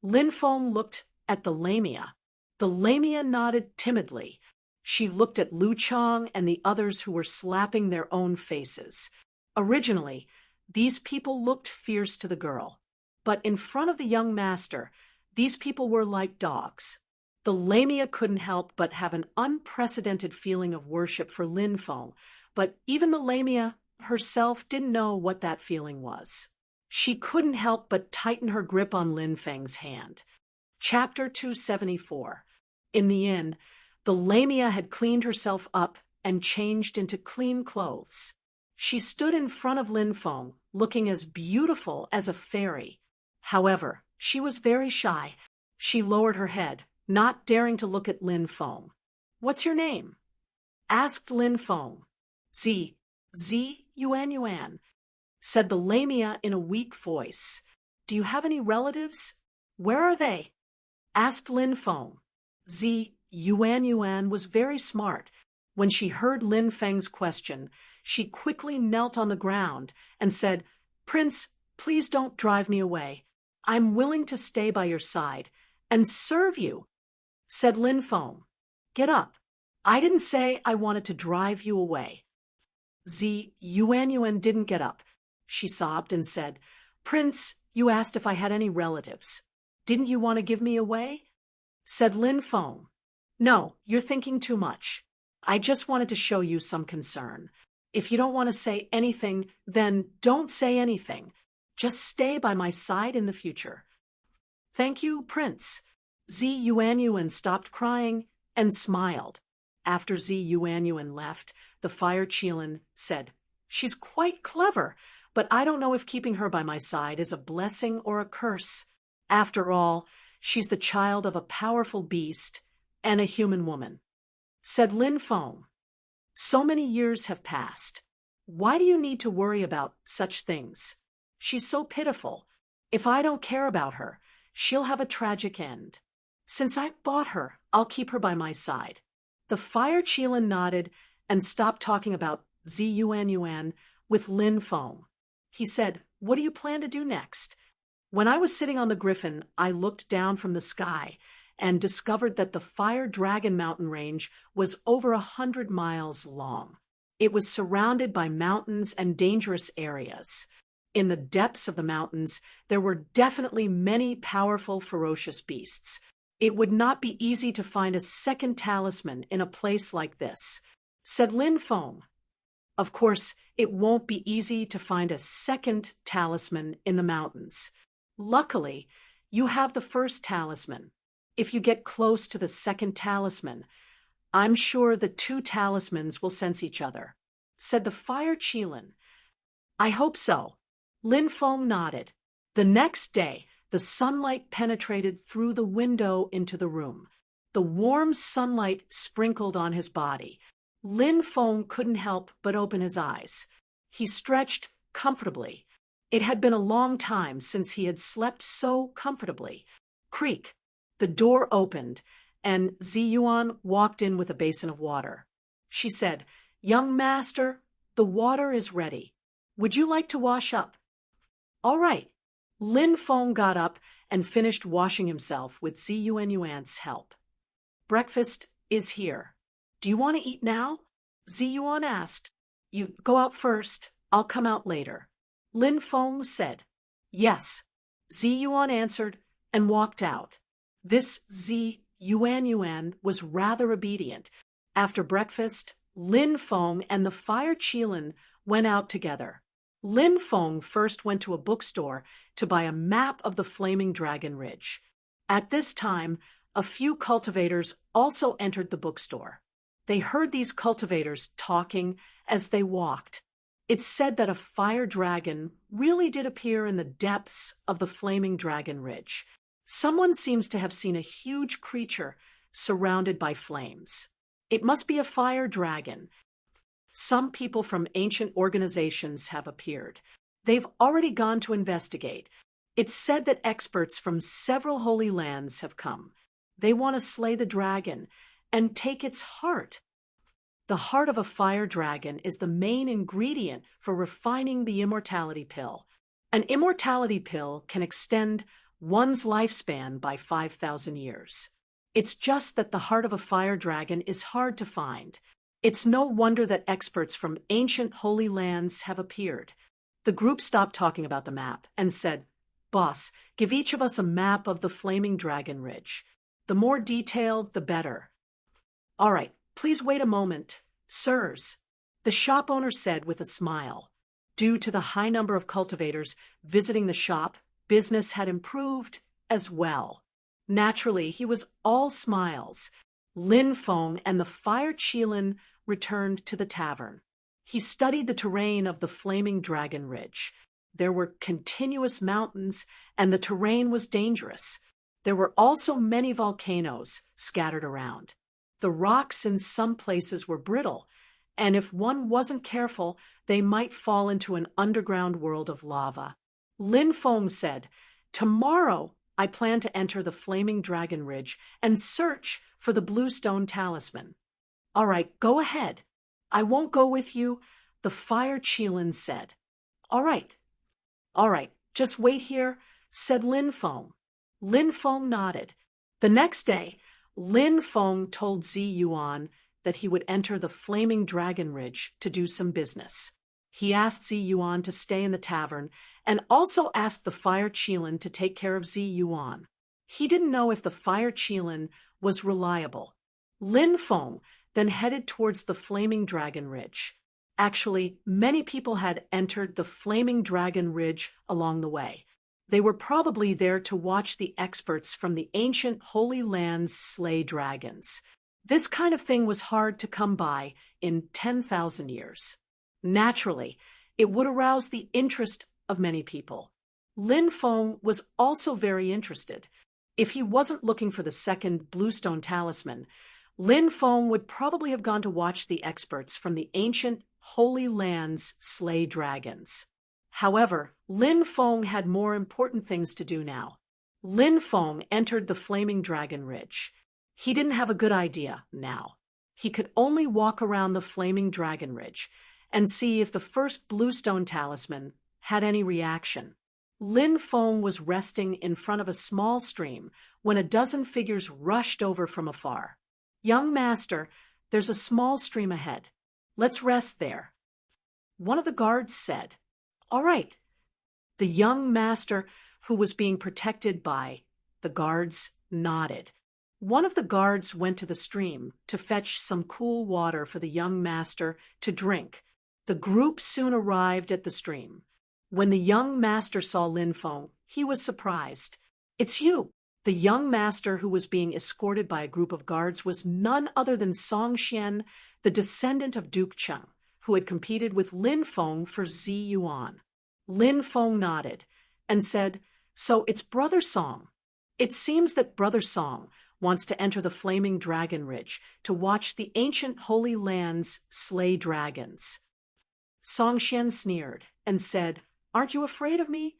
Lin Feng looked at the lamia. The lamia nodded timidly. She looked at Lu Chang and the others who were slapping their own faces. Originally, these people looked fierce to the girl. But in front of the young master, these people were like dogs. The lamia couldn't help but have an unprecedented feeling of worship for Lin Feng, but even the lamia herself didn't know what that feeling was. She couldn't help but tighten her grip on Lin Feng's hand. Chapter 274. In the inn, the lamia had cleaned herself up and changed into clean clothes. She stood in front of Lin Feng, looking as beautiful as a fairy. However, she was very shy. She lowered her head, not daring to look at Lin Feng. "What's your name?" asked Lin Feng. Z Yuan, said the lamia in a weak voice. "Do you have any relatives? Where are they?" asked Lin Feng. Z Yuan was very smart. When she heard Lin Feng's question, she quickly knelt on the ground and said, "Prince, please don't drive me away. I'm willing to stay by your side and serve you," said Lin Feng. "Get up. I didn't say I wanted to drive you away." Z Yuan didn't get up. She sobbed and said, "Prince, you asked if I had any relatives. Didn't you want to give me away?" Said Lin Feng. "No, you're thinking too much. I just wanted to show you some concern. If you don't want to say anything, then don't say anything. Just stay by my side in the future." "Thank you, Prince." Z Yuan stopped crying and smiled. After Z Yuan left, the fire Qilin said, "She's quite clever, but I don't know if keeping her by my side is a blessing or a curse. After all, she's the child of a powerful beast and a human woman." Said Lin Feng, "So many years have passed. Why do you need to worry about such things? She's so pitiful. If I don't care about her, she'll have a tragic end. Since I bought her, I'll keep her by my side." The fire Qilin nodded and stopped talking about Z Yuan with Lin Feng. He said, "What do you plan to do next?" "When I was sitting on the griffin, I looked down from the sky and discovered that the Fire Dragon mountain range was over 100 miles long. It was surrounded by mountains and dangerous areas. In the depths of the mountains, there were definitely many powerful, ferocious beasts. It would not be easy to find a second talisman in a place like this," said Lin Feng. "Of course, it won't be easy to find a second talisman in the mountains. Luckily, you have the first talisman. If you get close to the second talisman, I'm sure the two talismans will sense each other," said the fire Qilin. "I hope so." Lin Feng nodded. The next day, the sunlight penetrated through the window into the room. The warm sunlight sprinkled on his body. Lin Feng couldn't help but open his eyes. He stretched comfortably. It had been a long time since he had slept so comfortably. Creak. The door opened, and Z Yuan walked in with a basin of water. She said, "Young master, the water is ready. Would you like to wash up?" "All right." Lin Feng got up and finished washing himself with Z Yuan's help. "Breakfast is here. Do you want to eat now?" Z Yuan asked. "You go out first. I'll come out later." Lin Feng said. "Yes." Zi Yuan answered and walked out. This Zi Yuan was rather obedient. After breakfast, Lin Feng and the Fire Qilin went out together. Lin Feng first went to a bookstore to buy a map of the Flaming Dragon Ridge. At this time, a few cultivators also entered the bookstore. They heard these cultivators talking as they walked. It's said that a fire dragon really did appear in the depths of the Flaming Dragon Ridge. Someone seems to have seen a huge creature surrounded by flames. It must be a fire dragon. Some people from ancient organizations have appeared. They've already gone to investigate. It's said that experts from several holy lands have come. They want to slay the dragon and take its heart. The heart of a fire dragon is the main ingredient for refining the immortality pill. An immortality pill can extend one's lifespan by 5,000 years. It's just that the heart of a fire dragon is hard to find. It's no wonder that experts from ancient holy lands have appeared. The group stopped talking about the map and said, "Boss, give each of us a map of the Flaming Dragon Ridge. The more detailed, the better." "All right, please wait a moment, sirs," the shop owner said with a smile. Due to the high number of cultivators visiting the shop, business had improved as well. Naturally, he was all smiles. Lin Feng and the Fire Qilin returned to the tavern. He studied the terrain of the Flaming Dragon Ridge. There were continuous mountains, and the terrain was dangerous. There were also many volcanoes scattered around. The rocks in some places were brittle, and if one wasn't careful, they might fall into an underground world of lava. Lin Feng said, "Tomorrow I plan to enter the Flaming Dragon Ridge and search for the Bluestone Talisman." "All right, go ahead." "I won't go with you," the Fire Qilin said. All right, just wait here," said Lin Feng. Lin Feng nodded. The next day, Lin Feng told Zi Yuan that he would enter the Flaming Dragon Ridge to do some business. He asked Zi Yuan to stay in the tavern and also asked the Fire Qilin to take care of Zi Yuan. He didn't know if the Fire Qilin was reliable. Lin Feng then headed towards the Flaming Dragon Ridge. Actually, many people had entered the Flaming Dragon Ridge along the way. They were probably there to watch the experts from the ancient Holy Lands slay dragons. This kind of thing was hard to come by in 10,000 years. Naturally, it would arouse the interest of many people. Lin Feng was also very interested. If he wasn't looking for the second Bluestone Talisman, Lin Feng would probably have gone to watch the experts from the ancient Holy Lands slay dragons. However, Lin Feng had more important things to do now. Lin Feng entered the Flaming Dragon Ridge. He didn't have a good idea now. He could only walk around the Flaming Dragon Ridge and see if the first Bluestone Talisman had any reaction. Lin Feng was resting in front of a small stream when a dozen figures rushed over from afar. "Young master, there's a small stream ahead. Let's rest there." One of the guards said, "All right." The young master, who was being protected by the guards, nodded. One of the guards went to the stream to fetch some cool water for the young master to drink. The group soon arrived at the stream. When the young master saw Lin Feng, he was surprised. "It's you." The young master who was being escorted by a group of guards was none other than Song Xian, the descendant of Duke Cheng, who had competed with Lin Feng for Zi Yuan. Lin Feng nodded and said, "So it's Brother Song." It seems that Brother Song wants to enter the Flaming Dragon Ridge to watch the ancient Holy Lands slay dragons. Song Xian sneered and said, "Aren't you afraid of me?"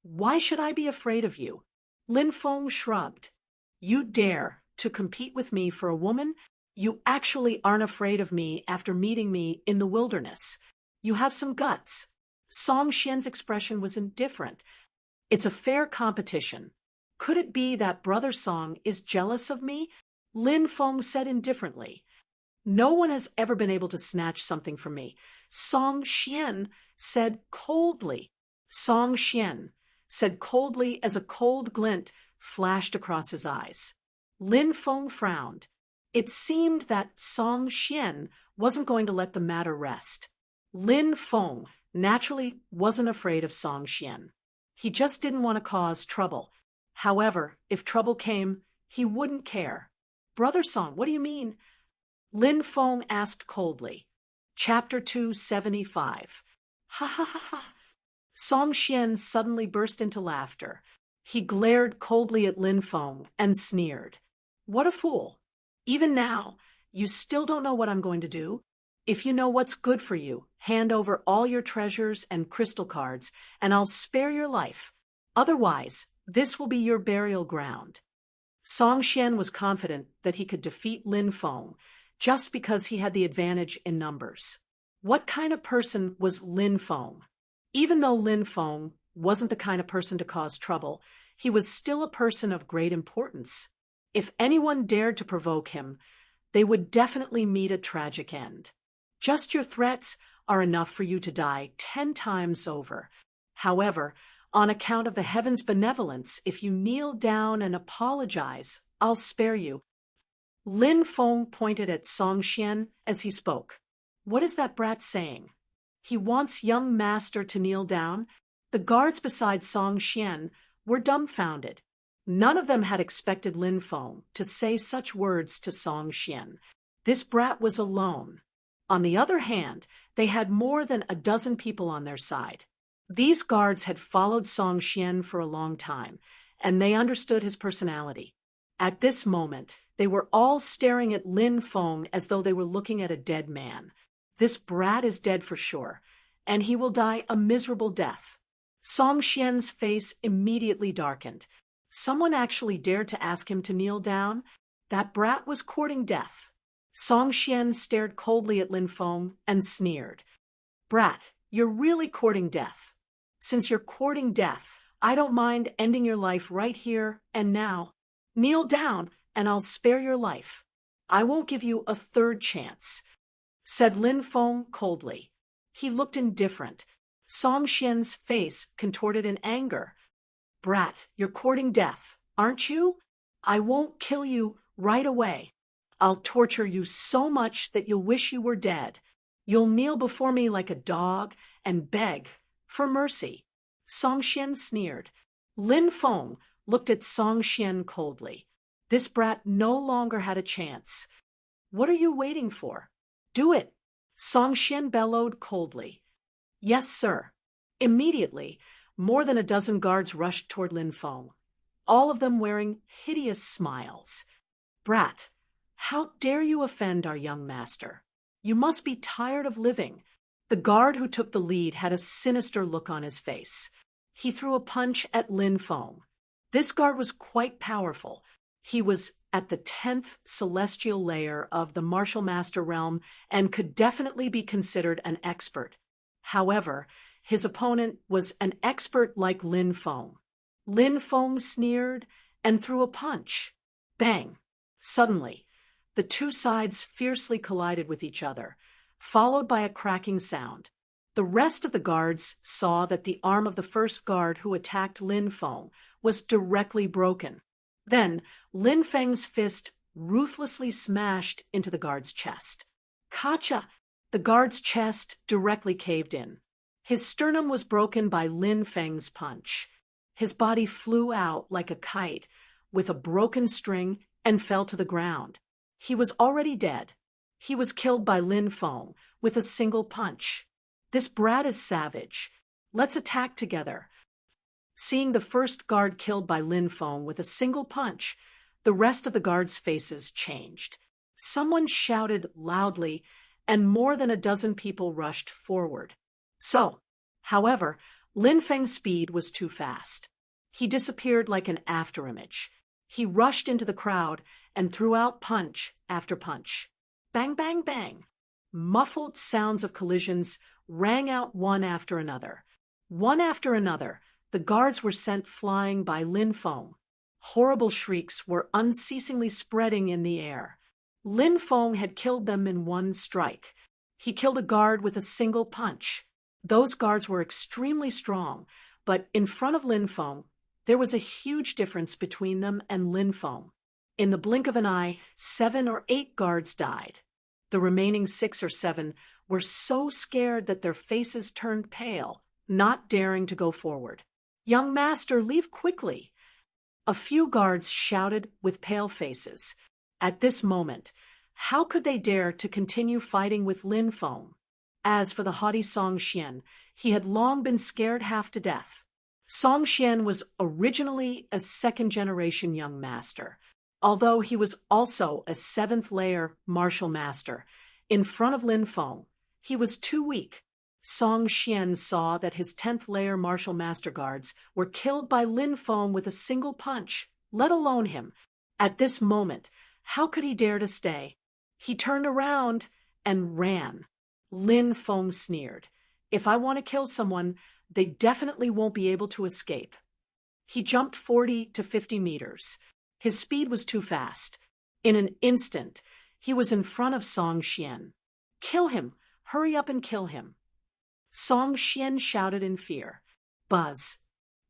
"Why should I be afraid of you?" Lin Feng shrugged. "You dare to compete with me for a woman? You actually aren't afraid of me after meeting me in the wilderness. You have some guts." Song Xian's expression was indifferent. "It's a fair competition. Could it be that Brother Song is jealous of me?" Lin Feng said indifferently. "No one has ever been able to snatch something from me," Song Xian said coldly. "Song Xian, said coldly as a cold glint flashed across his eyes. Lin Feng frowned. It seemed that Song Xian wasn't going to let the matter rest. Lin Feng naturally wasn't afraid of Song Xian. He just didn't want to cause trouble. However, if trouble came, he wouldn't care. Brother Song, what do you mean? Lin Feng asked coldly. Chapter 275. Ha ha ha ha. Song Xian suddenly burst into laughter. He glared coldly at Lin Feng and sneered. What a fool. Even now, you still don't know what I'm going to do. If you know what's good for you, hand over all your treasures and crystal cards, and I'll spare your life. Otherwise, this will be your burial ground. Song Xian was confident that he could defeat Lin Feng just because he had the advantage in numbers. What kind of person was Lin Feng? Even though Lin Feng wasn't the kind of person to cause trouble, he was still a person of great importance. If anyone dared to provoke him, they would definitely meet a tragic end. Just your threats are enough for you to die 10 times over. However, on account of the heavens' benevolence, if you kneel down and apologize, I'll spare you. Lin Feng pointed at Song Xian as he spoke. What is that brat saying? He wants young master to kneel down? The guards beside Song Xian were dumbfounded. None of them had expected Lin Feng to say such words to Song Xian. This brat was alone. On the other hand, they had more than a dozen people on their side. These guards had followed Song Xian for a long time, and they understood his personality. At this moment, they were all staring at Lin Feng as though they were looking at a dead man. This brat is dead for sure, and he will die a miserable death. Song Xian's face immediately darkened. Someone actually dared to ask him to kneel down? That brat was courting death. Song Xian stared coldly at Lin Feng and sneered. Brat, you're really courting death. Since you're courting death, I don't mind ending your life right here and now. Kneel down, and I'll spare your life. I won't give you a third chance, said Lin Feng coldly. He looked indifferent. Song Xian's face contorted in anger. Brat, you're courting death, aren't you? I won't kill you right away. I'll torture you so much that you'll wish you were dead. You'll kneel before me like a dog and beg for mercy. Song Xian sneered. Lin Feng looked at Song Xian coldly. This brat no longer had a chance. What are you waiting for? Do it. Song Xian bellowed coldly. Yes, sir. Immediately, more than a dozen guards rushed toward Lin Feng, all of them wearing hideous smiles. Brat, how dare you offend our young master? You must be tired of living. The guard who took the lead had a sinister look on his face. He threw a punch at Lin Feng. This guard was quite powerful. He was at the 10th celestial layer of the martial master realm and could definitely be considered an expert. However, his opponent was an expert like Lin Feng. Lin Feng sneered and threw a punch. Bang! Suddenly, the two sides fiercely collided with each other, followed by a cracking sound. The rest of the guards saw that the arm of the first guard who attacked Lin Feng was directly broken. Then, Lin Feng's fist ruthlessly smashed into the guard's chest. Kacha! The guard's chest directly caved in. His sternum was broken by Lin Feng's punch. His body flew out like a kite with a broken string and fell to the ground. He was already dead. He was killed by Lin Feng with a single punch. This brat is savage. Let's attack together. Seeing the first guard killed by Lin Feng with a single punch, the rest of the guards' faces changed. Someone shouted loudly, and more than a dozen people rushed forward. However, Lin Feng's speed was too fast. He disappeared like an afterimage. He rushed into the crowd and threw out punch after punch. Bang, bang, bang. Muffled sounds of collisions rang out one after another. One after another, the guards were sent flying by Lin Feng. Horrible shrieks were unceasingly spreading in the air. Lin Feng had killed them in one strike. He killed a guard with a single punch. Those guards were extremely strong, but in front of Lin Feng, there was a huge difference between them and Lin Feng. In the blink of an eye, 7 or 8 guards died. The remaining 6 or 7 were so scared that their faces turned pale, not daring to go forward. "Young master, leave quickly!" A few guards shouted with pale faces. At this moment, how could they dare to continue fighting with Lin Feng? As for the haughty Song Xian, he had long been scared half to death. Song Xian was originally a second-generation young master, although he was also a 7th-layer martial master. In front of Lin Feng, he was too weak. Song Xian saw that his 10th-layer martial master guards were killed by Lin Feng with a single punch, let alone him. At this moment, how could he dare to stay? He turned around and ran. Lin Feng sneered. "If I want to kill someone, they definitely won't be able to escape." He jumped 40 to 50 meters. His speed was too fast. In an instant, he was in front of Song Xian. "Kill him! Hurry up and kill him!" Song Xian shouted in fear. Buzz!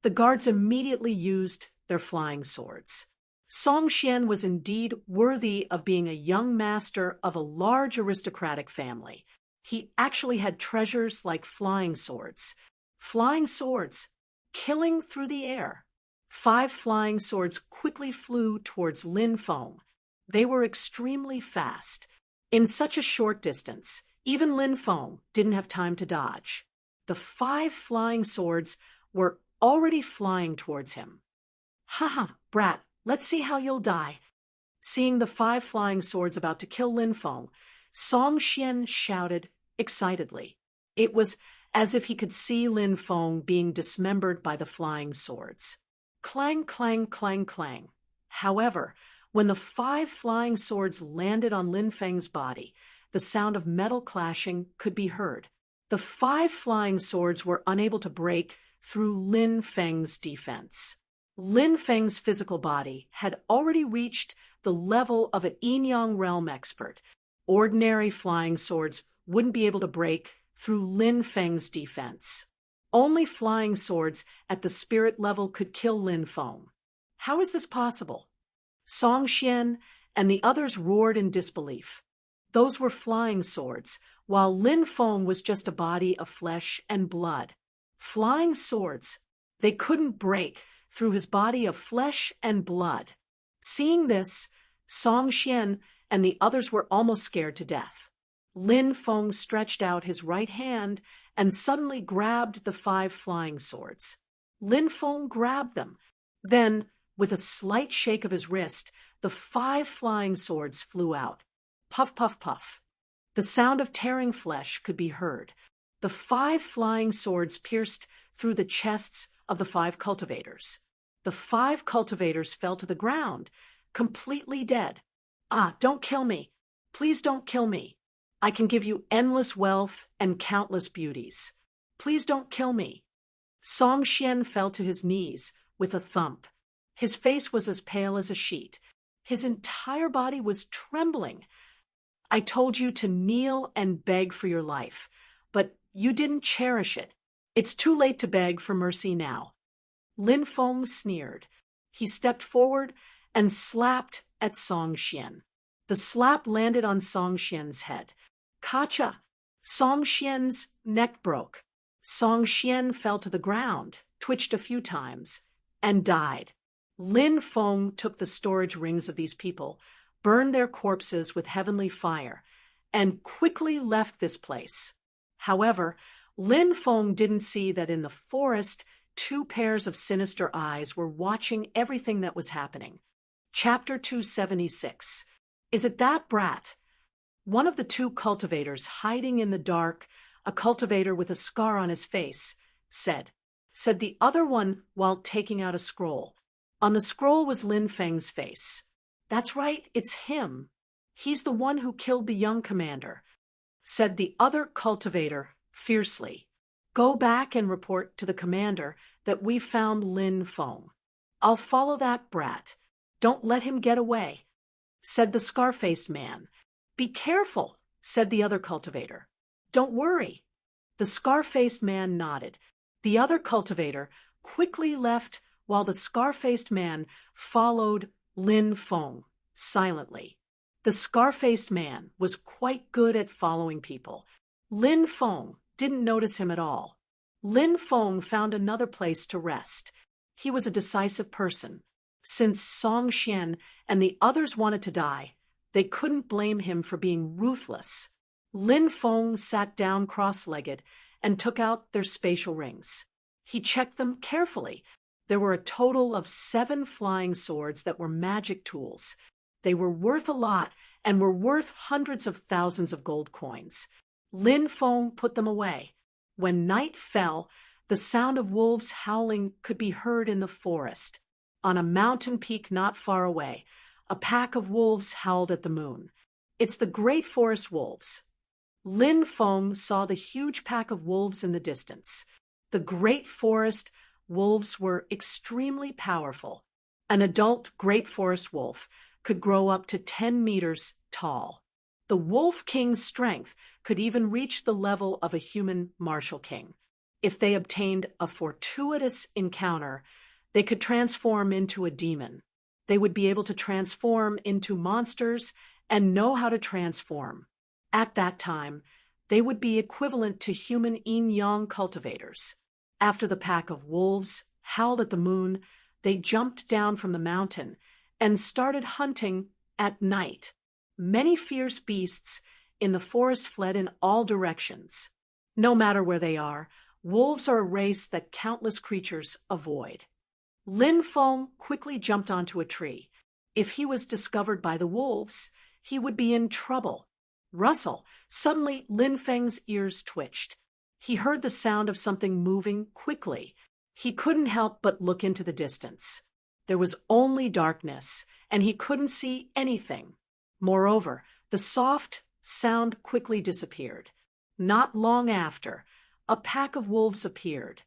The guards immediately used their flying swords. Song Xian was indeed worthy of being a young master of a large aristocratic family. He actually had treasures like flying swords. Flying swords, killing through the air. 5 flying swords quickly flew towards Lin Feng. They were extremely fast. In such a short distance, even Lin Feng didn't have time to dodge. The 5 flying swords were already flying towards him. "Haha, brat, let's see how you'll die." Seeing the 5 flying swords about to kill Lin Feng, Song Xian shouted excitedly. It was as if he could see Lin Feng being dismembered by the flying swords. Clang, clang, clang, clang. However, when the 5 flying swords landed on Lin Feng's body, the sound of metal clashing could be heard. The 5 flying swords were unable to break through Lin Feng's defense. Lin Feng's physical body had already reached the level of an Yin-Yang realm expert. Ordinary flying swords wouldn't be able to break through Lin Feng's defense. Only flying swords at the spirit level could kill Lin Feng. How is this possible? Song Xian and the others roared in disbelief. Those were flying swords, while Lin Feng was just a body of flesh and blood. Flying swords, they couldn't break through his body of flesh and blood. Seeing this, Song Xian and the others were almost scared to death. Lin Feng stretched out his right hand and suddenly grabbed the 5 flying swords. Lin Feng grabbed them. Then, with a slight shake of his wrist, the 5 flying swords flew out. Puff, puff, puff. The sound of tearing flesh could be heard. The 5 flying swords pierced through the chests of the 5 cultivators. The 5 cultivators fell to the ground, completely dead. "Ah, don't kill me. Please don't kill me. I can give you endless wealth and countless beauties. Please don't kill me." Song Xian fell to his knees with a thump. His face was as pale as a sheet. His entire body was trembling. "I told you to kneel and beg for your life, but you didn't cherish it. It's too late to beg for mercy now." Lin Feng sneered. He stepped forward and slapped at Song Xian. The slap landed on Song Xian's head. Kacha! Song Xian's neck broke. Song Xian fell to the ground, twitched a few times, and died. Lin Feng took the storage rings of these people, burned their corpses with heavenly fire, and quickly left this place. However, Lin Feng didn't see that in the forest, 2 pairs of sinister eyes were watching everything that was happening. Chapter 276. Is it that brat? One of the 2 cultivators, hiding in the dark, a cultivator with a scar on his face, said the other one while taking out a scroll. On the scroll was Lin Feng's face. "That's right, it's him. He's the one who killed the young commander," said the other cultivator fiercely. "Go back and report to the commander that we found Lin Feng. I'll follow that brat. Don't let him get away," said the scar-faced man. "Be careful," said the other cultivator. "Don't worry." The scar-faced man nodded. The other cultivator quickly left while the scar-faced man followed Lin Feng silently. The scar-faced man was quite good at following people. Lin Feng didn't notice him at all. Lin Feng found another place to rest. He was a decisive person. Since Song Xian and the others wanted to die, they couldn't blame him for being ruthless. Lin Feng sat down cross-legged and took out their spatial rings. He checked them carefully. There were a total of 7 flying swords that were magic tools. They were worth a lot and were worth hundreds of thousands of gold coins. Lin Feng put them away. When night fell, the sound of wolves howling could be heard in the forest. On a mountain peak not far away, a pack of wolves howled at the moon. It's the great forest wolves. Lin Feng saw the huge pack of wolves in the distance. The great forest wolves were extremely powerful. An adult great forest wolf could grow up to 10 meters tall. The Wolf King's strength could even reach the level of a human martial king. If they obtained a fortuitous encounter, they could transform into a demon. They would be able to transform into monsters and know how to transform. At that time, they would be equivalent to human yin-yang cultivators. After the pack of wolves howled at the moon, they jumped down from the mountain and started hunting at night. Many fierce beasts in the forest fled in all directions. No matter where they are, wolves are a race that countless creatures avoid. Lin Feng quickly jumped onto a tree. If he was discovered by the wolves, he would be in trouble. Rustle! Suddenly, Lin Feng's ears twitched. He heard the sound of something moving quickly. He couldn't help but look into the distance. There was only darkness, and he couldn't see anything. Moreover, the soft sound quickly disappeared. Not long after, a pack of wolves appeared.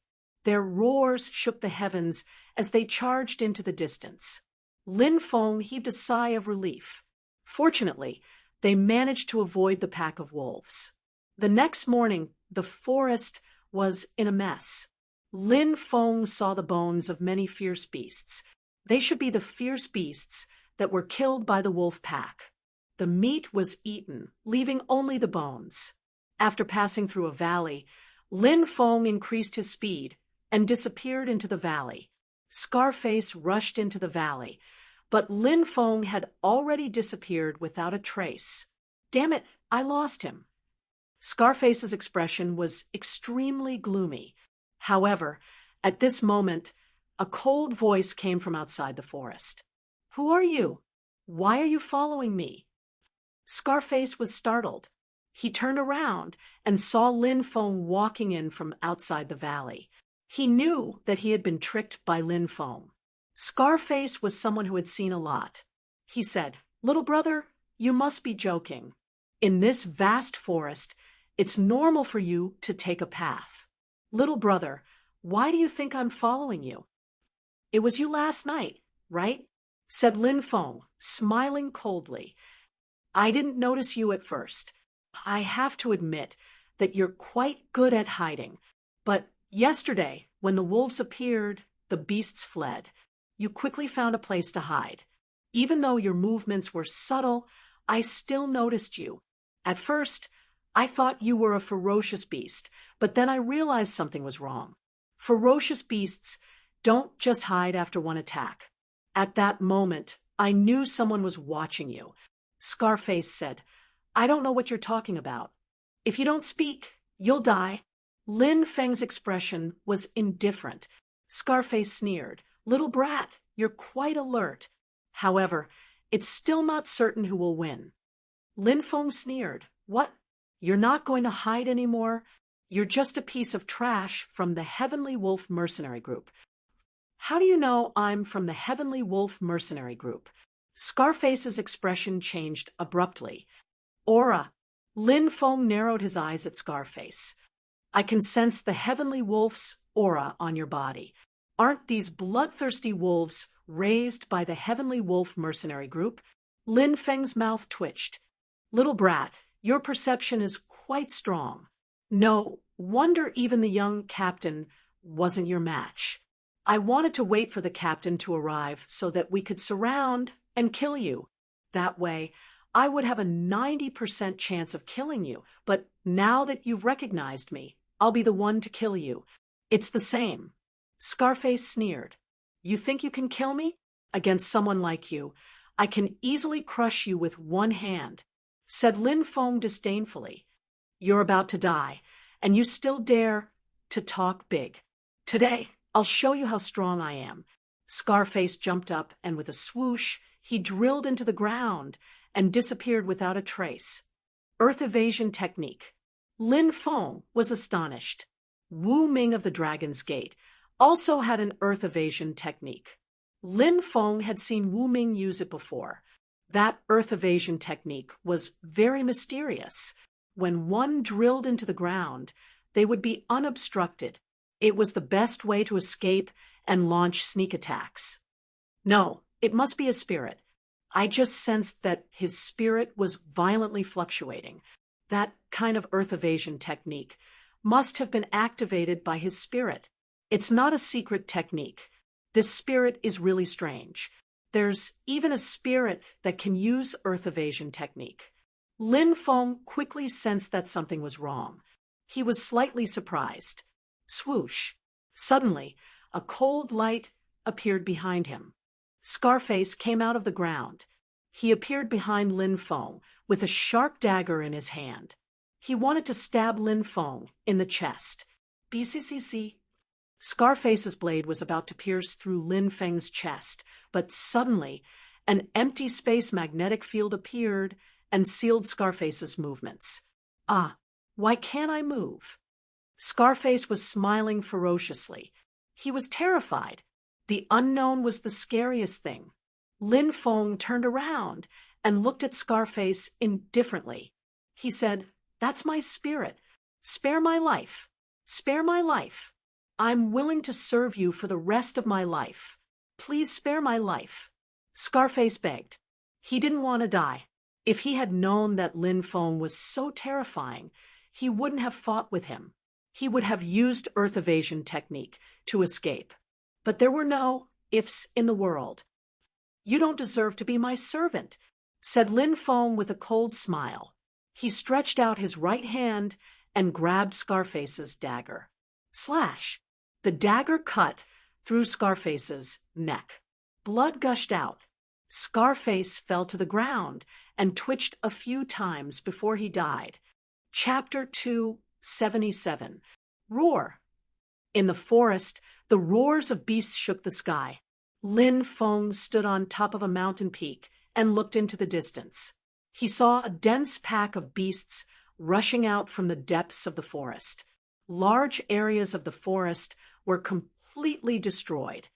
Their roars shook the heavens as they charged into the distance. Lin Feng heaved a sigh of relief. Fortunately, they managed to avoid the pack of wolves. The next morning, the forest was in a mess. Lin Feng saw the bones of many fierce beasts. They should be the fierce beasts that were killed by the wolf pack. The meat was eaten, leaving only the bones. After passing through a valley, Lin Feng increased his speed and disappeared into the valley. Scarface rushed into the valley, but Lin Feng had already disappeared without a trace. Damn it, I lost him. Scarface's expression was extremely gloomy. However, at this moment, a cold voice came from outside the forest. Who are you? Why are you following me? Scarface was startled. He turned around and saw Lin Feng walking in from outside the valley. He knew that he had been tricked by Lin Feng. Scarface was someone who had seen a lot. He said, "Little brother, you must be joking. In this vast forest, it's normal for you to take a path. Little brother, why do you think I'm following you?" "It was you last night, right?" said Lin Feng, smiling coldly. "I didn't notice you at first. I have to admit that you're quite good at hiding. But yesterday, when the wolves appeared, the beasts fled. You quickly found a place to hide. Even though your movements were subtle, I still noticed you. At first, I thought you were a ferocious beast, but then I realized something was wrong. Ferocious beasts don't just hide after one attack. At that moment, I knew someone was watching you." Scarface said, "I don't know what you're talking about. If you don't speak, you'll die." Lin Feng's expression was indifferent. Scarface sneered, "Little brat, you're quite alert. However, it's still not certain who will win." Lin Feng sneered, "What? You're not going to hide anymore? You're just a piece of trash from the Heavenly Wolf Mercenary Group." "How do you know I'm from the Heavenly Wolf Mercenary Group?" Scarface's expression changed abruptly. "Aura." Lin Feng narrowed his eyes at Scarface. "I can sense the Heavenly Wolf's aura on your body. Aren't these bloodthirsty wolves raised by the Heavenly Wolf Mercenary Group?" Lin Feng's mouth twitched. "Little brat, your perception is quite strong. No wonder even the young captain wasn't your match." I wanted to wait for the captain to arrive so that we could surround and kill you. That way, I would have a 90% chance of killing you, but now that you've recognized me, I'll be the one to kill you. It's the same. Scarface sneered. You think you can kill me? Against someone like you, I can easily crush you with one hand, said Lin Feng disdainfully. You're about to die, and you still dare to talk big. Today, I'll show you how strong I am. Scarface jumped up, and with a swoosh, he drilled into the ground and disappeared without a trace. Earth evasion technique. Lin Feng was astonished. Wu Ming of the Dragon's Gate also had an earth evasion technique. Lin Feng had seen Wu Ming use it before. That earth evasion technique was very mysterious. When one drilled into the ground, they would be unobstructed. It was the best way to escape and launch sneak attacks. No, it must be a spirit. I just sensed that his spirit was violently fluctuating. That kind of earth evasion technique must have been activated by his spirit. It's not a secret technique. This spirit is really strange. There's even a spirit that can use earth evasion technique. Lin Feng quickly sensed that something was wrong. He was slightly surprised. Swoosh! Suddenly, a cold light appeared behind him. Scarface came out of the ground. He appeared behind Lin Feng with a sharp dagger in his hand. He wanted to stab Lin Feng in the chest. BCCC. Scarface's blade was about to pierce through Lin Feng's chest, but suddenly, an empty space magnetic field appeared and sealed Scarface's movements. Ah, why can't I move? Scarface was smiling ferociously. He was terrified. The unknown was the scariest thing. Lin Feng turned around and looked at Scarface indifferently. He said, "That's my spirit. Spare my life. Spare my life. I'm willing to serve you for the rest of my life. Please spare my life." Scarface begged. He didn't want to die. If he had known that Lin Feng was so terrifying, he wouldn't have fought with him. He would have used earth evasion technique to escape. But there were no ifs in the world. "You don't deserve to be my servant," said Lin Feng with a cold smile. He stretched out his right hand and grabbed Scarface's dagger. Slash! The dagger cut through Scarface's neck. Blood gushed out. Scarface fell to the ground and twitched a few times before he died. Chapter 277. Roar. In the forest, the roars of beasts shook the sky. Lin Feng stood on top of a mountain peak and looked into the distance. He saw a dense pack of beasts rushing out from the depths of the forest. Large areas of the forest were completely destroyed.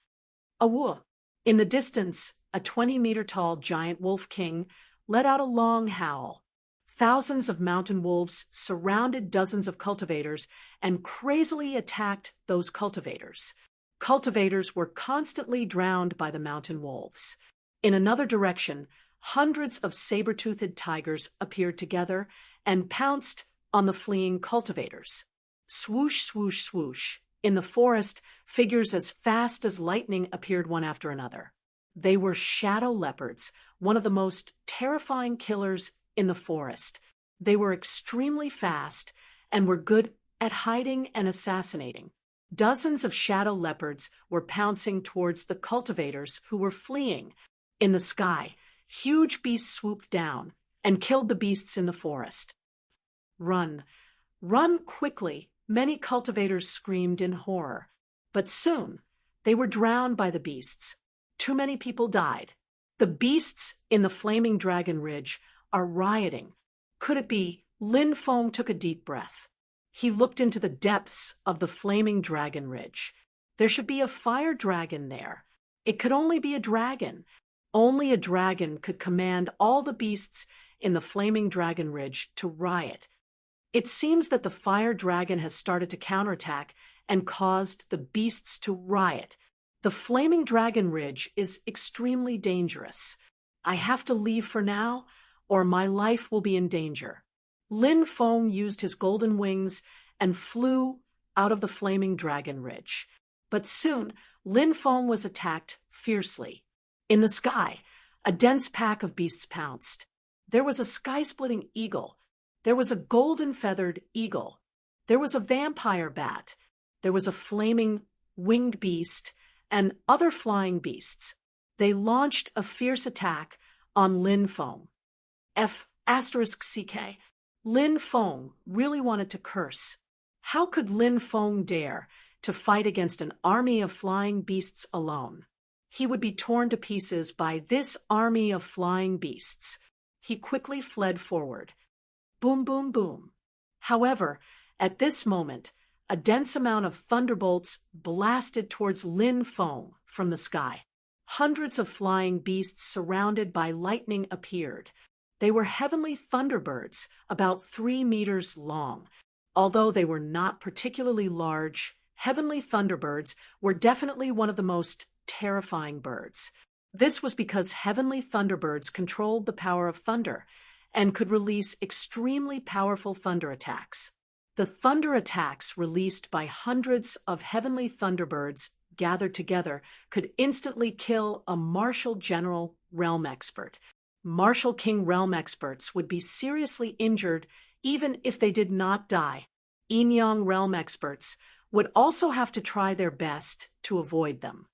Awoo! In the distance, a 20-meter-tall giant wolf king let out a long howl. Thousands of mountain wolves surrounded dozens of cultivators and crazily attacked those cultivators. Cultivators were constantly drowned by the mountain wolves. In another direction, hundreds of saber-toothed tigers appeared together and pounced on the fleeing cultivators. Swoosh, swoosh, swoosh. In the forest, figures as fast as lightning appeared one after another. They were shadow leopards, one of the most terrifying killers in the forest. They were extremely fast and were good at hiding and assassinating. Dozens of shadow leopards were pouncing towards the cultivators who were fleeing. In the sky, huge beasts swooped down and killed the beasts in the forest. "Run! Run quickly!" Many cultivators screamed in horror. But soon, they were drowned by the beasts. Too many people died. The beasts in the flaming dragon ridge are rioting. Could it be? Lin Feng took a deep breath. He looked into the depths of the flaming dragon ridge. There should be a fire dragon there. It could only be a dragon. Only a dragon could command all the beasts in the flaming dragon ridge to riot. It seems that the fire dragon has started to counterattack and caused the beasts to riot. The flaming dragon ridge is extremely dangerous. I have to leave for now, or my life will be in danger. Lin Feng used his golden wings and flew out of the flaming dragon ridge. But soon, Lin Feng was attacked fiercely. In the sky, a dense pack of beasts pounced. There was a sky-splitting eagle. There was a golden-feathered eagle. There was a vampire bat. There was a flaming winged beast and other flying beasts. They launched a fierce attack on Lin Feng. *CK. Lin Feng really wanted to curse. How could Lin Feng dare to fight against an army of flying beasts alone? He would be torn to pieces by this army of flying beasts. He quickly fled forward. Boom, boom, boom. However, at this moment, a dense amount of thunderbolts blasted towards Lin Feng from the sky. Hundreds of flying beasts surrounded by lightning appeared. They were heavenly thunderbirds, about 3 meters long. Although they were not particularly large, heavenly thunderbirds were definitely one of the most terrifying birds. This was because heavenly thunderbirds controlled the power of thunder and could release extremely powerful thunder attacks. The thunder attacks released by hundreds of heavenly thunderbirds gathered together could instantly kill a martial general realm expert. Martial King realm experts would be seriously injured even if they did not die. Yin-Yang realm experts would also have to try their best to avoid them.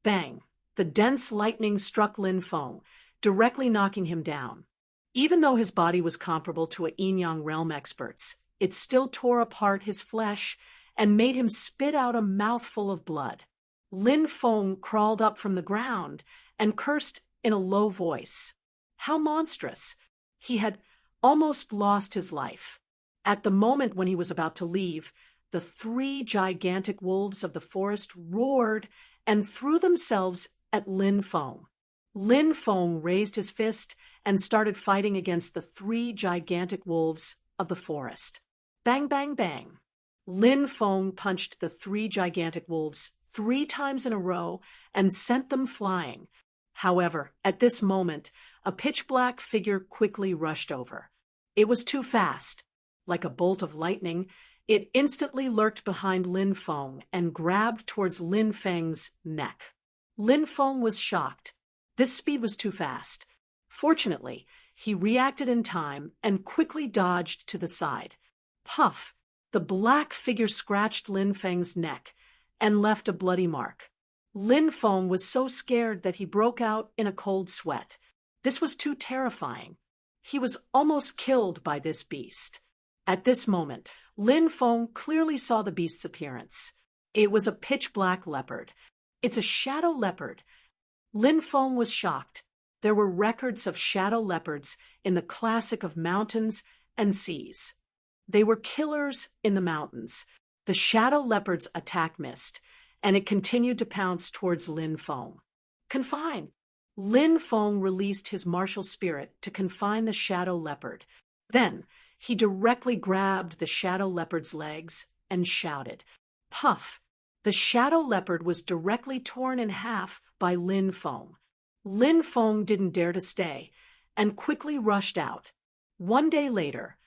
Bang! The dense lightning struck Lin Feng, directly knocking him down. Even though his body was comparable to a Yin-Yang realm expert's, it still tore apart his flesh and made him spit out a mouthful of blood. Lin Feng crawled up from the ground and cursed in a low voice. How monstrous! He had almost lost his life. At the moment when he was about to leave, the 3 gigantic wolves of the forest roared and threw themselves at Lin Feng. Lin Feng raised his fist and started fighting against the 3 gigantic wolves of the forest. Bang, bang, bang. Lin Feng punched the 3 gigantic wolves 3 times in a row and sent them flying. However, at this moment, a pitch-black figure quickly rushed over. It was too fast. Like a bolt of lightning, it instantly lurked behind Lin Feng and grabbed towards Lin Feng's neck. Lin Feng was shocked. This speed was too fast. Fortunately, he reacted in time and quickly dodged to the side. Puff! The black figure scratched Lin Feng's neck and left a bloody mark. Lin Feng was so scared that he broke out in a cold sweat. This was too terrifying. He was almost killed by this beast. At this moment, Lin Feng clearly saw the beast's appearance. It was a pitch-black leopard. It's a shadow leopard. Lin Feng was shocked. There were records of shadow leopards in the classic of mountains and seas. They were killers in the mountains. The shadow leopard's attack missed, and it continued to pounce towards Lin Feng. Confine! Lin Feng released his martial spirit to confine the shadow leopard. Then, he directly grabbed the shadow leopard's legs and shouted. Puff! The shadow leopard was directly torn in half by Lin Feng. Lin Feng didn't dare to stay and quickly rushed out. 1 day later,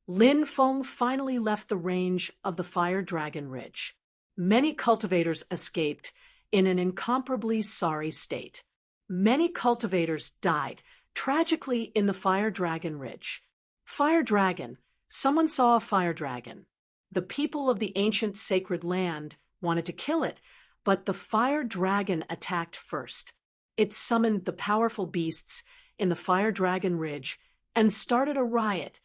Lin Feng finally left the range of the Fire Dragon Ridge. Many cultivators escaped in an incomparably sorry state. Many cultivators died tragically in the Fire Dragon Ridge. Fire dragon. Someone saw a fire dragon. The people of the ancient sacred land wanted to kill it, but the fire dragon attacked first. It summoned the powerful beasts in the Fire Dragon Ridge and started a riot.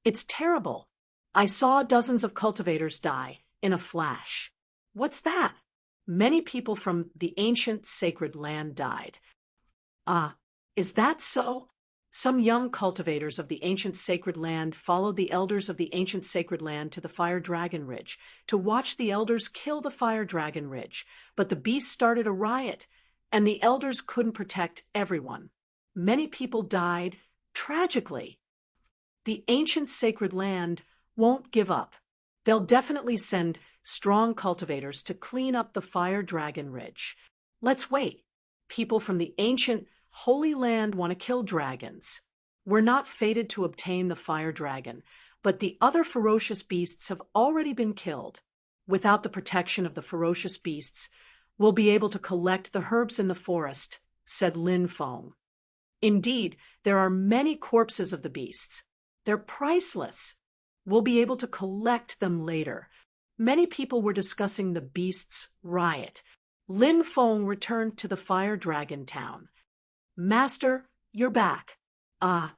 It's terrible. I saw dozens of cultivators die in a flash. What's that? Many people from the ancient sacred land died. Is that so? Some young cultivators of the ancient sacred land followed the elders of the ancient sacred land to the Fire Dragon Ridge to watch the elders kill the Fire Dragon Ridge, but the beasts started a riot, and the elders couldn't protect everyone. Many people died tragically. The ancient sacred land won't give up. They'll definitely send strong cultivators to clean up the Fire Dragon Ridge. Let's wait. People from the ancient Holy Land want to kill dragons. We're not fated to obtain the fire dragon, but the other ferocious beasts have already been killed. Without the protection of the ferocious beasts, we'll be able to collect the herbs in the forest, said Lin Feng. Indeed, there are many corpses of the beasts. They're priceless. We'll be able to collect them later. Many people were discussing the beasts' riot. Lin Feng returned to the fire dragon town. Master, you're back.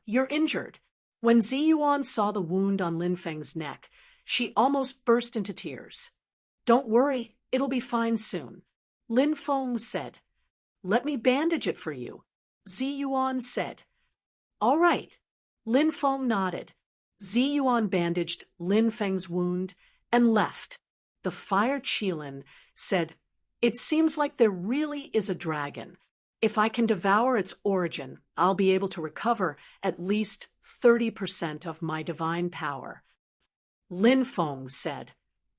You're injured. When Ziyuan saw the wound on Lin Feng's neck, she almost burst into tears. Don't worry, it'll be fine soon, Lin Feng said. Let me bandage it for you, Ziyuan said. All right. Lin Feng nodded. Ziyuan bandaged Lin Feng's wound and left. The fire Qilin said, It seems like there really is a dragon. If I can devour its origin, I'll be able to recover at least 30% of my divine power. Lin Feng said,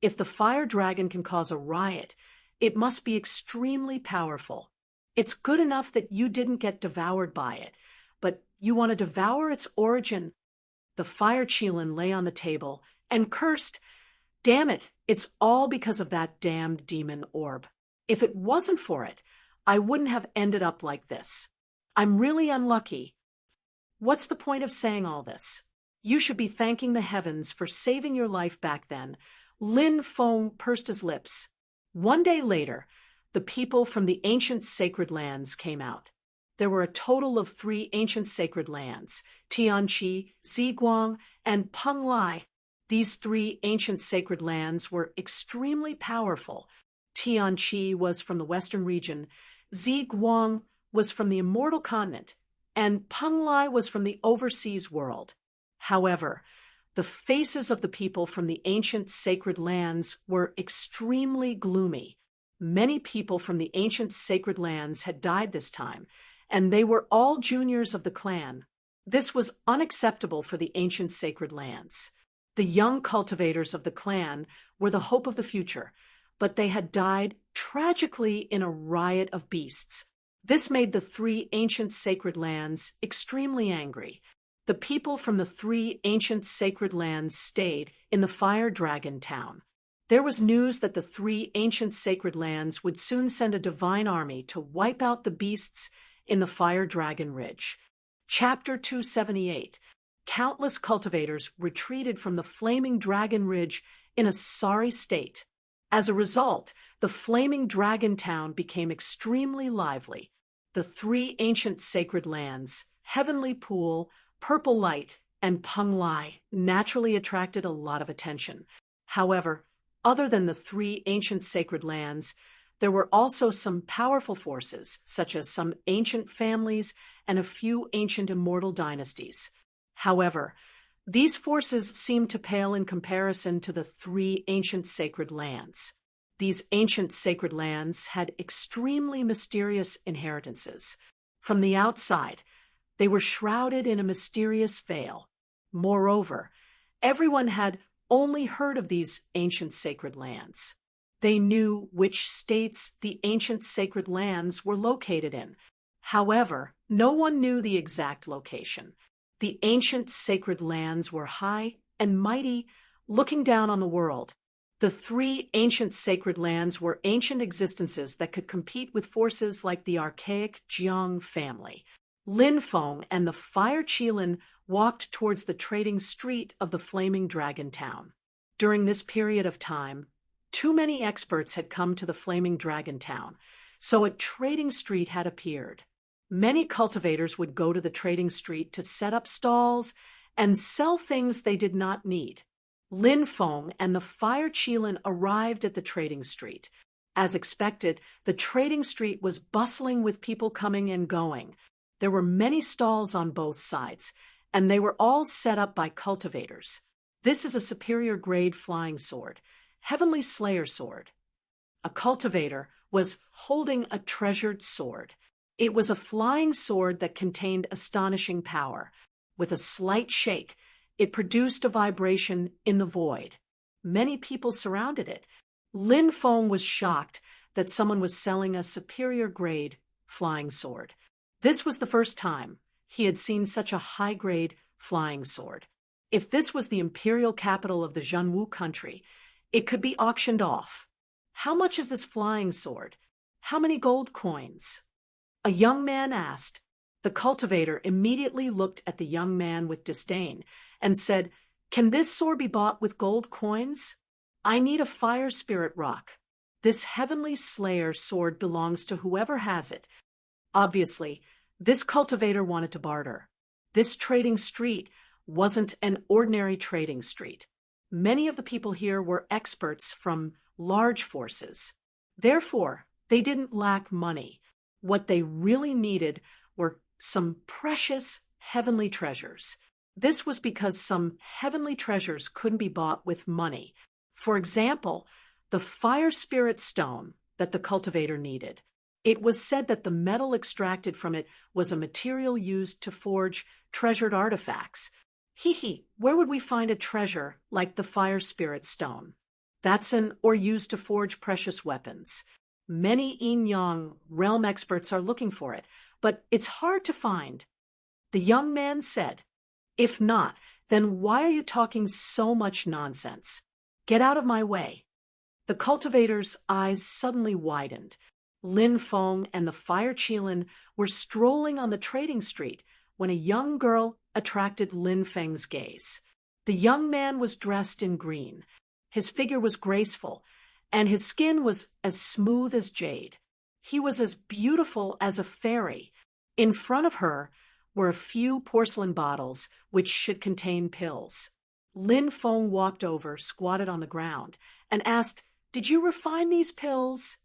If the fire dragon can cause a riot, it must be extremely powerful. It's good enough that you didn't get devoured by it, but you want to devour its origin. The fire Qilin lay on the table and cursed, Damn it, it's all because of that damned demon orb. If it wasn't for it, I wouldn't have ended up like this. I'm really unlucky. What's the point of saying all this? You should be thanking the heavens for saving your life back then. Lin Feng pursed his lips. One day later, the people from the ancient sacred lands came out. There were a total of 3 ancient sacred lands, Tianqi, Ziguang, and Penglai. These 3 ancient sacred lands were extremely powerful. Tianqi was from the western region, Ziguang was from the immortal continent, and Penglai was from the overseas world. However, the faces of the people from the ancient sacred lands were extremely gloomy. Many people from the ancient sacred lands had died this time, and they were all juniors of the clan. This was unacceptable for the ancient sacred lands. The young cultivators of the clan were the hope of the future, but they had died tragically in a riot of beasts. This made the 3 ancient sacred lands extremely angry. The people from the 3 ancient sacred lands stayed in the fire dragon town. There was news that the 3 ancient sacred lands would soon send a divine army to wipe out the beasts in the fire dragon ridge. Chapter 278. Countless cultivators retreated from the flaming dragon ridge in a sorry state. As a result, the flaming dragon town became extremely lively. The 3 ancient sacred lands, Heavenly Pool, Purple Light, and Penglai, naturally attracted a lot of attention. However, other than the 3 ancient sacred lands, there were also some powerful forces, such as some ancient families and a few ancient immortal dynasties. However, these forces seemed to pale in comparison to the 3 ancient sacred lands. These ancient sacred lands had extremely mysterious inheritances. From the outside, they were shrouded in a mysterious veil. Moreover, everyone had only heard of these ancient sacred lands. They knew which states the ancient sacred lands were located in. However, no one knew the exact location. The ancient sacred lands were high and mighty, looking down on the world. The 3 ancient sacred lands were ancient existences that could compete with forces like the archaic Jiang family. Lin Feng and the fire Qilin walked towards the trading street of the flaming dragon town. During this period of time, too many experts had come to the flaming dragon town, so a trading street had appeared. Many cultivators would go to the trading street to set up stalls and sell things they did not need. Lin Feng and the fire Qilin arrived at the trading street. As expected, the trading street was bustling with people coming and going. There were many stalls on both sides, and they were all set up by cultivators. This is a superior grade flying sword, Heavenly Slayer sword. A cultivator was holding a treasured sword. It was a flying sword that contained astonishing power. With a slight shake, it produced a vibration in the void. Many people surrounded it. Lin Feng was shocked that someone was selling a superior grade flying sword. This was the first time he had seen such a high-grade flying sword. If this was the imperial capital of the Zhenwu country, It could be auctioned off. How much is this flying sword? How many gold coins? A young man asked. The cultivator immediately looked at the young man with disdain and said, "Can this sword be bought with gold coins? I need a fire spirit rock. This heavenly slayer sword belongs to whoever has it." Obviously, this cultivator wanted to barter. This trading street wasn't an ordinary trading street. Many of the people here were experts from large forces. Therefore, they didn't lack money. What they really needed were some precious heavenly treasures. This was because some heavenly treasures couldn't be bought with money. For example, the fire spirit stone that the cultivator needed. It was said that the metal extracted from it was a material used to forge treasured artifacts. Where would we find a treasure like the fire spirit stone? Or used to forge precious weapons. Many Yin-Yang realm experts are looking for it, but it's hard to find. The young man said, "If not, then why are you talking so much nonsense? Get out of my way." The cultivator's eyes suddenly widened. Lin Feng and the fire Qilin were strolling on the trading street when a young girl attracted Lin Feng's gaze. The young man was dressed in green. His figure was graceful, and his skin was as smooth as jade. He was as beautiful as a fairy. In front of her were a few porcelain bottles which should contain pills. Lin Feng walked over, squatted on the ground, and asked, "Did you refine these pills?"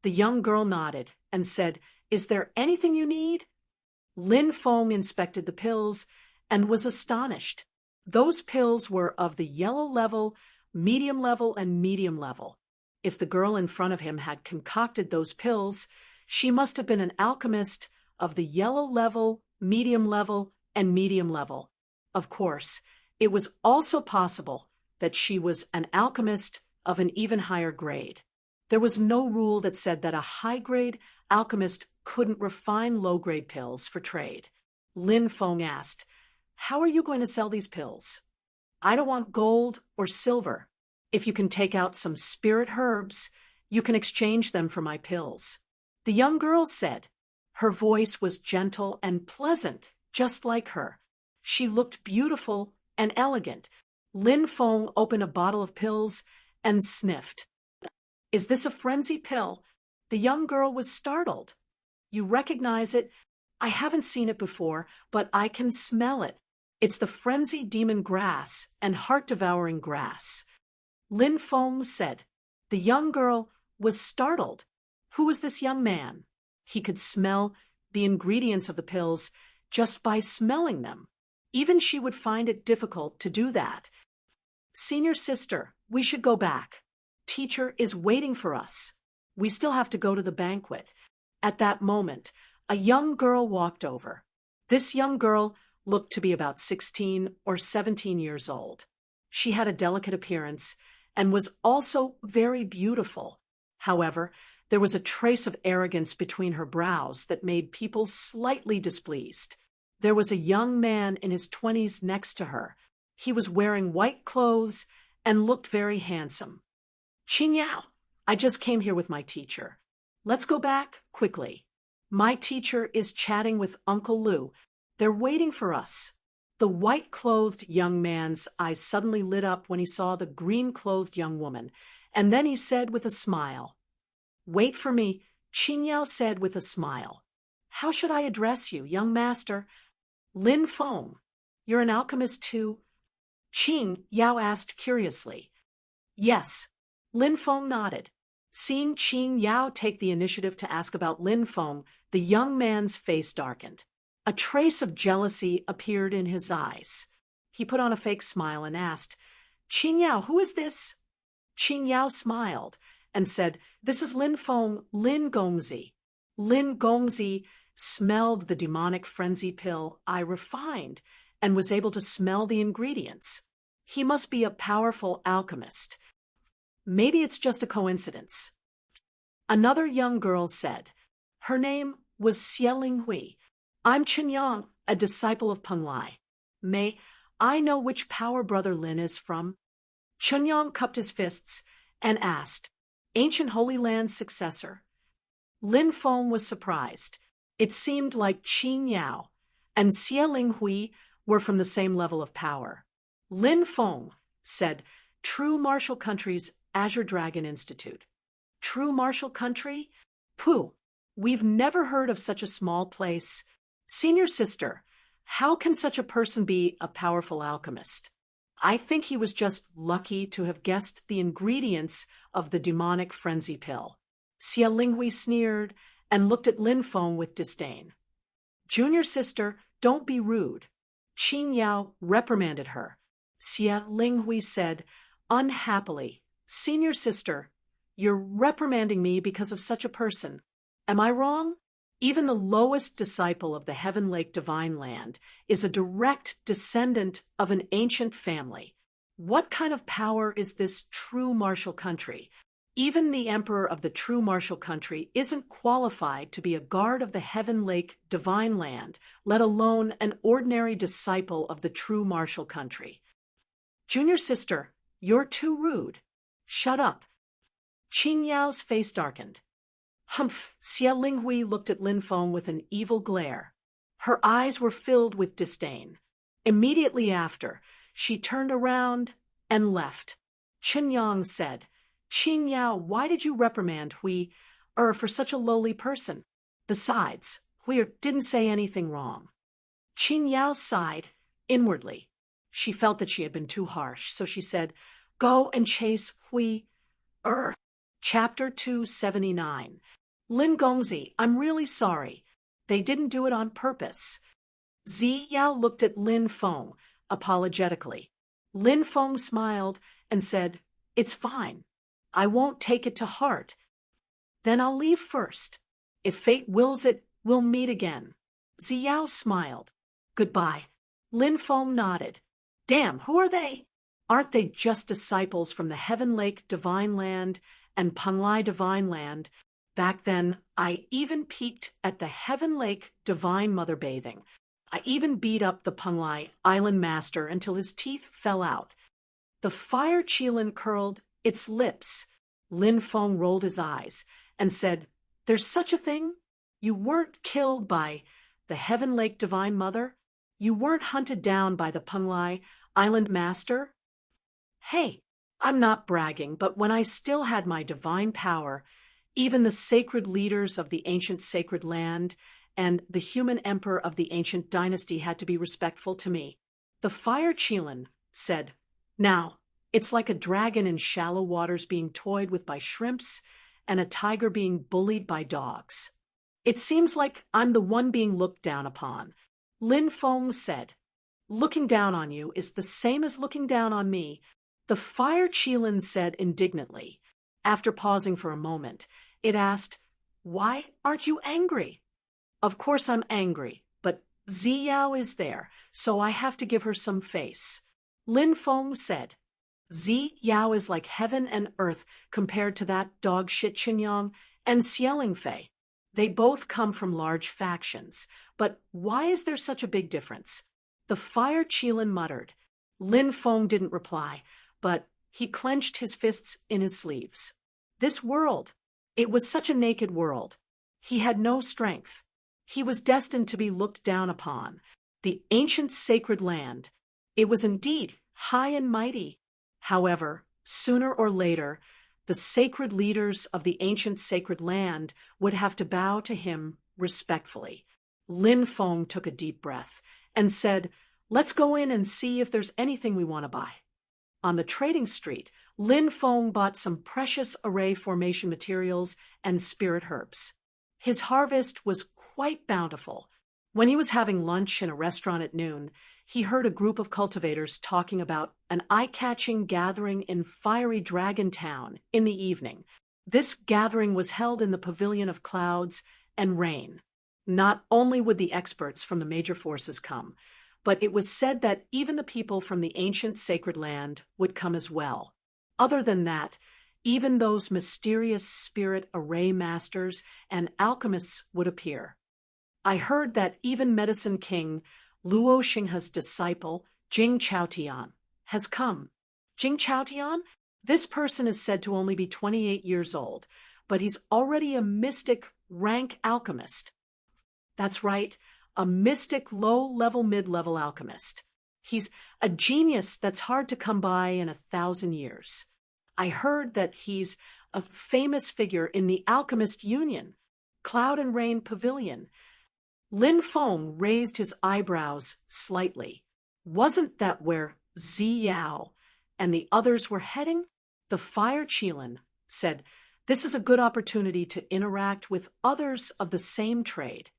The young girl nodded and said, "Is there anything you need?" Lin Feng inspected the pills and was astonished. Those pills were of the yellow level, medium level, and medium level. If the girl in front of him had concocted those pills, she must have been an alchemist of the yellow level, medium level, and medium level. Of course, it was also possible that she was an alchemist of an even higher grade. There was no rule that said that a high-grade alchemist couldn't refine low-grade pills for trade. Lin Feng asked, "How are you going to sell these pills?" "I don't want gold or silver. If you can take out some spirit herbs, you can exchange them for my pills." The young girl said. Her voice was gentle and pleasant, just like her. She looked beautiful and elegant. Lin Feng opened a bottle of pills and sniffed. "Is this a frenzy pill?" The young girl was startled. "You recognize it?" "I haven't seen it before, but I can smell it. It's the frenzy demon grass and heart-devouring grass." Lin Feng said. The young girl was startled. Who was this young man? He could smell the ingredients of the pills just by smelling them. Even she would find it difficult to do that. "Senior sister, we should go back. Teacher is waiting for us. We still have to go to the banquet." At that moment, a young girl walked over. This young girl looked to be about 16 or 17 years old. She had a delicate appearance and was also very beautiful. However, there was a trace of arrogance between her brows that made people slightly displeased. There was a young man in his 20s next to her. He was wearing white clothes and looked very handsome. "Qing Yao, I just came here with my teacher. Let's go back quickly. My teacher is chatting with Uncle Lu. They're waiting for us." The white-clothed young man's eyes suddenly lit up when he saw the green-clothed young woman, and then he said with a smile, "Wait for me," Qing Yao said with a smile. "How should I address you, young master?" "Lin Feng. You're an alchemist too?" Qing Yao asked curiously. "Yes." Lin Feng nodded. Seeing Qing Yao take the initiative to ask about Lin Feng, the young man's face darkened. A trace of jealousy appeared in his eyes. He put on a fake smile and asked, "Qing Yao, who is this?" Qing Yao smiled and said, "This is Lin Feng, Lin Gongzi." Lin Gongzi smelled the demonic frenzy pill I refined and was able to smell the ingredients. He must be a powerful alchemist. Maybe it's just a coincidence. Another young girl said. Her name was Xieling Hui. "I'm Chen Yang, a disciple of Peng Lai. May I know which power brother Lin is from?" Chunyang cupped his fists and asked, Ancient Holy Land's successor. Lin Feng was surprised. It seemed like Qin Yao and Xie Linghui were from the same level of power. Lin Feng said, True Martial Country's Azure Dragon Institute. True Martial Country? Pooh, we've never heard of such a small place. Senior sister, how can such a person be a powerful alchemist? I think he was just lucky to have guessed the ingredients of the demonic frenzy pill. Xie Linghui sneered and looked at Lin Feng with disdain. Junior sister, don't be rude. Qin Yao reprimanded her. Xie Linghui said, unhappily, Senior sister, you're reprimanding me because of such a person. Am I wrong? Even the lowest disciple of the Heaven Lake Divine Land is a direct descendant of an ancient family. What kind of power is this true martial country? Even the emperor of the true martial country isn't qualified to be a guard of the Heaven Lake Divine Land, let alone an ordinary disciple of the true martial country. Junior sister, you're too rude. Shut up. Qin Yao's face darkened. Humph, Xie Linghui looked at Lin Feng with an evil glare. Her eyes were filled with disdain. Immediately after, she turned around and left. Chen Yang said, Qin Yao, why did you reprimand Hui, for such a lowly person? Besides, Hui didn't say anything wrong. Qin Yao sighed inwardly. She felt that she had been too harsh, so she said, Go and chase Hui. Chapter 279. Lin Gongzi, I'm really sorry. They didn't do it on purpose. Zi Yao looked at Lin Feng apologetically. Lin Feng smiled and said, It's fine. I won't take it to heart. Then I'll leave first. If fate wills it, we'll meet again. Zi Yao smiled. Goodbye. Lin Feng nodded. Damn, who are they? Aren't they just disciples from the Heaven Lake Divine Land and Penglai Divine Land? Back then, I even peeked at the Heaven Lake Divine Mother bathing. I even beat up the Penglai Island Master until his teeth fell out. The fire Qilin curled its lips. Lin Feng rolled his eyes and said, There's such a thing? You weren't killed by the Heaven Lake Divine Mother? You weren't hunted down by the Penglai Island Master? Hey, I'm not bragging, but when I still had my divine power, even the sacred leaders of the ancient sacred land and the human emperor of the ancient dynasty had to be respectful to me. The fire Qilin said, Now, it's like a dragon in shallow waters being toyed with by shrimps and a tiger being bullied by dogs. It seems like I'm the one being looked down upon. Lin Feng said, Looking down on you is the same as looking down on me. The fire Qilin said indignantly. After pausing for a moment, it asked, Why aren't you angry? Of course I'm angry, but Zi Yao is there, so I have to give her some face. Lin Feng said, Zi Yao is like heaven and earth compared to that dog shit Qinyang and Xie Fei. They both come from large factions, but why is there such a big difference? The fire Qilin muttered. Lin Feng didn't reply, but he clenched his fists in his sleeves. This world, it was such a naked world. He had no strength. He was destined to be looked down upon. The ancient sacred land, it was indeed high and mighty. However, sooner or later, the sacred leaders of the ancient sacred land would have to bow to him respectfully. Lin Feng took a deep breath and said, Let's go in and see if there's anything we want to buy. On the trading street, Lin Feng bought some precious array formation materials and spirit herbs. His harvest was quite bountiful. When he was having lunch in a restaurant at noon, he heard a group of cultivators talking about an eye-catching gathering in Fiery Dragon Town in the evening. This gathering was held in the Pavilion of Clouds and Rain. Not only would the experts from the major forces come, but it was said that even the people from the ancient sacred land would come as well. Other than that, even those mysterious spirit array masters and alchemists would appear. I heard that even Medicine King Luo Xinghe's disciple, Jing Chaotian, has come. Jing Chaotian? This person is said to only be 28 years old, but he's already a mystic rank alchemist. That's right, a mystic low-level, mid-level alchemist. He's a genius that's hard to come by in 1,000 years. I heard that he's a famous figure in the Alchemist Union, Cloud and Rain Pavilion. Lin Feng raised his eyebrows slightly. Wasn't that where Zi Yao and the others were heading? The Fire Qilin said, "This is a good opportunity to interact with others of the same trade."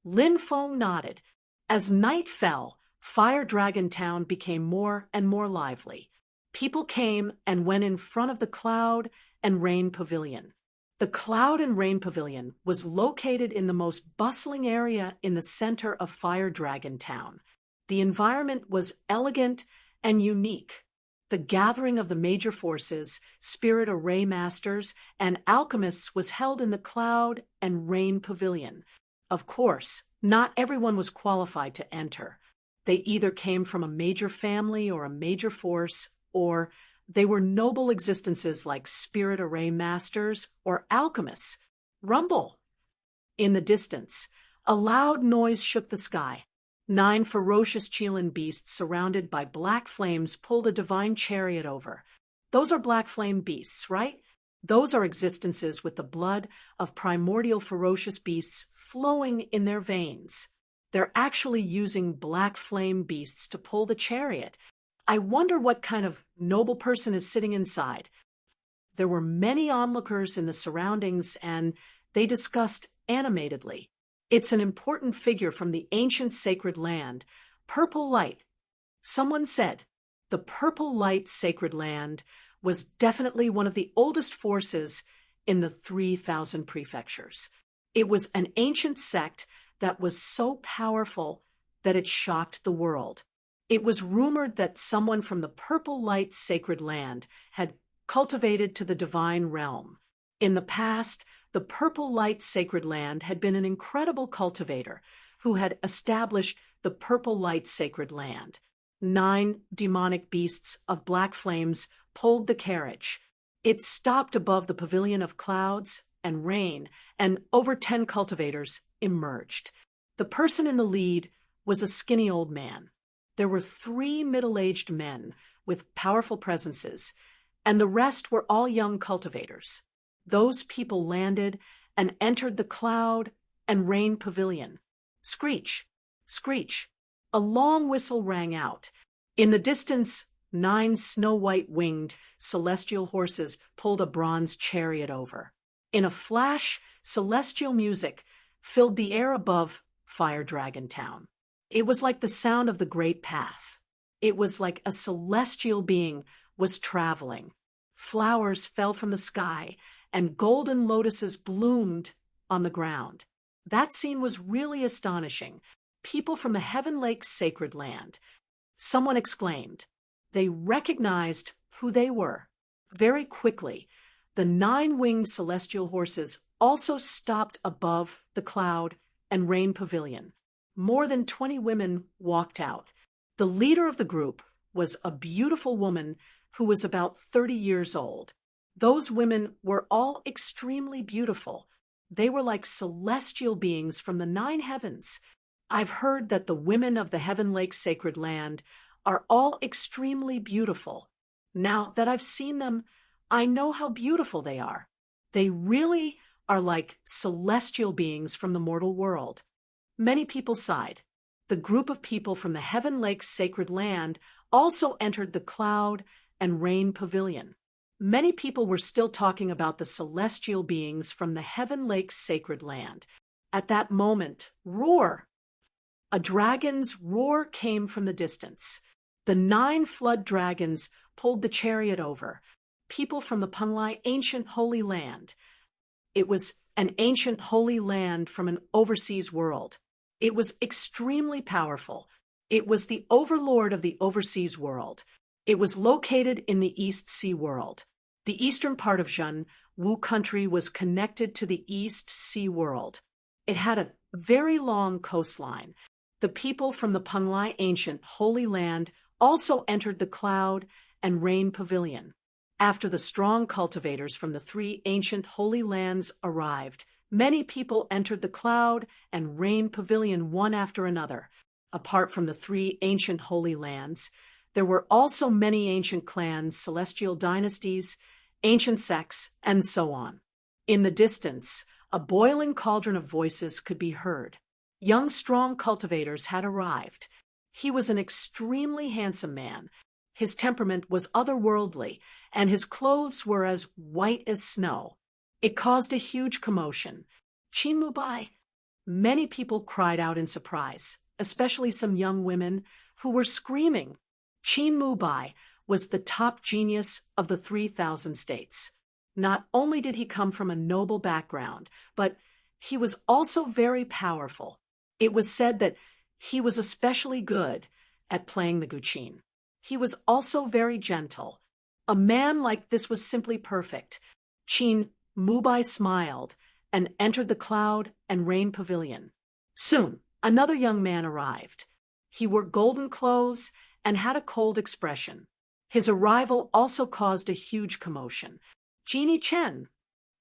Lin Feng nodded. As night fell, Fire Dragon Town became more and more lively. People came and went in front of the Cloud and Rain Pavilion. The Cloud and Rain Pavilion was located in the most bustling area in the center of Fire Dragon Town. The environment was elegant and unique. The gathering of the major forces, spirit array masters, and alchemists was held in the Cloud and Rain Pavilion. Of course, not everyone was qualified to enter. They either came from a major family or a major force, or they were noble existences like spirit array masters or alchemists. Rumble! In the distance, a loud noise shook the sky. 9 ferocious Qilin beasts surrounded by black flames pulled a divine chariot over. Those are black flame beasts, right? Those are existences with the blood of primordial ferocious beasts flowing in their veins. They're actually using black flame beasts to pull the chariot. I wonder what kind of noble person is sitting inside. There were many onlookers in the surroundings, and they discussed animatedly. It's an important figure from the ancient sacred land, Purple Light. Someone said, the Purple Light sacred land was definitely one of the oldest forces in the 3,000 prefectures. It was an ancient sect that was so powerful that it shocked the world. It was rumored that someone from the Purple Light sacred land had cultivated to the divine realm. In the past, the Purple Light sacred land had been an incredible cultivator who had established the Purple Light sacred land. 9 demonic beasts of black flames pulled the carriage. It stopped above the pavilion of clouds and rain, and over 10 cultivators emerged. The person in the lead was a skinny old man. There were 3 middle-aged men with powerful presences, and the rest were all young cultivators. Those people landed and entered the Cloud and Rain Pavilion. Screech! Screech! A long whistle rang out. In the distance, 9 snow-white-winged celestial horses pulled a bronze chariot over. In a flash, celestial music filled the air above Fire Dragon Town. It was like the sound of the Great Path. It was like a celestial being was traveling. Flowers fell from the sky, and golden lotuses bloomed on the ground. That scene was really astonishing. People from the Heaven Lake sacred land. Someone exclaimed. They recognized who they were. Very quickly, the 9-winged celestial horses also stopped above the Cloud and Rain Pavilion. More than 20 women walked out. The leader of the group was a beautiful woman who was about 30 years old. Those women were all extremely beautiful. They were like celestial beings from the 9 heavens. I've heard that the women of the Heaven Lake sacred land are all extremely beautiful. Now that I've seen them, I know how beautiful they are. They really are like celestial beings from the mortal world. Many people sighed. The group of people from the Heaven Lake sacred land also entered the Cloud and Rain Pavilion. Many people were still talking about the celestial beings from the Heaven Lake sacred land. At that moment, roar! A dragon's roar came from the distance. The 9 flood dragons pulled the chariot over. People from the Penglai ancient holy land. It was an ancient holy land from an overseas world. It was extremely powerful. It was the overlord of the overseas world. It was located in the East Sea world. The eastern part of Zhen Wu country was connected to the East Sea world. It had a very long coastline. The people from the Penglai ancient holy land also entered the Cloud and Rain Pavilion. After the strong cultivators from the three ancient holy lands arrived, many people entered the Cloud and Rain Pavilion one after another. Apart from the three ancient holy lands, there were also many ancient clans, celestial dynasties, ancient sects, and so on. In the distance, a boiling cauldron of voices could be heard. Young, strong cultivators had arrived. He was an extremely handsome man. His temperament was otherworldly, and his clothes were as white as snow. It caused a huge commotion. Qin Mubai. Many people cried out in surprise, especially some young women who were screaming. Qin Mubai was the top genius of the 3,000 states. Not only did he come from a noble background, but he was also very powerful. It was said that he was especially good at playing the guqin. He was also very gentle. A man like this was simply perfect. Qin Mubai smiled and entered the Cloud and Rain Pavilion. Soon, another young man arrived. He wore golden clothes and had a cold expression. His arrival also caused a huge commotion. Genie Chen,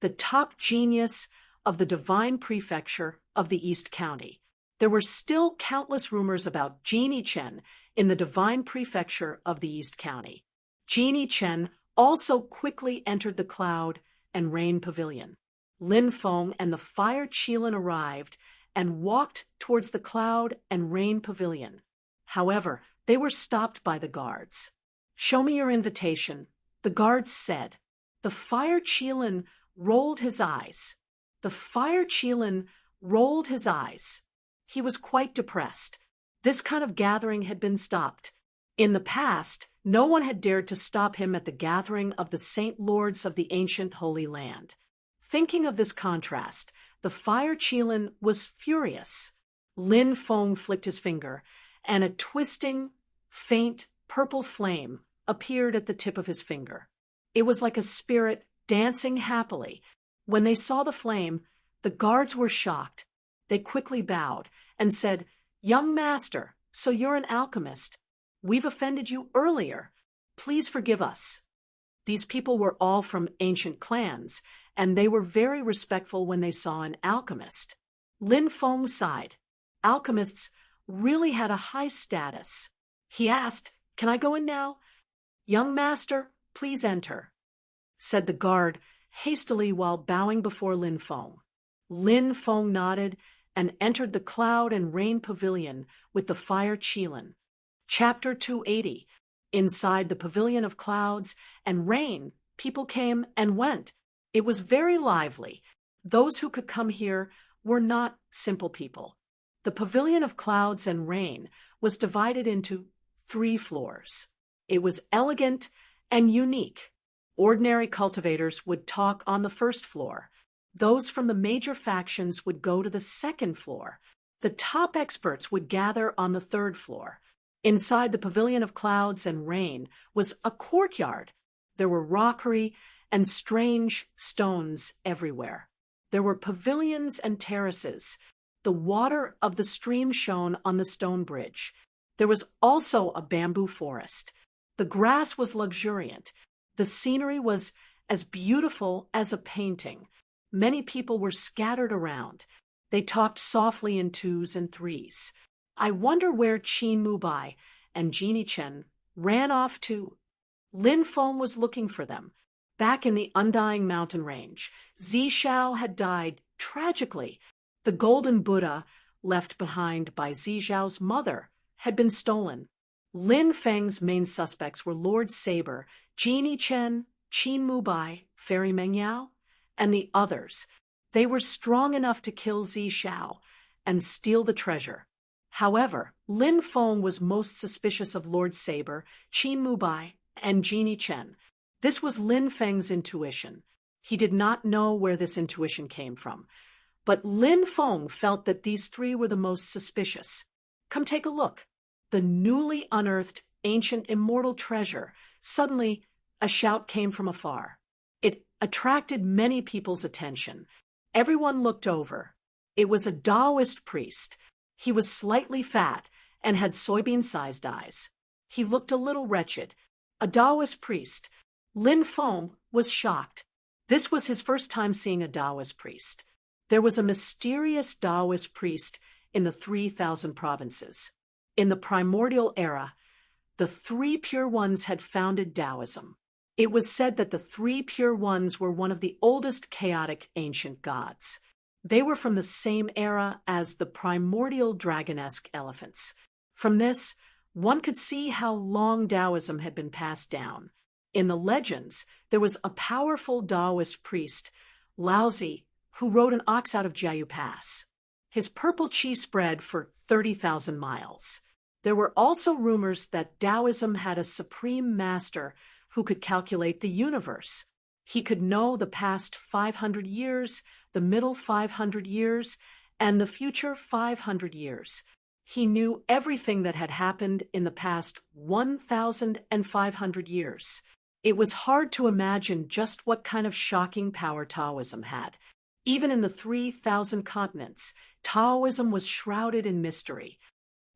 the top genius of the Divine Prefecture of the East County. There were still countless rumors about Genie Chen in the Divine Prefecture of the East County. Genie Chen also quickly entered the Cloud and Rain Pavilion. Lin Feng and the Fire Qilin arrived and walked towards the Cloud and Rain Pavilion. However, they were stopped by the guards. "Show me your invitation," the guards said. The Fire Qilin rolled his eyes. The Fire Qilin rolled his eyes. He was quite depressed. This kind of gathering had been stopped. In the past, no one had dared to stop him at the gathering of the Saint Lords of the ancient Holy Land. Thinking of this contrast, the Fire Qilin was furious. Lin Feng flicked his finger, and a twisting, faint, purple flame appeared at the tip of his finger. It was like a spirit dancing happily. When they saw the flame, the guards were shocked. They quickly bowed and said, "Young master, so you're an alchemist. We've offended you earlier. Please forgive us." These people were all from ancient clans, and they were very respectful when they saw an alchemist. Lin Feng sighed. Alchemists really had a high status. He asked, "Can I go in now?" "Young master, please enter," said the guard hastily while bowing before Lin Feng. Lin Feng nodded and entered the Cloud and Rain Pavilion with the Fire Qilin. Chapter 280. Inside the Pavilion of Clouds and Rain, people came and went. It was very lively. Those who could come here were not simple people. The Pavilion of Clouds and Rain was divided into 3 floors. It was elegant and unique. Ordinary cultivators would talk on the first floor. Those from the major factions would go to the second floor. The top experts would gather on the third floor. Inside the Pavilion of Clouds and Rain was a courtyard. There were rockery and strange stones everywhere. There were pavilions and terraces. The water of the stream shone on the stone bridge. There was also a bamboo forest. The grass was luxuriant. The scenery was as beautiful as a painting. Many people were scattered around. They talked softly in 2s and 3s. I wonder where Qin Mubai and Genie Chen ran off to. Lin Feng was looking for them. Back in the undying mountain range, Zishao had died tragically. The golden Buddha, left behind by Zizhao's mother, had been stolen. Lin Feng's main suspects were Lord Saber, Genie Chen, Qin Mubai, Fairy Mengyao, and the others. They were strong enough to kill Zishao and steal the treasure. However, Lin Feng was most suspicious of Lord Saber, Qin Mubai, and Genie Chen. This was Lin Feng's intuition. He did not know where this intuition came from. But Lin Feng felt that these 3 were the most suspicious. Come take a look. The newly unearthed ancient immortal treasure. Suddenly, a shout came from afar. It attracted many people's attention. Everyone looked over. It was a Taoist priest. He was slightly fat and had soybean-sized eyes. He looked a little wretched. A Taoist priest. Lin Feng was shocked. This was his first time seeing a Taoist priest. There was a mysterious Taoist priest in the 3,000 provinces. In the primordial era, the three pure ones had founded Taoism. It was said that the three pure ones were one of the oldest chaotic ancient gods. They were from the same era as the primordial dragon-esque elephants. From this, one could see how long Taoism had been passed down. In the legends, there was a powerful Taoist priest, Laozi, who rode an ox out of Jiayu Pass. His purple qi spread for 30,000 miles. There were also rumors that Taoism had a supreme master who could calculate the universe. He could know the past 500 years, the middle 500 years, and the future 500 years. He knew everything that had happened in the past 1,500 years. It was hard to imagine just what kind of shocking power Taoism had. Even in the 3,000 continents, Taoism was shrouded in mystery.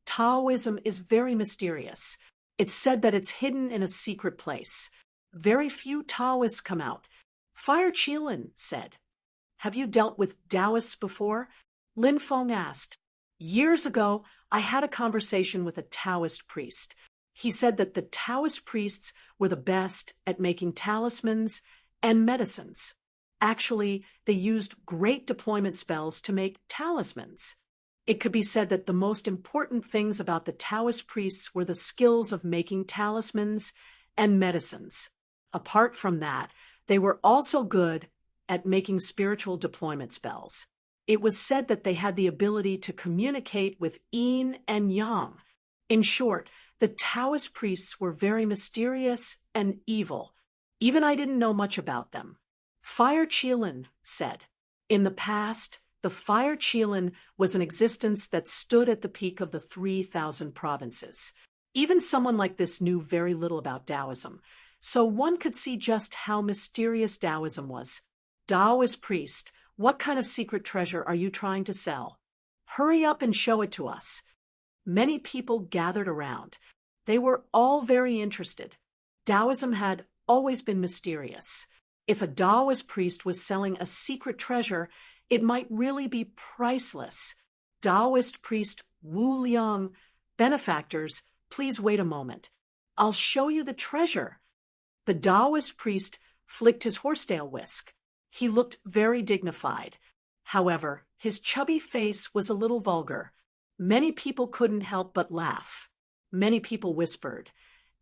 Taoism is very mysterious. It's said that it's hidden in a secret place. Very few Taoists come out. Fire Qilin said. Have you dealt with Taoists before? Lin Feng asked. Years ago, I had a conversation with a Taoist priest. He said that the Taoist priests were the best at making talismans and medicines. Actually, they used great deployment spells to make talismans. It could be said that the most important things about the Taoist priests were the skills of making talismans and medicines. Apart from that, they were also good at making spiritual deployment spells. It was said that they had the ability to communicate with yin and yang. In short, the Taoist priests were very mysterious and evil. Even I didn't know much about them. Fire Qilin said, in the past, the Fire Qilin was an existence that stood at the peak of the 3,000 provinces. Even someone like this knew very little about Taoism, so one could see just how mysterious Taoism was. Taoist priest, what kind of secret treasure are you trying to sell? Hurry up and show it to us. Many people gathered around. They were all very interested. Taoism had always been mysterious. If a Taoist priest was selling a secret treasure, it might really be priceless. Taoist priest Wu Liang, benefactors, please wait a moment. I'll show you the treasure. The Taoist priest flicked his horsetail whisk. He looked very dignified. However, his chubby face was a little vulgar. Many people couldn't help but laugh. Many people whispered.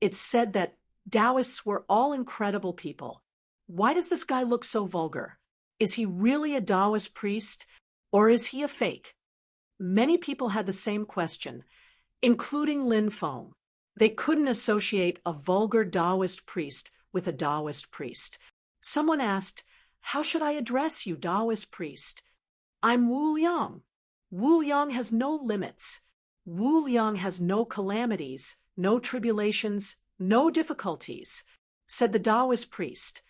It's said that Taoists were all incredible people. Why does this guy look so vulgar? Is he really a Taoist priest, or is he a fake? Many people had the same question, including Lin Feng. They couldn't associate a vulgar Taoist priest with a Taoist priest. Someone asked, how should I address you, Taoist priest? I'm Wu Liang. Wu Liang has no limits. Wu Liang has no calamities, no tribulations, no difficulties, said the Taoist priest.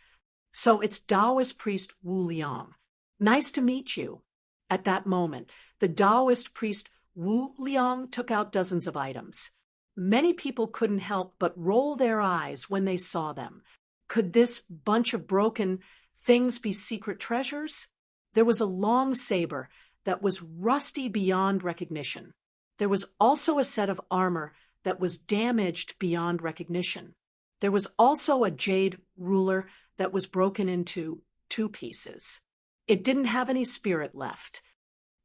So it's Taoist priest Wu Liang. Nice to meet you. At that moment, the Taoist priest Wu Liang took out dozens of items. Many people couldn't help but roll their eyes when they saw them. Could this bunch of broken things be secret treasures? There was a long saber that was rusty beyond recognition. There was also a set of armor that was damaged beyond recognition. There was also a jade ruler that was broken into 2 pieces. It didn't have any spirit left.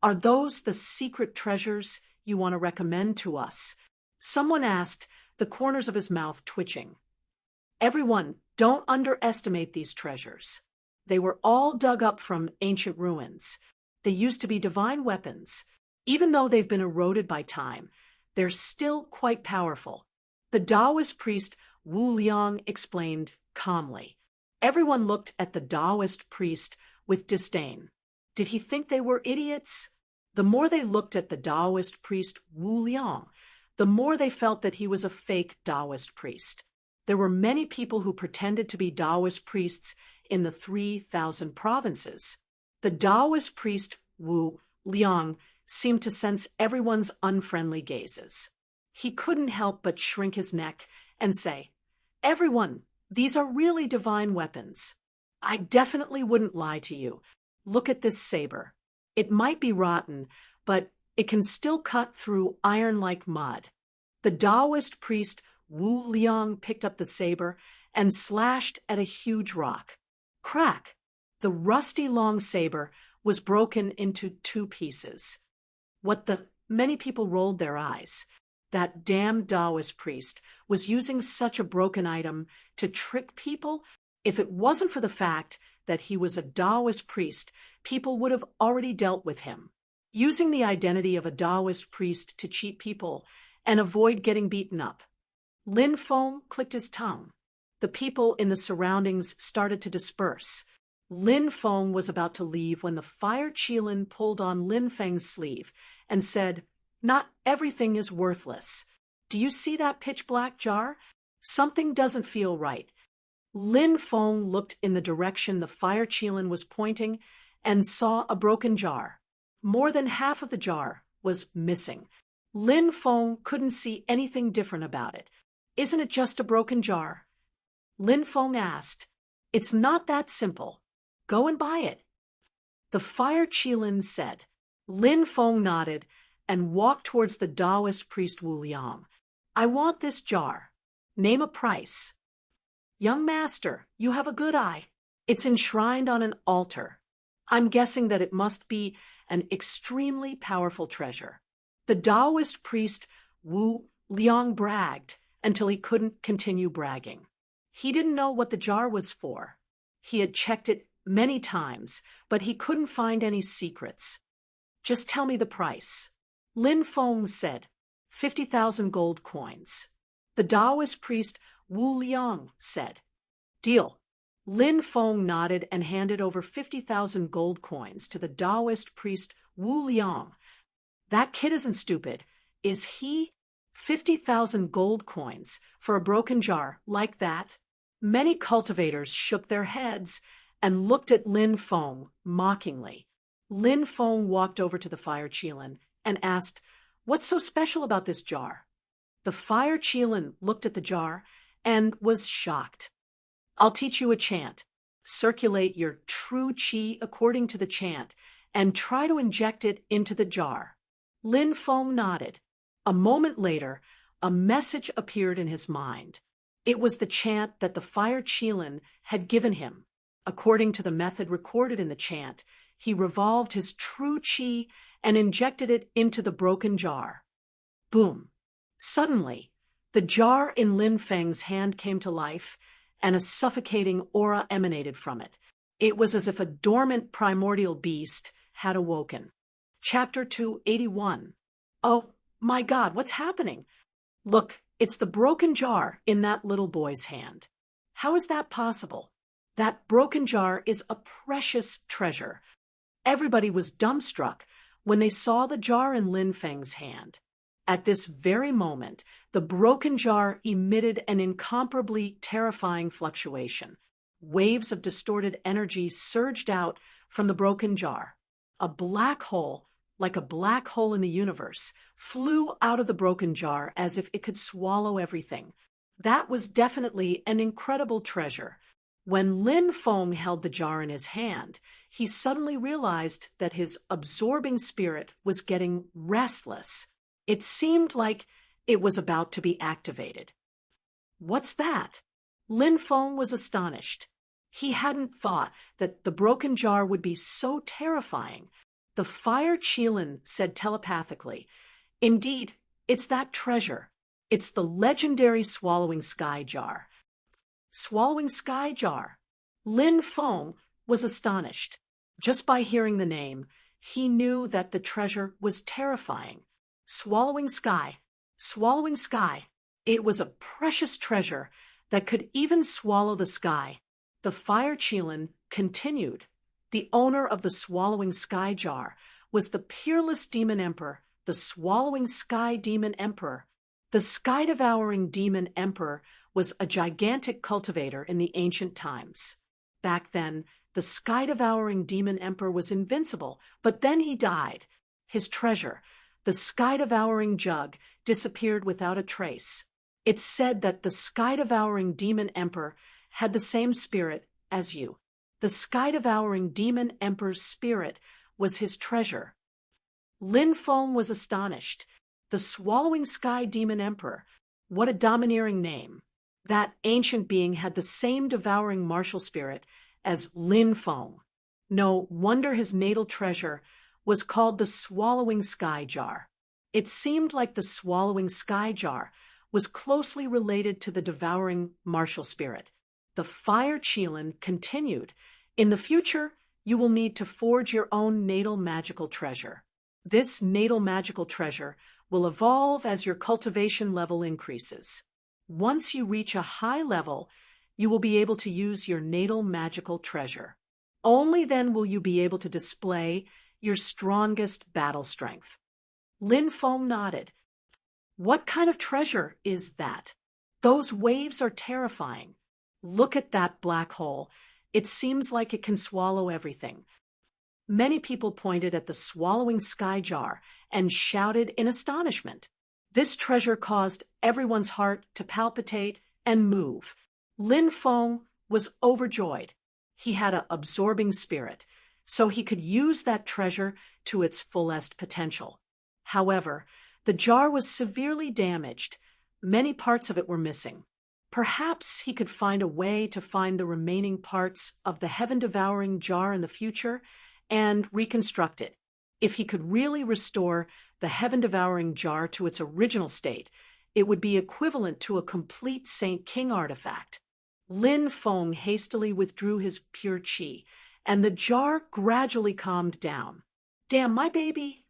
Are those the secret treasures you want to recommend to us? Someone asked, the corners of his mouth twitching. Everyone, don't underestimate these treasures. They were all dug up from ancient ruins. They used to be divine weapons. Even though they've been eroded by time, they're still quite powerful. The Taoist priest Wu Liang explained calmly. Everyone looked at the Taoist priest with disdain. Did he think they were idiots? The more they looked at the Taoist priest Wu Liang, the more they felt that he was a fake Taoist priest. There were many people who pretended to be Taoist priests in the 3,000 provinces. The Taoist priest Wu Liang seemed to sense everyone's unfriendly gazes. He couldn't help but shrink his neck and say, Everyone, these are really divine weapons. I definitely wouldn't lie to you. Look at this saber. It might be rotten, but it can still cut through iron like mud. The Taoist priest Wu Liang picked up the saber and slashed at a huge rock. Crack! The rusty long saber was broken into 2 pieces. What the— Many people rolled their eyes. That damned Taoist priest was using such a broken item to trick people. If it wasn't for the fact that he was a Taoist priest, people would have already dealt with him. Using the identity of a Taoist priest to cheat people and avoid getting beaten up. Lin Feng clicked his tongue. The people in the surroundings started to disperse. Lin Feng was about to leave when the fire Qilin pulled on Lin Feng's sleeve and said, "Not everything is worthless. Do you see that pitch-black jar? Something doesn't feel right." Lin Feng looked in the direction the fire Qilin was pointing and saw a broken jar. More than half of the jar was missing. Lin Feng couldn't see anything different about it. "Isn't it just a broken jar?" Lin Feng asked. "It's not that simple. Go and buy it." The fire Qilin said. Lin Feng nodded and walked towards the Taoist priest Wu Liang. "I want this jar. Name a price." "Young master, you have a good eye. It's enshrined on an altar. I'm guessing that it must be an extremely powerful treasure." The Taoist priest Wu Liang bragged until he couldn't continue bragging. He didn't know what the jar was for. He had checked it many times, but he couldn't find any secrets. "Just tell me the price." Lin Feng said, 50,000 gold coins. The Taoist priest Wu Liang said, "Deal." Lin Feng nodded and handed over 50,000 gold coins to the Taoist priest Wu Liang. "That kid isn't stupid, is he? 50,000 gold coins for a broken jar like that?" Many cultivators shook their heads and looked at Lin Feng mockingly. Lin Feng walked over to the fire Qilin and asked, "What's so special about this jar?" The fire Qilin looked at the jar and was shocked. "I'll teach you a chant. Circulate your true qi according to the chant and try to inject it into the jar." Lin Feng nodded. A moment later, a message appeared in his mind. It was the chant that the fire Qilin had given him. According to the method recorded in the chant, he revolved his true qi and injected it into the broken jar. Boom! Suddenly, the jar in Lin Feng's hand came to life, and a suffocating aura emanated from it. It was as if a dormant primordial beast had awoken. Chapter 281. "Oh, my God, what's happening? Look, it's the broken jar in that little boy's hand. How is that possible? That broken jar is a precious treasure." Everybody was dumbstruck when they saw the jar in Lin Feng's hand. At this very moment, the broken jar emitted an incomparably terrifying fluctuation. Waves of distorted energy surged out from the broken jar. A black hole, like a black hole in the universe, flew out of the broken jar as if it could swallow everything. That was definitely an incredible treasure. When Lin Feng held the jar in his hand, he suddenly realized that his absorbing spirit was getting restless. It seemed like it was about to be activated. "What's that?" Lin Feng was astonished. He hadn't thought that the broken jar would be so terrifying. The fire Qilin said telepathically, "Indeed, it's that treasure. It's the legendary swallowing sky jar." Swallowing sky jar. Lin Feng was astonished. Just by hearing the name, he knew that the treasure was terrifying. Swallowing sky. Swallowing sky. It was a precious treasure that could even swallow the sky. The fire Qilin continued. The owner of the swallowing sky jar was the peerless demon emperor, the swallowing sky demon emperor. The sky-devouring demon emperor was a gigantic cultivator in the ancient times. Back then, the sky-devouring demon emperor was invincible, but then he died. His treasure, the sky-devouring jug, disappeared without a trace. It's said that the sky-devouring demon emperor had the same spirit as you. The sky-devouring demon emperor's spirit was his treasure. Lin Feng was astonished. The swallowing sky demon emperor. What a domineering name. That ancient being had the same devouring martial spirit as Lin Feng. No wonder his natal treasure was called the swallowing sky jar. It seemed like the swallowing sky jar was closely related to the devouring martial spirit. The fire Qilin continued. In the future, you will need to forge your own natal magical treasure. This natal magical treasure will evolve as your cultivation level increases. Once you reach a high level, you will be able to use your natal magical treasure. Only then will you be able to display your strongest battle strength. Lin Feng nodded. What kind of treasure is that? Those waves are terrifying. Look at that black hole. It seems like it can swallow everything. Many people pointed at the swallowing sky jar and shouted in astonishment. This treasure caused everyone's heart to palpitate and move. Lin Feng was overjoyed. He had an absorbing spirit, so he could use that treasure to its fullest potential. However, the jar was severely damaged. Many parts of it were missing. Perhaps he could find a way to find the remaining parts of the heaven-devouring jar in the future and reconstruct it. If he could really restore the heaven-devouring jar to its original state, it would be equivalent to a complete Saint King artifact. Lin Feng hastily withdrew his pure qi, and the jar gradually calmed down. Damn, my baby!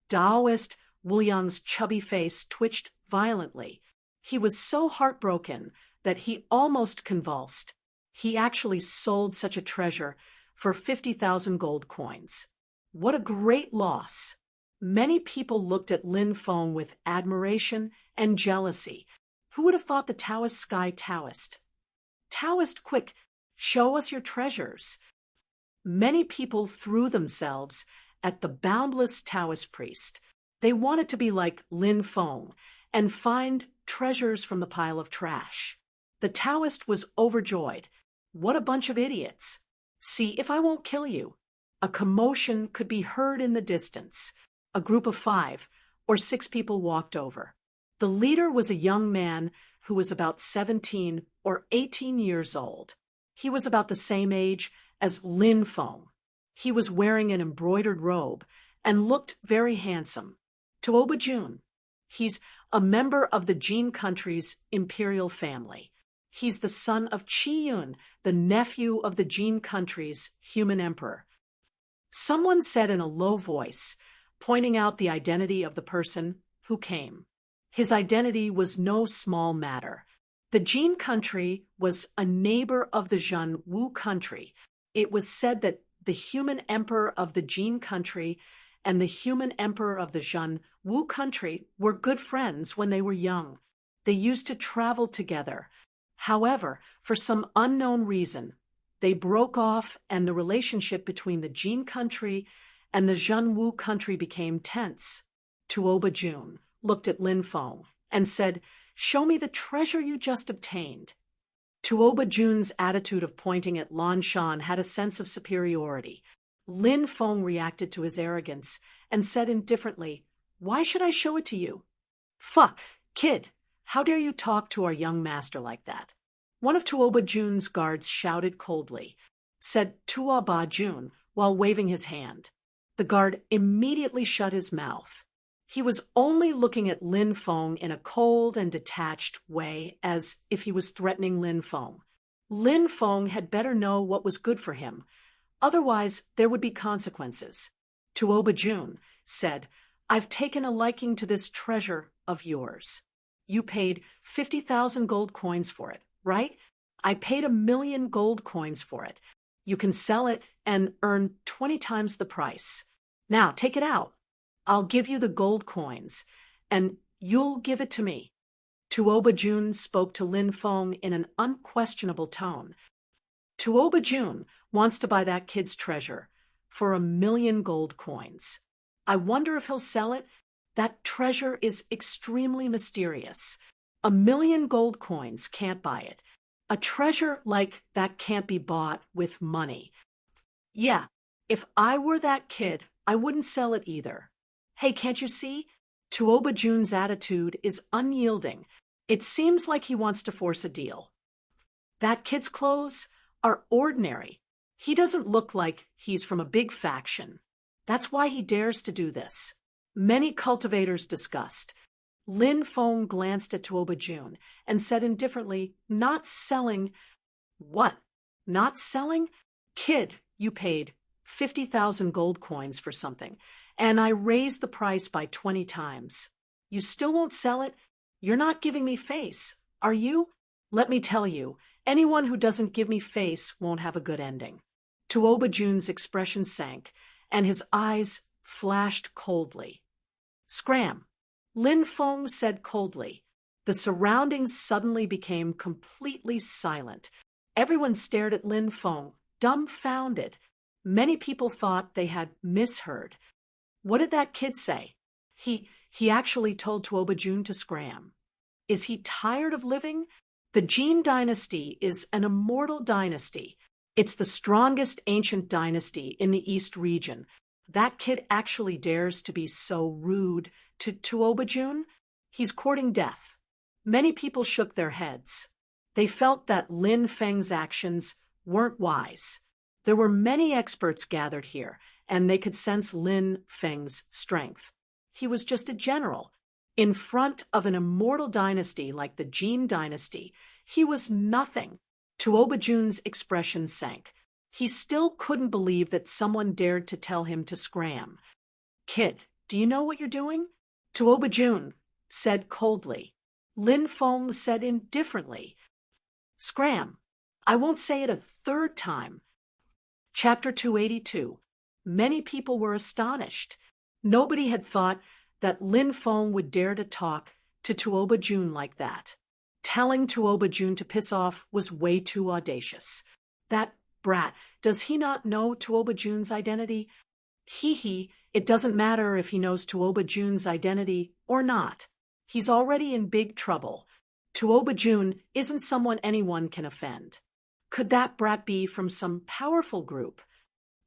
Taoist Wu Yang's chubby face twitched violently. He was so heartbroken that he almost convulsed. He actually sold such a treasure for 50,000 gold coins. What a great loss! Many people looked at Lin Feng with admiration and jealousy. Who would have thought the Taoist sky Taoist? Taoist, quick, show us your treasures. Many people threw themselves at the boundless Taoist priest. They wanted to be like Lin Feng and find treasures from the pile of trash. The Taoist was overjoyed. What a bunch of idiots. See if I won't kill you. A commotion could be heard in the distance. A group of 5 or 6 people walked over. The leader was a young man who was about 17 or 18 years old. He was about the same age as Lin Feng. He was wearing an embroidered robe and looked very handsome. Tuoba Jun. He's a member of the Jin country's imperial family. He's the son of Qi Yun, the nephew of the Jin country's human emperor. Someone said in a low voice, pointing out the identity of the person who came. His identity was no small matter. The Jin country was a neighbor of the Zhen Wu country. It was said that the human emperor of the Jin country and the human emperor of the Zhen Wu country were good friends when they were young. They used to travel together. However, for some unknown reason, they broke off and the relationship between the Jin country and the Zhen Wu country became tense. Tuoba Jun looked at Lin Feng and said, "Show me the treasure you just obtained." Tuoba Jun's attitude of pointing at Lan Shan had a sense of superiority. Lin Feng reacted to his arrogance and said indifferently, "Why should I show it to you?" "Fuck, kid, how dare you talk to our young master like that?" One of Tuoba Jun's guards shouted coldly, said Tuoba Jun while waving his hand. The guard immediately shut his mouth. He was only looking at Lin Feng in a cold and detached way, as if he was threatening Lin Feng. Lin Feng had better know what was good for him. Otherwise, there would be consequences. Tuoba Jun said, "I've taken a liking to this treasure of yours. You paid 50,000 gold coins for it, right? I paid 1,000,000 gold coins for it. You can sell it and earn 20 times the price. Now, take it out. I'll give you the gold coins, and you'll give it to me." Tuoba Jun spoke to Lin Feng in an unquestionable tone. Tuoba Jun wants to buy that kid's treasure for 1,000,000 gold coins. I wonder if he'll sell it. That treasure is extremely mysterious. 1 million gold coins can't buy it. A treasure like that can't be bought with money. Yeah, if I were that kid, I wouldn't sell it either. Hey, can't you see? Tuoba Jun's attitude is unyielding. It seems like he wants to force a deal. That kid's clothes are ordinary. He doesn't look like he's from a big faction. That's why he dares to do this. Many cultivators discussed. Lin Feng glanced at Tuoba Jun and said indifferently, "Not selling." "What? Not selling? Kid, you paid 50,000 gold coins for something, and I raised the price by 20 times. You still won't sell it? You're not giving me face, are you? Let me tell you, anyone who doesn't give me face won't have a good ending." Tuoba Jun's expression sank, and his eyes flashed coldly. "Scram," Lin Feng said coldly. The surroundings suddenly became completely silent. Everyone stared at Lin Feng, dumbfounded. Many people thought they had misheard. What did that kid say? He actually told Tuoba Jun to scram. Is he tired of living? The Jin dynasty is an immortal dynasty. It's the strongest ancient dynasty in the East region. That kid actually dares to be so rude to Tuoba Jun? He's courting death. Many people shook their heads. They felt that Lin Feng's actions weren't wise. There were many experts gathered here, and they could sense Lin Feng's strength. He was just a general. In front of an immortal dynasty like the Jin dynasty, he was nothing. Tuoba Jun's expression sank. He still couldn't believe that someone dared to tell him to scram. "Kid, do you know what you're doing?" Tuoba Jun said coldly. Lin Feng said indifferently, "Scram. I won't say it a third time." Chapter 282. Many people were astonished. Nobody had thought that Lin Feng would dare to talk to Tuoba Jun like that. Telling Tuoba Jun to piss off was way too audacious. That brat, does he not know Tuoba Jun's identity? It doesn't matter if he knows Tuoba Jun's identity or not. He's already in big trouble. Tuoba Jun isn't someone anyone can offend. Could that brat be from some powerful group?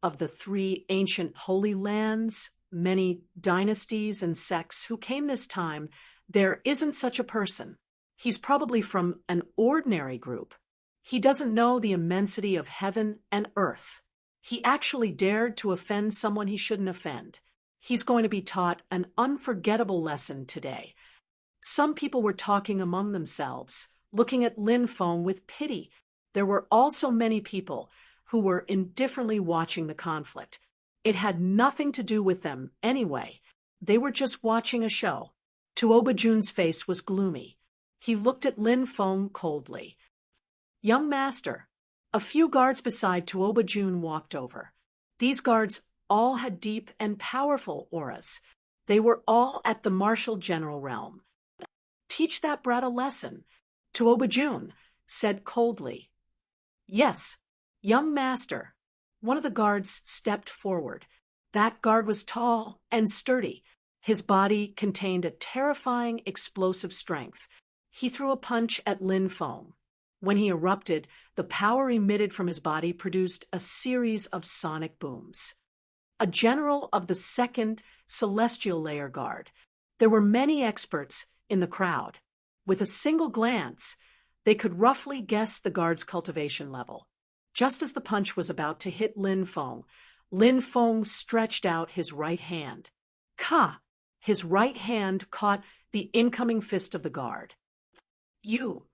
Of the 3 ancient holy lands, many dynasties and sects who came this time, there isn't such a person. He's probably from an ordinary group. He doesn't know the immensity of heaven and earth. He actually dared to offend someone he shouldn't offend. He's going to be taught an unforgettable lesson today. Some people were talking among themselves, looking at Lin Feng with pity. There were also many people who were indifferently watching the conflict. It had nothing to do with them anyway. They were just watching a show. Tuoba Jun's face was gloomy. He looked at Lin Feng coldly. "Young master." A few guards beside Tuoba Jun walked over. These guards all had deep and powerful auras. They were all at the martial general realm. "Teach that brat a lesson," Tuoba Jun said coldly. "Yes, young master." One of the guards stepped forward. That guard was tall and sturdy. His body contained a terrifying explosive strength. He threw a punch at Lin Feng. When he erupted, the power emitted from his body produced a series of sonic booms. A general of the 2nd Celestial Layer Guard. There were many experts in the crowd. With a single glance, they could roughly guess the guard's cultivation level. Just as the punch was about to hit Lin Feng stretched out his right hand. Ka! His right hand caught the incoming fist of the guard. "You."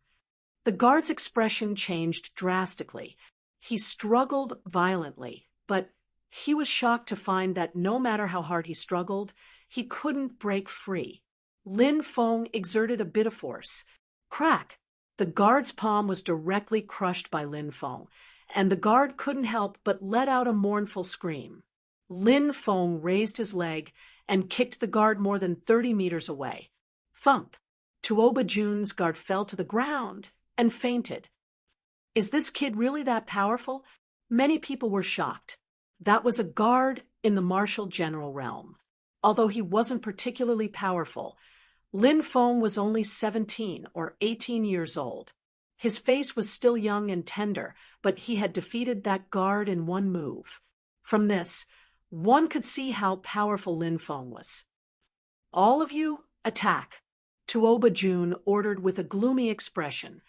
The guard's expression changed drastically. He struggled violently, but he was shocked to find that no matter how hard he struggled, he couldn't break free. Lin Feng exerted a bit of force. Crack! The guard's palm was directly crushed by Lin Feng, and the guard couldn't help but let out a mournful scream. Lin Feng raised his leg and kicked the guard more than 30 meters away. Thump! Tuoba Jun's guard fell to the ground and fainted. Is this kid really that powerful? Many people were shocked. That was a guard in the martial general realm. Although he wasn't particularly powerful, Lin Feng was only 17 or 18 years old. His face was still young and tender, but he had defeated that guard in one move. From this, one could see how powerful Lin Feng was. "All of you, attack," Tuoba Jun ordered with a gloomy expression.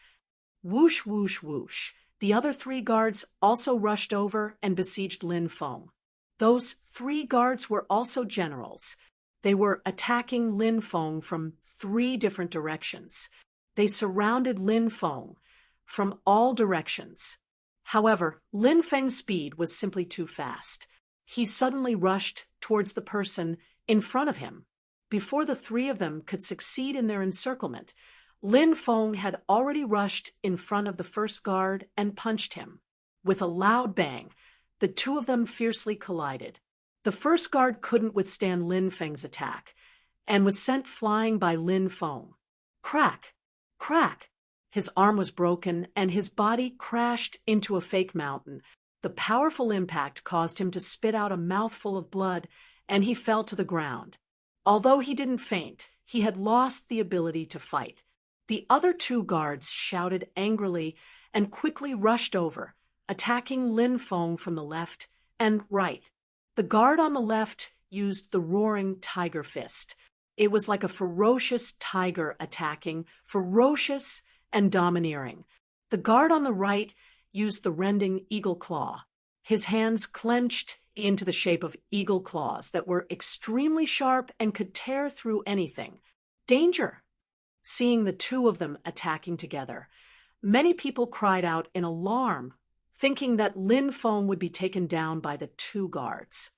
Whoosh, whoosh, whoosh. The other 3 guards also rushed over and besieged Lin Feng. Those 3 guards were also generals. They were attacking Lin Feng from 3 different directions. They surrounded Lin Feng from all directions. However, Lin Feng's speed was simply too fast. He suddenly rushed towards the person in front of him. Before the 3 of them could succeed in their encirclement, Lin Feng had already rushed in front of the first guard and punched him. With a loud bang, the 2 of them fiercely collided. The first guard couldn't withstand Lin Feng's attack and was sent flying by Lin Feng. Crack! Crack! His arm was broken and his body crashed into a fake mountain. The powerful impact caused him to spit out a mouthful of blood, and he fell to the ground. Although he didn't faint, he had lost the ability to fight. The other 2 guards shouted angrily and quickly rushed over, attacking Lin Feng from the left and right. The guard on the left used the roaring tiger fist. It was like a ferocious tiger attacking, ferocious and domineering. The guard on the right used the rending eagle claw. His hands clenched into the shape of eagle claws that were extremely sharp and could tear through anything. Danger! Seeing the 2 of them attacking together, many people cried out in alarm, thinking that Lin Feng would be taken down by the 2 guards.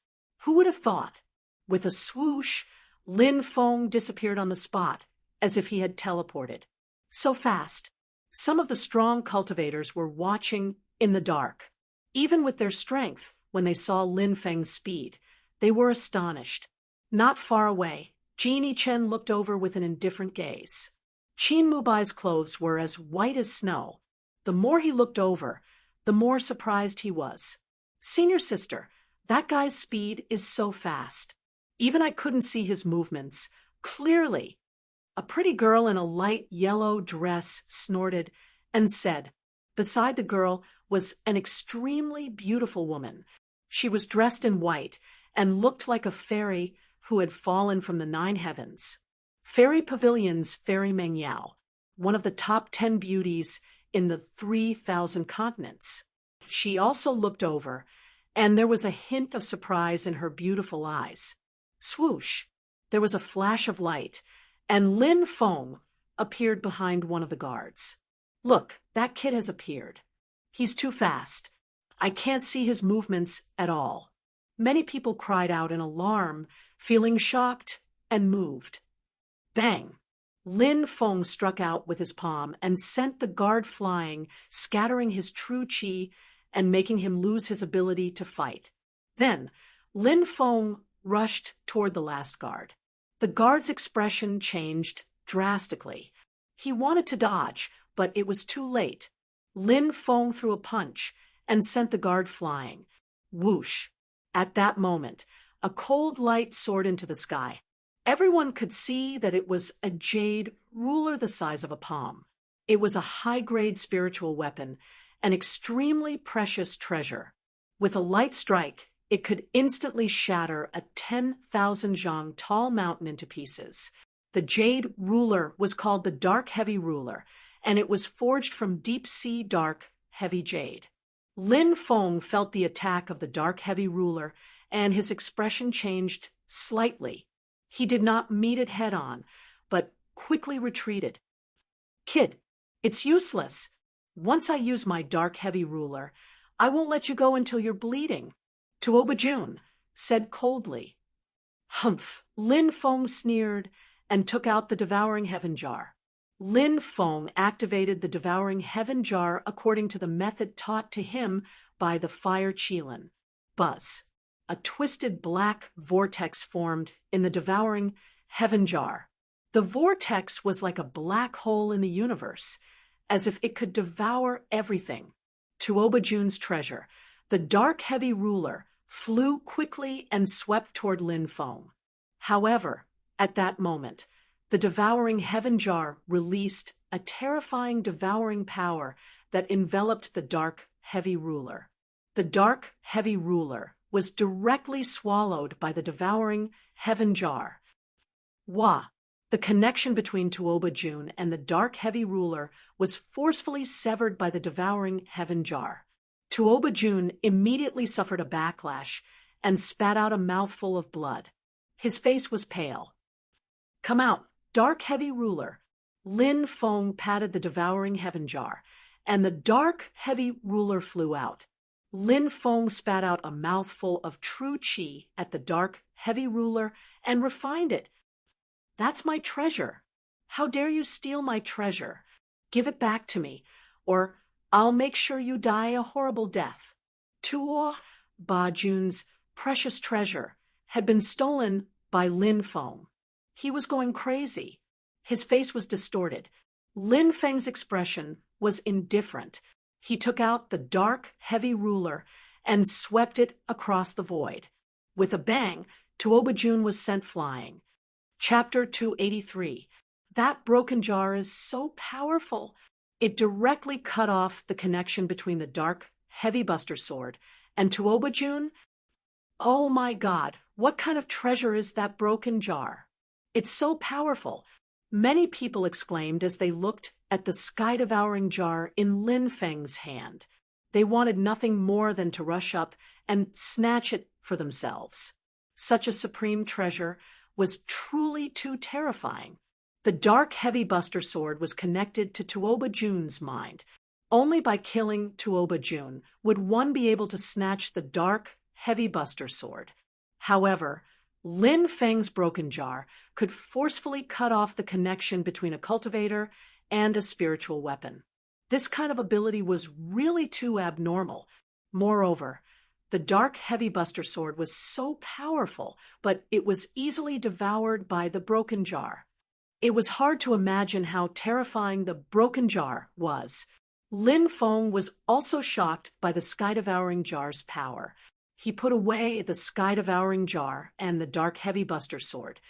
Who would have thought? With a swoosh, Lin Feng disappeared on the spot, as if he had teleported. So fast. Some of the strong cultivators were watching in the dark. Even with their strength, when they saw Lin Feng's speed, they were astonished. Not far away, Genie Chen looked over with an indifferent gaze. Qin Mubai's clothes were as white as snow. The more he looked over, the more surprised he was. "Senior sister, that guy's speed is so fast. Even I couldn't see his movements clearly." A pretty girl in a light yellow dress snorted and said. Beside the girl was an extremely beautiful woman. She was dressed in white and looked like a fairy who had fallen from the 9 heavens. Fairy Pavilion's Fairy Mengyao, one of the top 10 beauties in the 3,000 continents. She also looked over, and there was a hint of surprise in her beautiful eyes. Swoosh! There was a flash of light, and Lin Feng appeared behind one of the guards. "Look, that kid has appeared. He's too fast. I can't see his movements at all." Many people cried out in alarm, feeling shocked and moved. Bang! Lin Feng struck out with his palm and sent the guard flying, scattering his true qi and making him lose his ability to fight. Then, Lin Feng rushed toward the last guard. The guard's expression changed drastically. He wanted to dodge, but it was too late. Lin Feng threw a punch and sent the guard flying. Whoosh! At that moment, a cold light soared into the sky. Everyone could see that it was a jade ruler the size of a palm. It was a high-grade spiritual weapon, an extremely precious treasure. With a light strike, it could instantly shatter a 10,000 zhang tall mountain into pieces. The jade ruler was called the Dark Heavy Ruler, and it was forged from deep-sea dark, heavy jade. Lin Feng felt the attack of the Dark Heavy Ruler, and his expression changed slightly. He did not meet it head-on, but quickly retreated. "Kid, it's useless. Once I use my Dark Heavy Ruler, I won't let you go until you're bleeding," Tuoba Jun said coldly. "Humph!" Lin Feng sneered and took out the Devouring Heaven Jar. Lin Feng activated the Devouring Heaven Jar according to the method taught to him by the Fire Qilin. Buzz! A twisted black vortex formed in the Devouring Heaven Jar. The vortex was like a black hole in the universe, as if it could devour everything. Tuoba Jun's treasure, the Dark Heavy Ruler, flew quickly and swept toward Lin Feng. However, at that moment, the devouring heaven jar released a terrifying devouring power that enveloped the dark, heavy ruler. The dark, heavy ruler was directly swallowed by the devouring heaven jar. Wah! The connection between Tuoba Jun and the dark, heavy ruler was forcefully severed by the devouring heaven jar. Tuoba Jun immediately suffered a backlash and spat out a mouthful of blood. His face was pale. "Come out, dark, heavy ruler." Lin Feng patted the devouring heaven jar, and the dark, heavy ruler flew out. Lin Feng spat out a mouthful of true qi at the dark, heavy ruler and refined it. "That's my treasure. How dare you steal my treasure? Give it back to me, or I'll make sure you die a horrible death." Tuoba Jun's precious treasure had been stolen by Lin Feng. He was going crazy. His face was distorted. Lin Feng's expression was indifferent. He took out the dark, heavy ruler and swept it across the void. With a bang, Tuoba Jun was sent flying. Chapter 283. That broken jar is so powerful. It directly cut off the connection between the dark, heavy Buster Sword and Tuoba Jun. Oh my God, what kind of treasure is that broken jar? It's so powerful. Many people exclaimed as they looked at the sky-devouring jar in Lin Feng's hand. They wanted nothing more than to rush up and snatch it for themselves. Such a supreme treasure was truly too terrifying. The dark, heavy Buster Sword was connected to Tuoba Jun's mind. Only by killing Tuoba Jun would one be able to snatch the dark, heavy Buster Sword. However, Lin Feng's broken jar could forcefully cut off the connection between a cultivator and a spiritual weapon. This kind of ability was really too abnormal. Moreover, the dark, heavy Buster Sword was so powerful, but it was easily devoured by the broken jar. It was hard to imagine how terrifying the broken jar was. Lin Feng was also shocked by the sky-devouring jar's power. He put away the sky-devouring jar and the dark, heavy Buster Sword,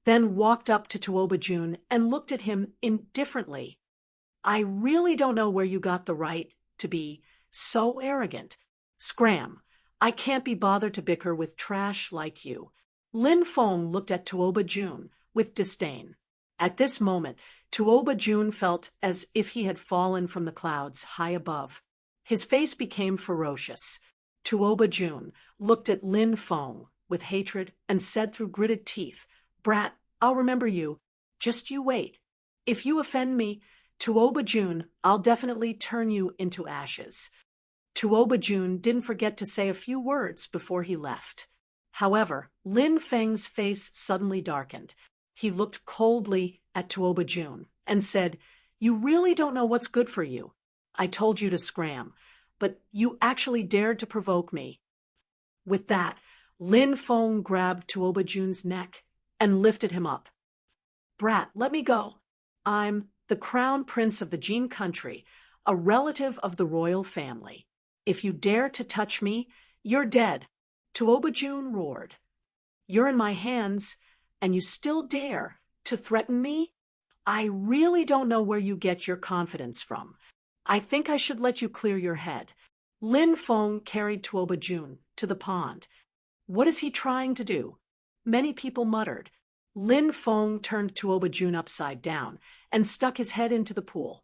then walked up to Tuoba Jun and looked at him indifferently. "I really don't know where you got the right to be so arrogant. Scram! I can't be bothered to bicker with trash like you." Lin Feng looked at Tuoba Jun with disdain. At this moment, Tuoba Jun felt as if he had fallen from the clouds high above. His face became ferocious. Tuoba Jun looked at Lin Feng with hatred and said through gritted teeth, "Brat, I'll remember you. Just you wait. If you offend me, Tuoba Jun, I'll definitely turn you into ashes." Tuoba Jun didn't forget to say a few words before he left. However, Lin Feng's face suddenly darkened. He looked coldly at Tuoba Jun and said, "You really don't know what's good for you. I told you to scram, but you actually dared to provoke me." With that, Lin Feng grabbed Tuoba Jun's neck and lifted him up. "Brat, let me go. I'm the crown prince of the Jin country, a relative of the royal family. If you dare to touch me, you're dead." Tuoba Jun roared. "You're in my hands, and you still dare to threaten me? I really don't know where you get your confidence from. I think I should let you clear your head." Lin Feng carried Tuoba Jun to the pond. What is he trying to do? Many people muttered. Lin Feng turned Tuoba Jun upside down and stuck his head into the pool.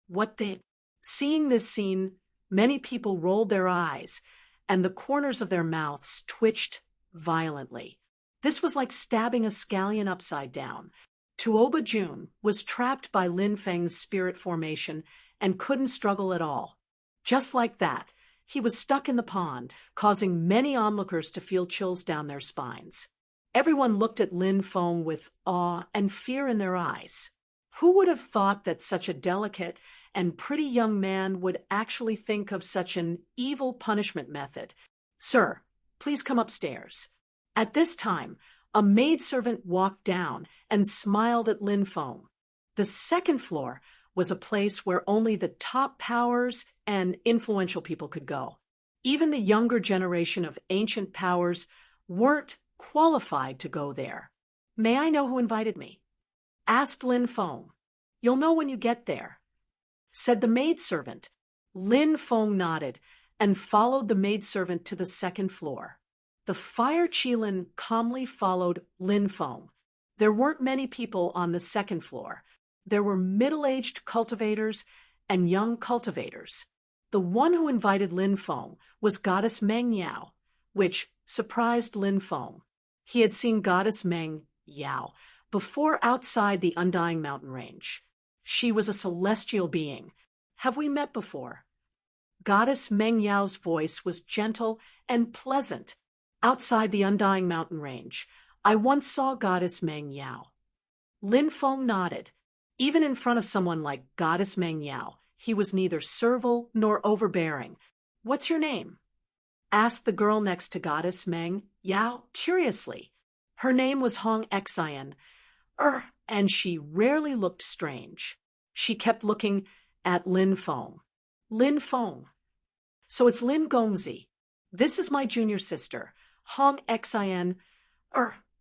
What the? Seeing this scene, many people rolled their eyes, and the corners of their mouths twitched violently. This was like stabbing a scallion upside down. Tuoba Jun was trapped by Lin Feng's spirit formation and couldn't struggle at all. Just like that, he was stuck in the pond, causing many onlookers to feel chills down their spines. Everyone looked at Lin Feng with awe and fear in their eyes. Who would have thought that such a delicate and pretty young man would actually think of such an evil punishment method? "Sir, please come upstairs." At this time, a maidservant walked down and smiled at Lin Feng. The second floor was a place where only the top powers and influential people could go. Even the younger generation of ancient powers weren't qualified to go there. "May I know who invited me?" asked Lin Feng. You'll know when you get there, said the maidservant. Lin Feng nodded and followed the maidservant to the second floor. The fire Qilin calmly followed Lin Feng. There weren't many people on the second floor. There were middle-aged cultivators and young cultivators. The one who invited Lin Feng was Goddess Meng Yao, which surprised Lin Feng. He had seen Goddess Meng Yao before outside the Undying Mountain Range. She was a celestial being. Have we met before? Goddess Meng Yao's voice was gentle and pleasant. Outside the Undying Mountain Range, I once saw Goddess Meng Yao. Lin Feng nodded. Even in front of someone like Goddess Meng Yao, he was neither servile nor overbearing. What's your name? Asked the girl next to Goddess Meng Yao curiously. Her name was Hong Xian, and she rarely looked strange. She kept looking at Lin Feng. Lin Feng. So it's Lin Gongzi. This is my junior sister, Hong Xian,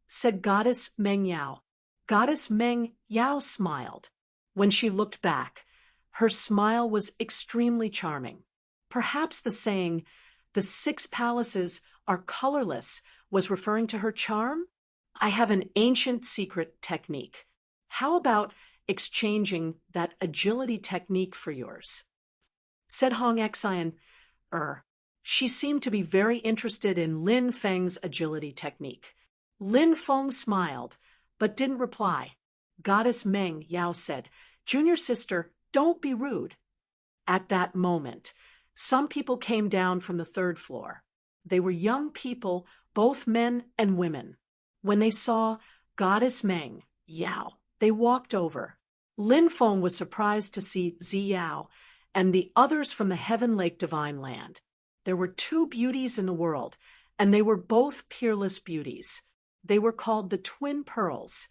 said Goddess Meng Yao. Goddess Meng Yao smiled. When she looked back, her smile was extremely charming. Perhaps the saying, "The 6 palaces are colorless," was referring to her charm? I have an ancient secret technique. How about exchanging that agility technique for yours? Said Hong Xian. She seemed to be very interested in Lin Feng's agility technique. Lin Feng smiled, but didn't reply. Goddess Meng Yao said, "Junior sister, don't be rude." At that moment, some people came down from the 3rd floor. They were young people, both men and women. When they saw Goddess Meng Yao, they walked over. Lin Feng was surprised to see Zi Yao and the others from the Heaven Lake Divine Land. There were 2 beauties in the world, and they were both peerless beauties. They were called the Twin Pearls.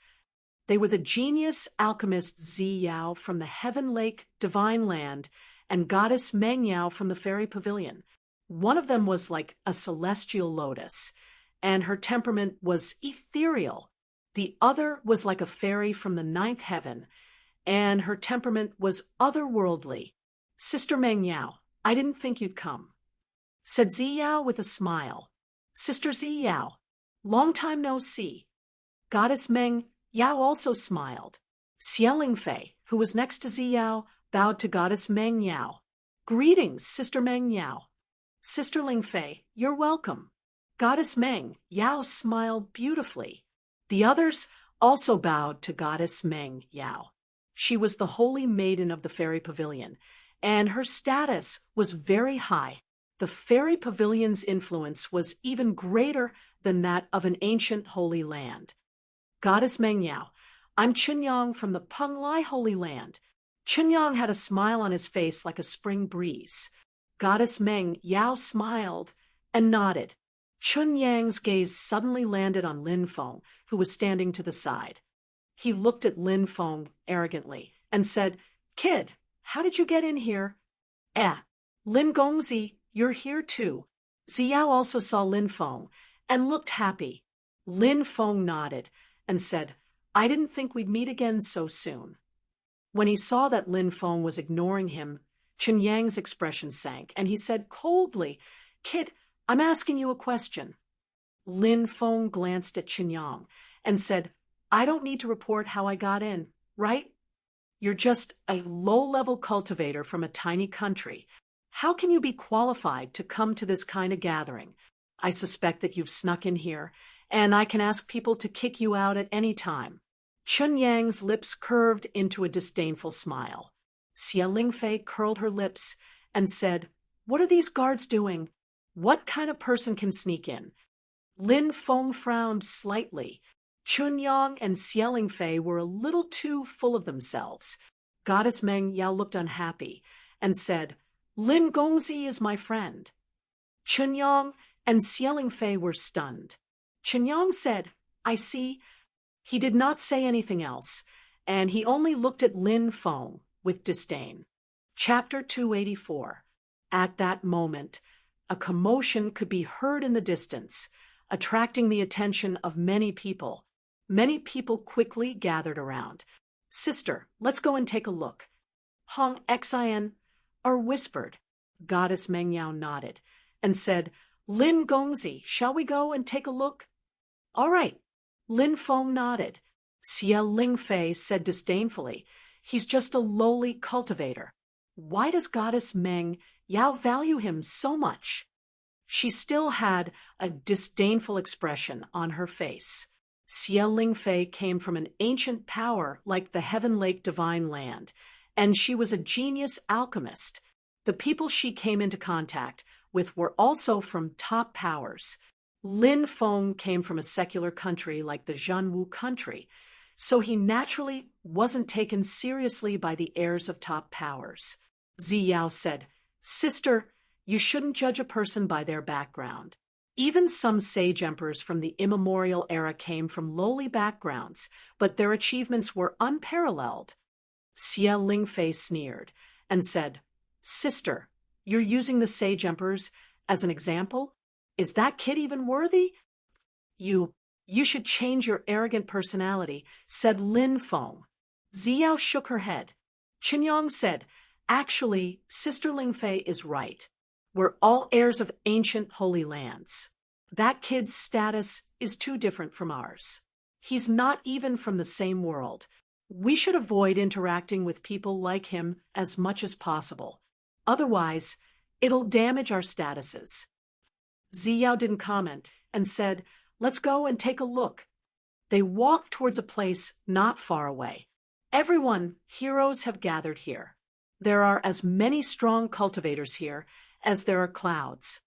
They were the genius alchemist Zi Yao from the Heaven Lake Divine Land and Goddess Meng Yao from the Fairy Pavilion. One of them was like a celestial lotus, and her temperament was ethereal. The other was like a fairy from the 9th heaven, and her temperament was otherworldly. Sister Meng Yao, I didn't think you'd come, said Zi Yao with a smile. Sister Zi Yao, long time no see. Goddess Meng Yao also smiled. Xie Lingfei, who was next to Zi Yao, bowed to Goddess Meng Yao. Greetings, Sister Meng Yao. Sister Lingfei, you're welcome. Goddess Meng Yao smiled beautifully. The others also bowed to Goddess Meng Yao. She was the holy maiden of the Fairy Pavilion, and her status was very high. The Fairy Pavilion's influence was even greater than that of an ancient holy land. Goddess Meng Yao, I'm Chunyang from the Penglai Holy Land. Chunyang had a smile on his face like a spring breeze. Goddess Meng Yao smiled and nodded. Chunyang's gaze suddenly landed on Lin Feng, who was standing to the side. He looked at Lin Feng arrogantly and said, "Kid, how did you get in here?" Lin Gongzi, you're here too." Zi Yao also saw Lin Feng and looked happy. Lin Feng nodded and said, "I didn't think we'd meet again so soon." When he saw that Lin Feng was ignoring him, Chunyang's expression sank, and he said coldly, "Kid, I'm asking you a question." Lin Feng glanced at Chunyang and said, "I don't need to report how I got in, right? You're just a low-level cultivator from a tiny country. How can you be qualified to come to this kind of gathering? I suspect that you've snuck in here, and I can ask people to kick you out at any time." Chunyang's lips curved into a disdainful smile. Xie Lingfei curled her lips and said, "What are these guards doing? What kind of person can sneak in?" Lin Feng frowned slightly. Chunyang and Xie Lingfei were a little too full of themselves. Goddess Meng Yao looked unhappy and said, "Lin Gongzi is my friend." Chunyang and Xie Lingfei were stunned. Chunyang said, "I see." He did not say anything else, and he only looked at Lin Feng with disdain. Chapter 284. At that moment, a commotion could be heard in the distance, attracting the attention of many people. Many people quickly gathered around. Sister, let's go and take a look. Hong Xin whispered. Goddess Mengyao nodded and said, Lin Gongzi, shall we go and take a look? All right. Lin Feng nodded. Xie Lingfei said disdainfully, he's just a lowly cultivator. Why does Goddess Meng Yao value him so much? She still had a disdainful expression on her face. Xie Lingfei came from an ancient power like the Heaven Lake Divine Land, and she was a genius alchemist. The people she came into contact with were also from top powers. Lin Feng came from a secular country like the Zhanwu country, so he naturally wasn't taken seriously by the heirs of top powers. Ziyao said, Sister, you shouldn't judge a person by their background. Even some sage emperors from the immemorial era came from lowly backgrounds, but their achievements were unparalleled. Xie Lingfei sneered and said, Sister, you're using the sage emperors as an example? Is that kid even worthy? You should change your arrogant personality, said Lin Feng. Ziyao shook her head. Qinyong said, Actually, Sister Lingfei is right. We're all heirs of ancient holy lands. That kid's status is too different from ours. He's not even from the same world. We should avoid interacting with people like him as much as possible. Otherwise, it'll damage our statuses. Ziyao didn't comment and said, Let's go and take a look. They walked towards a place not far away. Everyone, heroes have gathered here. There are as many strong cultivators here as there are clouds.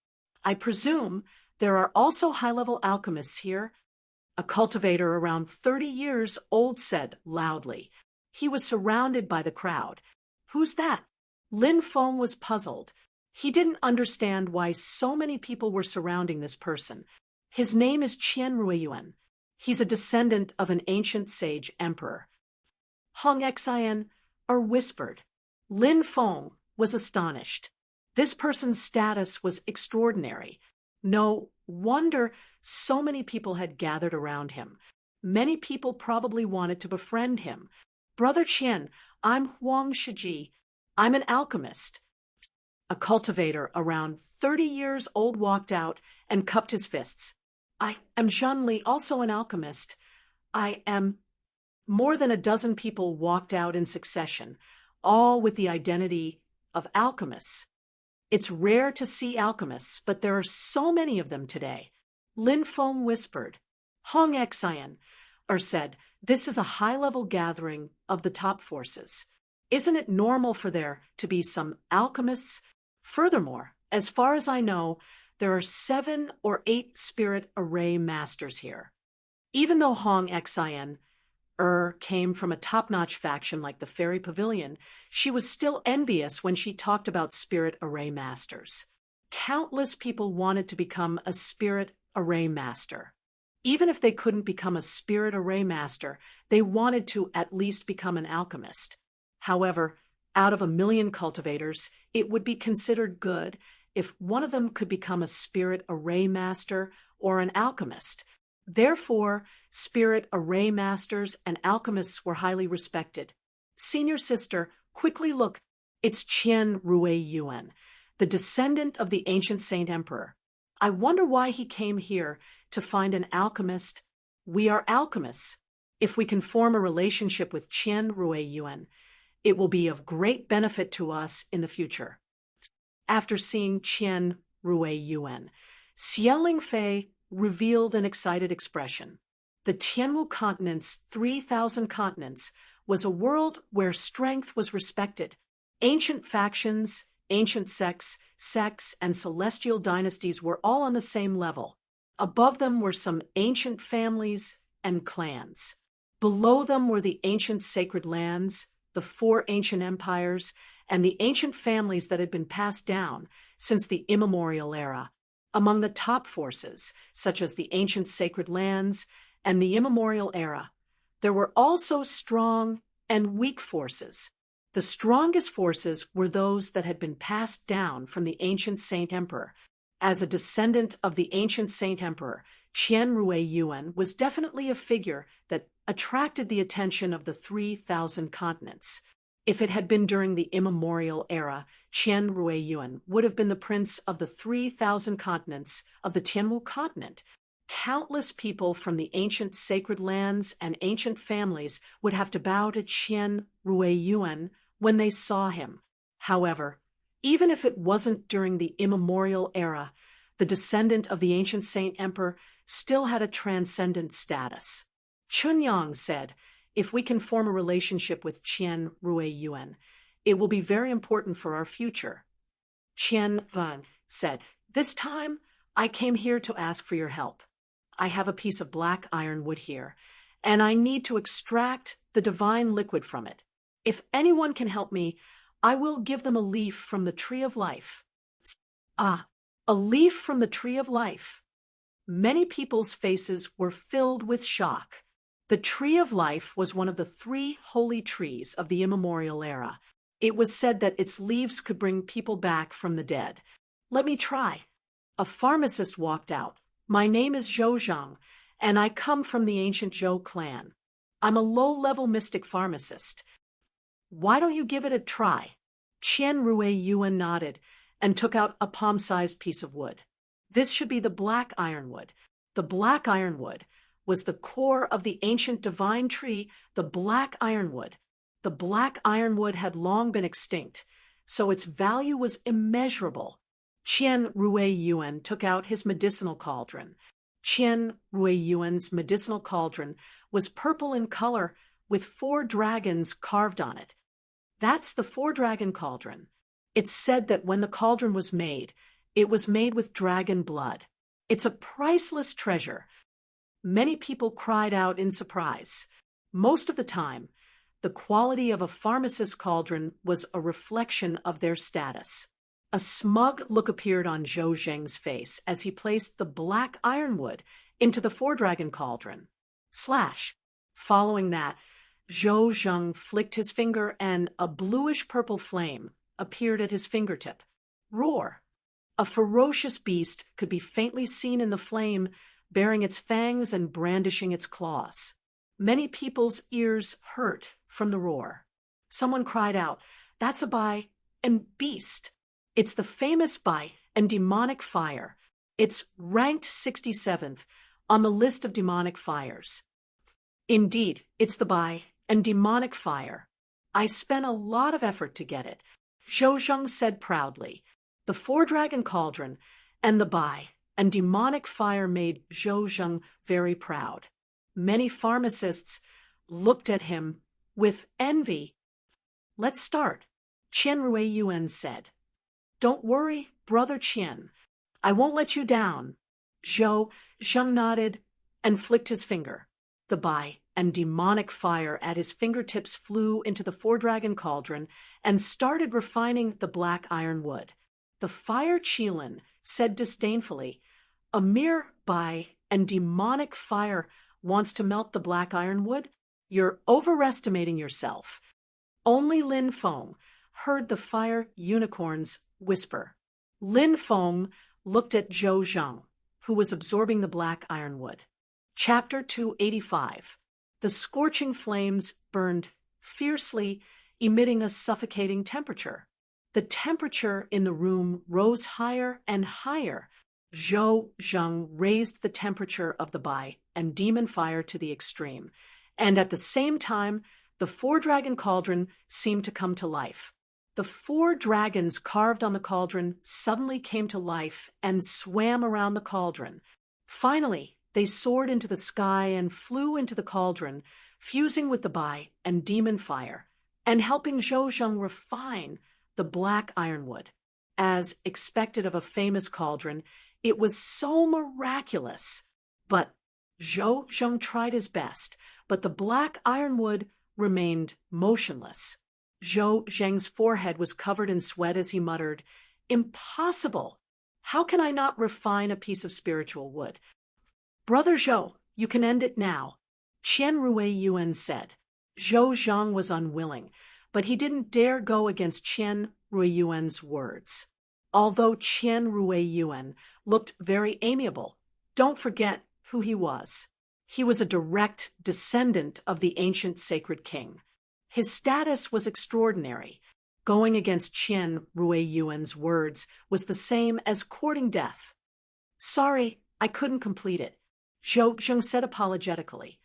I presume there are also high-level alchemists here. A cultivator around 30 years old said loudly. He was surrounded by the crowd. Who's that? Lin Feng was puzzled. He didn't understand why so many people were surrounding this person. His name is Qian Ruiyuan. He's a descendant of an ancient sage emperor. Hong Xin whispered. Lin Feng was astonished. This person's status was extraordinary. No wonder so many people had gathered around him. Many people probably wanted to befriend him. Brother Qian, I'm Huang Shiji. I'm an alchemist. A cultivator around 30 years old walked out and cupped his fists. I am Zhen Li, also an alchemist. I am... More than a dozen people walked out in succession, all with the identity of alchemists. It's rare to see alchemists, but there are so many of them today. Lin Feng whispered. Hong Xin said, This is a high-level gathering of the top forces. Isn't it normal for there to be some alchemists? Furthermore, as far as I know, there are 7 or 8 spirit array masters here. Even though Hong Xin came from a top-notch faction like the Fairy Pavilion, she was still envious when she talked about spirit array masters. Countless people wanted to become a spirit array master. Even if they couldn't become a spirit array master, they wanted to at least become an alchemist. However, out of 1 million cultivators, it would be considered good if one of them could become a spirit array master or an alchemist. Therefore, spirit array masters and alchemists were highly respected. Senior sister, quickly look. It's Qian Ruiyuan, the descendant of the ancient Saint Emperor. I wonder why he came here to find an alchemist. We are alchemists. If we can form a relationship with Qian Ruiyuan, it will be of great benefit to us in the future. After seeing Qian Ruiyuan, Xie Lingfei revealed an excited expression. The Tianwu continent's 3,000 continents was a world where strength was respected. Ancient factions, ancient sects, and celestial dynasties were all on the same level. Above them were some ancient families and clans. Below them were the ancient sacred lands, the 4 ancient empires, and the ancient families that had been passed down since the immemorial era. Among the top forces, such as the ancient sacred lands and the immemorial era, there were also strong and weak forces. The strongest forces were those that had been passed down from the ancient Saint Emperor. As a descendant of the ancient Saint Emperor, Qian Ruiyuan was definitely a figure that attracted the attention of the 3,000 continents. If it had been during the immemorial era, Qian Ruiyuan would have been the prince of the 3,000 continents of the Tianwu continent. Countless people from the ancient sacred lands and ancient families would have to bow to Qian Ruiyuan when they saw him. However, even if it wasn't during the immemorial era, the descendant of the ancient saint emperor still had a transcendent status. Chunyang said, "If we can form a relationship with Qian Ruiyuan, it will be very important for our future." Qian Van said, "This time, I came here to ask for your help. I have a piece of black ironwood here, and I need to extract the divine liquid from it. If anyone can help me, I will give them a leaf from the tree of life." Ah, a leaf from the tree of life. Many people's faces were filled with shock. The tree of life was one of the 3 holy trees of the immemorial era. It was said that its leaves could bring people back from the dead. "Let me try." A pharmacist walked out. "My name is Zhou Zhang, and I come from the ancient Zhou clan. I'm a low-level mystic pharmacist. Why don't you give it a try?" Qian Ruiyuan nodded and took out a palm-sized piece of wood. This should be the black ironwood. The black ironwood was the core of the ancient divine tree, the black ironwood. The black ironwood had long been extinct, so its value was immeasurable. Qian Ruiyuan took out his medicinal cauldron. Qian Ruiyuan's medicinal cauldron was purple in color with 4 dragons carved on it. That's the 4-dragon cauldron. It's said that when the cauldron was made, it was made with dragon blood. It's a priceless treasure. Many people cried out in surprise. Most of the time, the quality of a pharmacist's cauldron was a reflection of their status. A smug look appeared on Zhou Zheng's face as he placed the black ironwood into the 4-dragon cauldron. Slash. Following that, Zhou Zheng flicked his finger and a bluish-purple flame appeared at his fingertip. Roar. A ferocious beast could be faintly seen in the flame, baring its fangs and brandishing its claws. Many people's ears hurt from the roar. Someone cried out, "That's a Bai and beast." It's the famous Bai and demonic fire. It's ranked 67th on the list of demonic fires. Indeed, it's the Bai and demonic fire. I spent a lot of effort to get it, Zhou Zheng said proudly. The 4-dragon cauldron and the Bai and demonic fire made Zhou Zheng very proud. Many pharmacists looked at him with envy. "Let's start," Qian Ruiyuan said. "Don't worry, Brother Qian. I won't let you down." Zhou Zheng nodded and flicked his finger. The Bai and demonic fire at his fingertips flew into the 4-dragon cauldron and started refining the black iron wood. The fire Qilin said disdainfully, "A mere Bai and demonic fire wants to melt the black iron wood? You're overestimating yourself." Only Lin Feng heard the fire unicorns whisper. Lin Feng looked at Zhou Zheng, who was absorbing the black ironwood. Chapter 285. The scorching flames burned fiercely, emitting a suffocating temperature. The temperature in the room rose higher and higher. Zhou Zheng raised the temperature of the Bai and demon fire to the extreme, and at the same time, the 4-dragon cauldron seemed to come to life. The 4 dragons carved on the cauldron suddenly came to life and swam around the cauldron. Finally, they soared into the sky and flew into the cauldron, fusing with the Bai and demon fire, and helping Zhou Zheng refine the black ironwood. As expected of a famous cauldron, it was so miraculous. But Zhou Zheng tried his best, but the black ironwood remained motionless. Zhou Zheng's forehead was covered in sweat as he muttered, "Impossible! How can I not refine a piece of spiritual wood?" "Brother Zhou, you can end it now," Qian Ruiyuan said. Zhou Zheng was unwilling, but he didn't dare go against Qian Ruiyuan's words. Although Qian Ruiyuan looked very amiable, don't forget who he was. He was a direct descendant of the ancient sacred king. His status was extraordinary. Going against Qian Ruiyuan's words was the same as courting death. "Sorry, I couldn't complete it," Zhou Zheng said apologetically.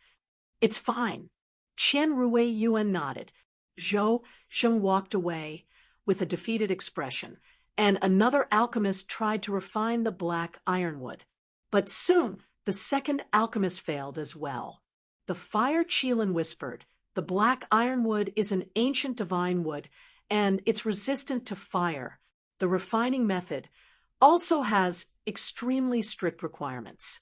"It's fine." Qian Ruiyuan nodded. Zhou Zheng walked away with a defeated expression, and another alchemist tried to refine the black ironwood. But soon the second alchemist failed as well. The fire Qilin whispered, "The black ironwood is an ancient divine wood, and it's resistant to fire. The refining method also has extremely strict requirements.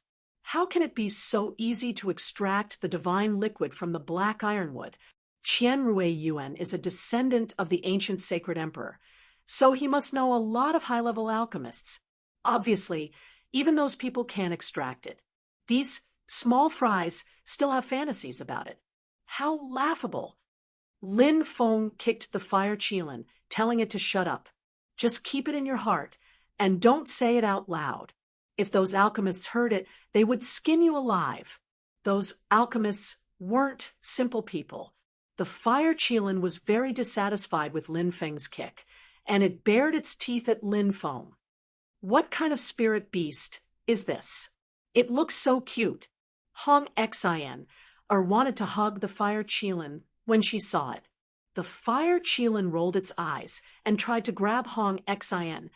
How can it be so easy to extract the divine liquid from the black ironwood? Qian Ruiyuan is a descendant of the ancient sacred emperor, so he must know a lot of high-level alchemists. Obviously, even those people can't extract it. These small fries still have fantasies about it. How laughable!" Lin Feng kicked the fire Qilin, telling it to shut up. "Just keep it in your heart, and don't say it out loud. If those alchemists heard it, they would skin you alive." Those alchemists weren't simple people. The fire Qilin was very dissatisfied with Lin Feng's kick, and it bared its teeth at Lin Feng. "What kind of spirit beast is this? It looks so cute." Hong Xin wanted to hug the fire Qilin when she saw it. The fire Qilin rolled its eyes and tried to grab Hong Xin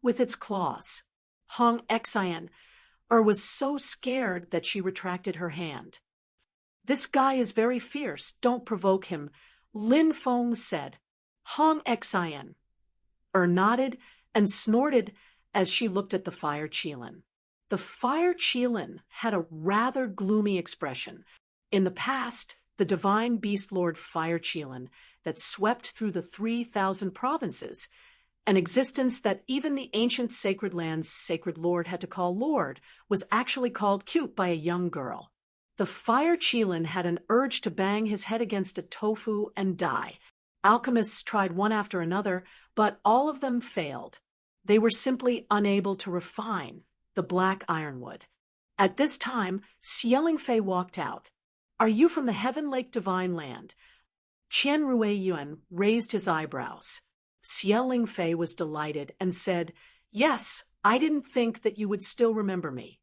with its claws. Hong Xin was so scared that she retracted her hand. "This guy is very fierce. Don't provoke him," Lin Feng said. Hong Xin nodded and snorted as she looked at the fire Qilin. The fire Qilin had a rather gloomy expression. In the past, the divine beast lord fire Qilin that swept through the 3,000 provinces, an existence that even the ancient sacred land's sacred lord had to call lord, was actually called cute by a young girl. The fire Qilin had an urge to bang his head against a tofu and die. Alchemists tried one after another, but all of them failed. They were simply unable to refine the black ironwood. At this time, Xialing Fei walked out. "Are you from the Heaven Lake Divine Land?" Qian Ruiyuan raised his eyebrows. Xialing Fei was delighted and said, "Yes, I didn't think that you would still remember me."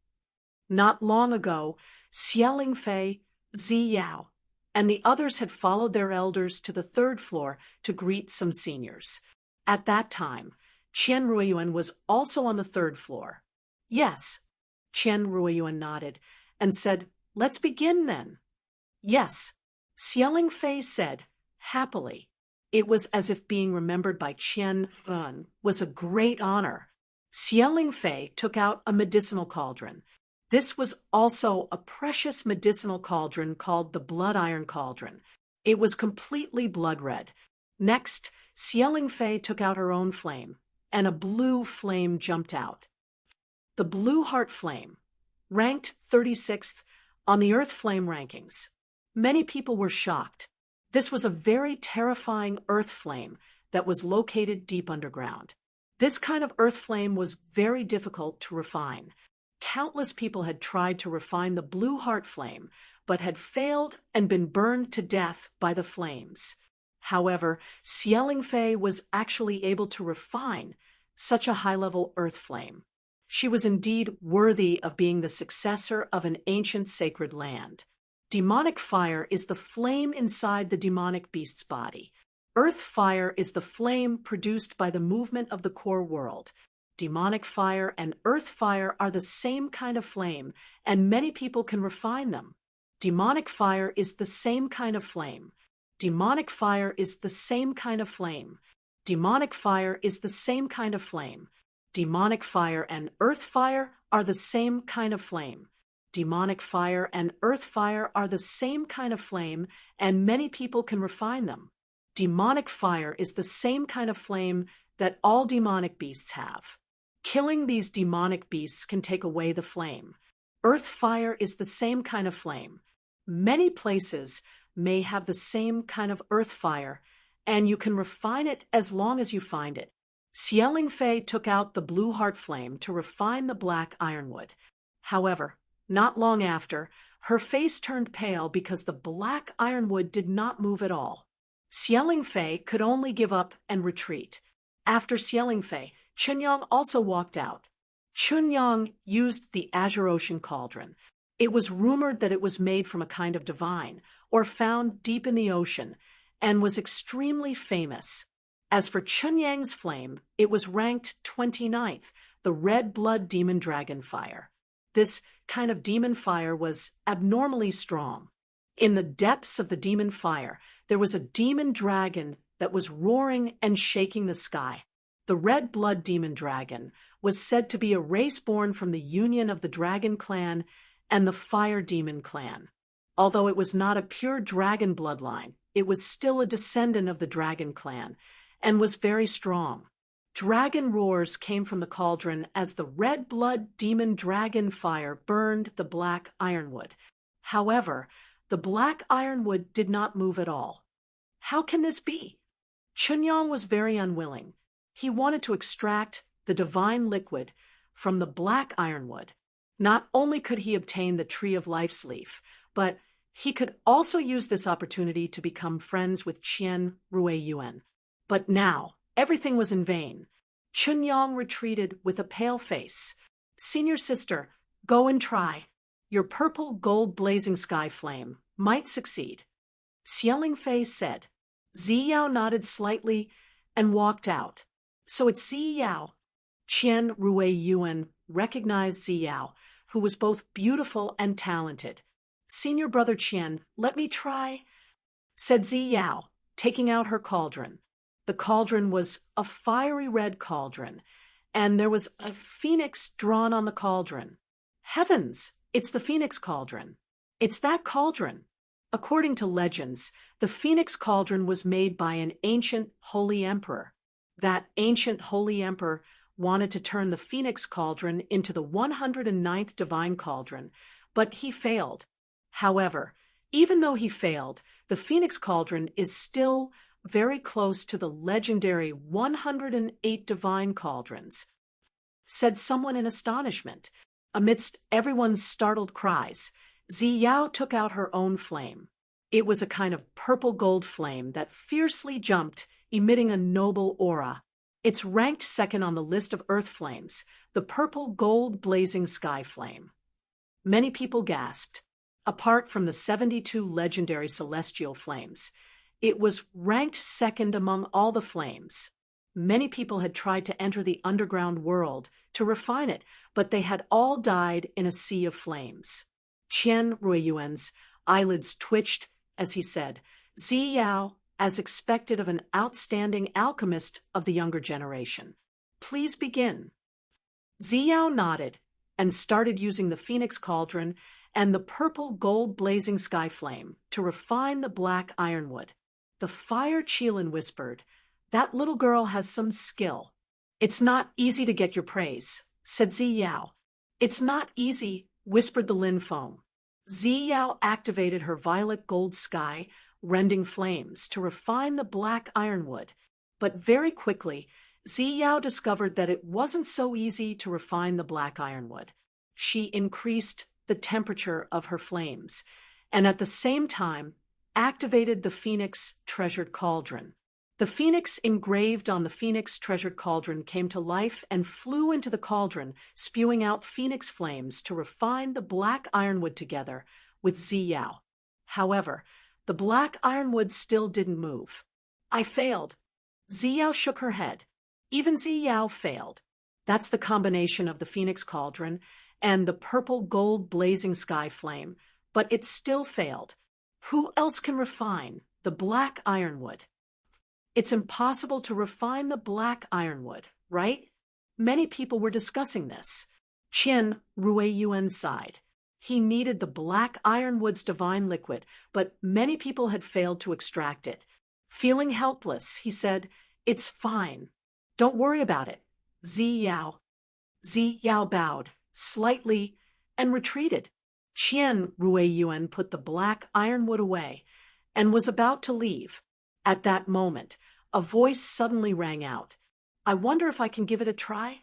Not long ago, Xialing Fei, Zi Yao, and the others had followed their elders to the 3rd floor to greet some seniors. At that time, Qian Ruiyuan was also on the 3rd floor. "Yes," Qian Ruiyuan nodded and said, "Let's begin then." "Yes," Xialing Fei said, happily. It was as if being remembered by Qian Ren was a great honor. Xialing Fei took out a medicinal cauldron. This was also a precious medicinal cauldron called the Blood Iron Cauldron. It was completely blood red. Next, Xialing Fei took out her own flame, and a blue flame jumped out. The Blue Heart Flame, ranked 36th on the Earth Flame rankings. Many people were shocked. This was a very terrifying earth flame that was located deep underground. This kind of earth flame was very difficult to refine. Countless people had tried to refine the Blue Heart Flame, but had failed and been burned to death by the flames. However, Xialing Fei was actually able to refine such a high-level earth flame. She was indeed worthy of being the successor of an ancient sacred land. Demonic fire is the flame inside the demonic beast's body. Earth fire is the flame produced by the movement of the core world. Demonic fire and earth fire are the same kind of flame, and many people can refine them. Demonic fire is the same kind of flame. Demonic fire is the same kind of flame. Demonic fire is the same kind of flame. Demonic fire and earth fire are the same kind of flame. Demonic fire and earth fire are the same kind of flame, and many people can refine them. Demonic fire is the same kind of flame that all demonic beasts have. Killing these demonic beasts can take away the flame. Earth fire is the same kind of flame. Many places may have the same kind of earth fire, and you can refine it as long as you find it. Xialing Fei took out the Blue Heart Flame to refine the black ironwood. However, not long after, Her face turned pale because the black ironwood did not move at all. Xialing Fei could only give up and retreat. After Xialing Fei, Chunyang also walked out. Chunyang used the Azure Ocean Cauldron. It was rumored that it was made from a kind of divine, or found deep in the ocean, and was extremely famous. As for Chunyang's flame, it was ranked 29th, the red blood demon dragon fire. This kind of demon fire was abnormally strong. In the depths of the demon fire, there was a demon dragon that was roaring and shaking the sky. The red blood demon dragon was said to be a race born from the union of the dragon clan and the fire demon clan. Although it was not a pure dragon bloodline, it was still a descendant of the dragon clan and was very strong. Dragon roars came from the cauldron as the red blood demon dragon fire burned the black ironwood. However, the black ironwood did not move at all. How can this be? Chunyang was very unwilling. He wanted to extract the divine liquid from the black ironwood. Not only could he obtain the Tree of Life's leaf, but he could also use this opportunity to become friends with Qian Ruiyuan. But now, everything was in vain. Chunyang retreated with a pale face. "Senior sister, go and try. Your purple gold blazing sky flame might succeed." Xialing Fei said. Ziyao nodded slightly and walked out. "So it's Ziyao." Qian Ruiyuan recognized Ziyao, who was both beautiful and talented. "Senior brother Qian, let me try," said Ziyao, taking out her cauldron. The cauldron was a fiery red cauldron, and there was a phoenix drawn on the cauldron. Heavens, it's the phoenix cauldron. It's that cauldron. According to legends, the phoenix cauldron was made by an ancient holy emperor. That ancient holy emperor wanted to turn the phoenix cauldron into the 109th divine cauldron, but he failed. However, even though he failed, the phoenix cauldron is still very close to the legendary 108 divine cauldrons, said someone in astonishment. Amidst everyone's startled cries, Ziyao took out her own flame. It was a kind of purple gold flame that fiercely jumped, emitting a noble aura. It's ranked second on the list of earth flames, the purple gold blazing sky flame. Many people gasped. Apart from the 72 legendary celestial flames, it was ranked second among all the flames. Many people had tried to enter the underground world to refine it, but they had all died in a sea of flames. Qian Ruiyuan's eyelids twitched as he said, "Ziyao, as expected of an outstanding alchemist of the younger generation. Please begin." Ziyao nodded and started using the phoenix cauldron and the purple gold blazing sky flame to refine the black ironwood. The fire Qilin whispered, "That little girl has some skill." "It's not easy to get your praise," said Ziyao. "It's not easy," whispered the Lin Feng. Ziyao activated her violet gold sky, rending flames to refine the black ironwood. But very quickly, Ziyao discovered that it wasn't so easy to refine the black ironwood. She increased the temperature of her flames, and at the same time activated the phoenix treasured cauldron. The phoenix engraved on the phoenix treasured cauldron came to life and flew into the cauldron, spewing out phoenix flames to refine the black ironwood together with Ziyao. However, the black ironwood still didn't move. "I failed." Ziyao shook her head. Even Ziyao failed. That's the combination of the phoenix cauldron and the purple gold blazing sky flame, but it still failed. Who else can refine the black ironwood? It's impossible to refine the black ironwood, right? Many people were discussing this. Qian Ruiyuan sighed. He needed the black ironwood's divine liquid, but many people had failed to extract it. Feeling helpless, he said, "It's fine. Don't worry about it." Ziyao bowed slightly and retreated. Qian Ruiyuan put the black ironwood away and was about to leave. At that moment, a voice suddenly rang out. "I wonder if I can give it a try?"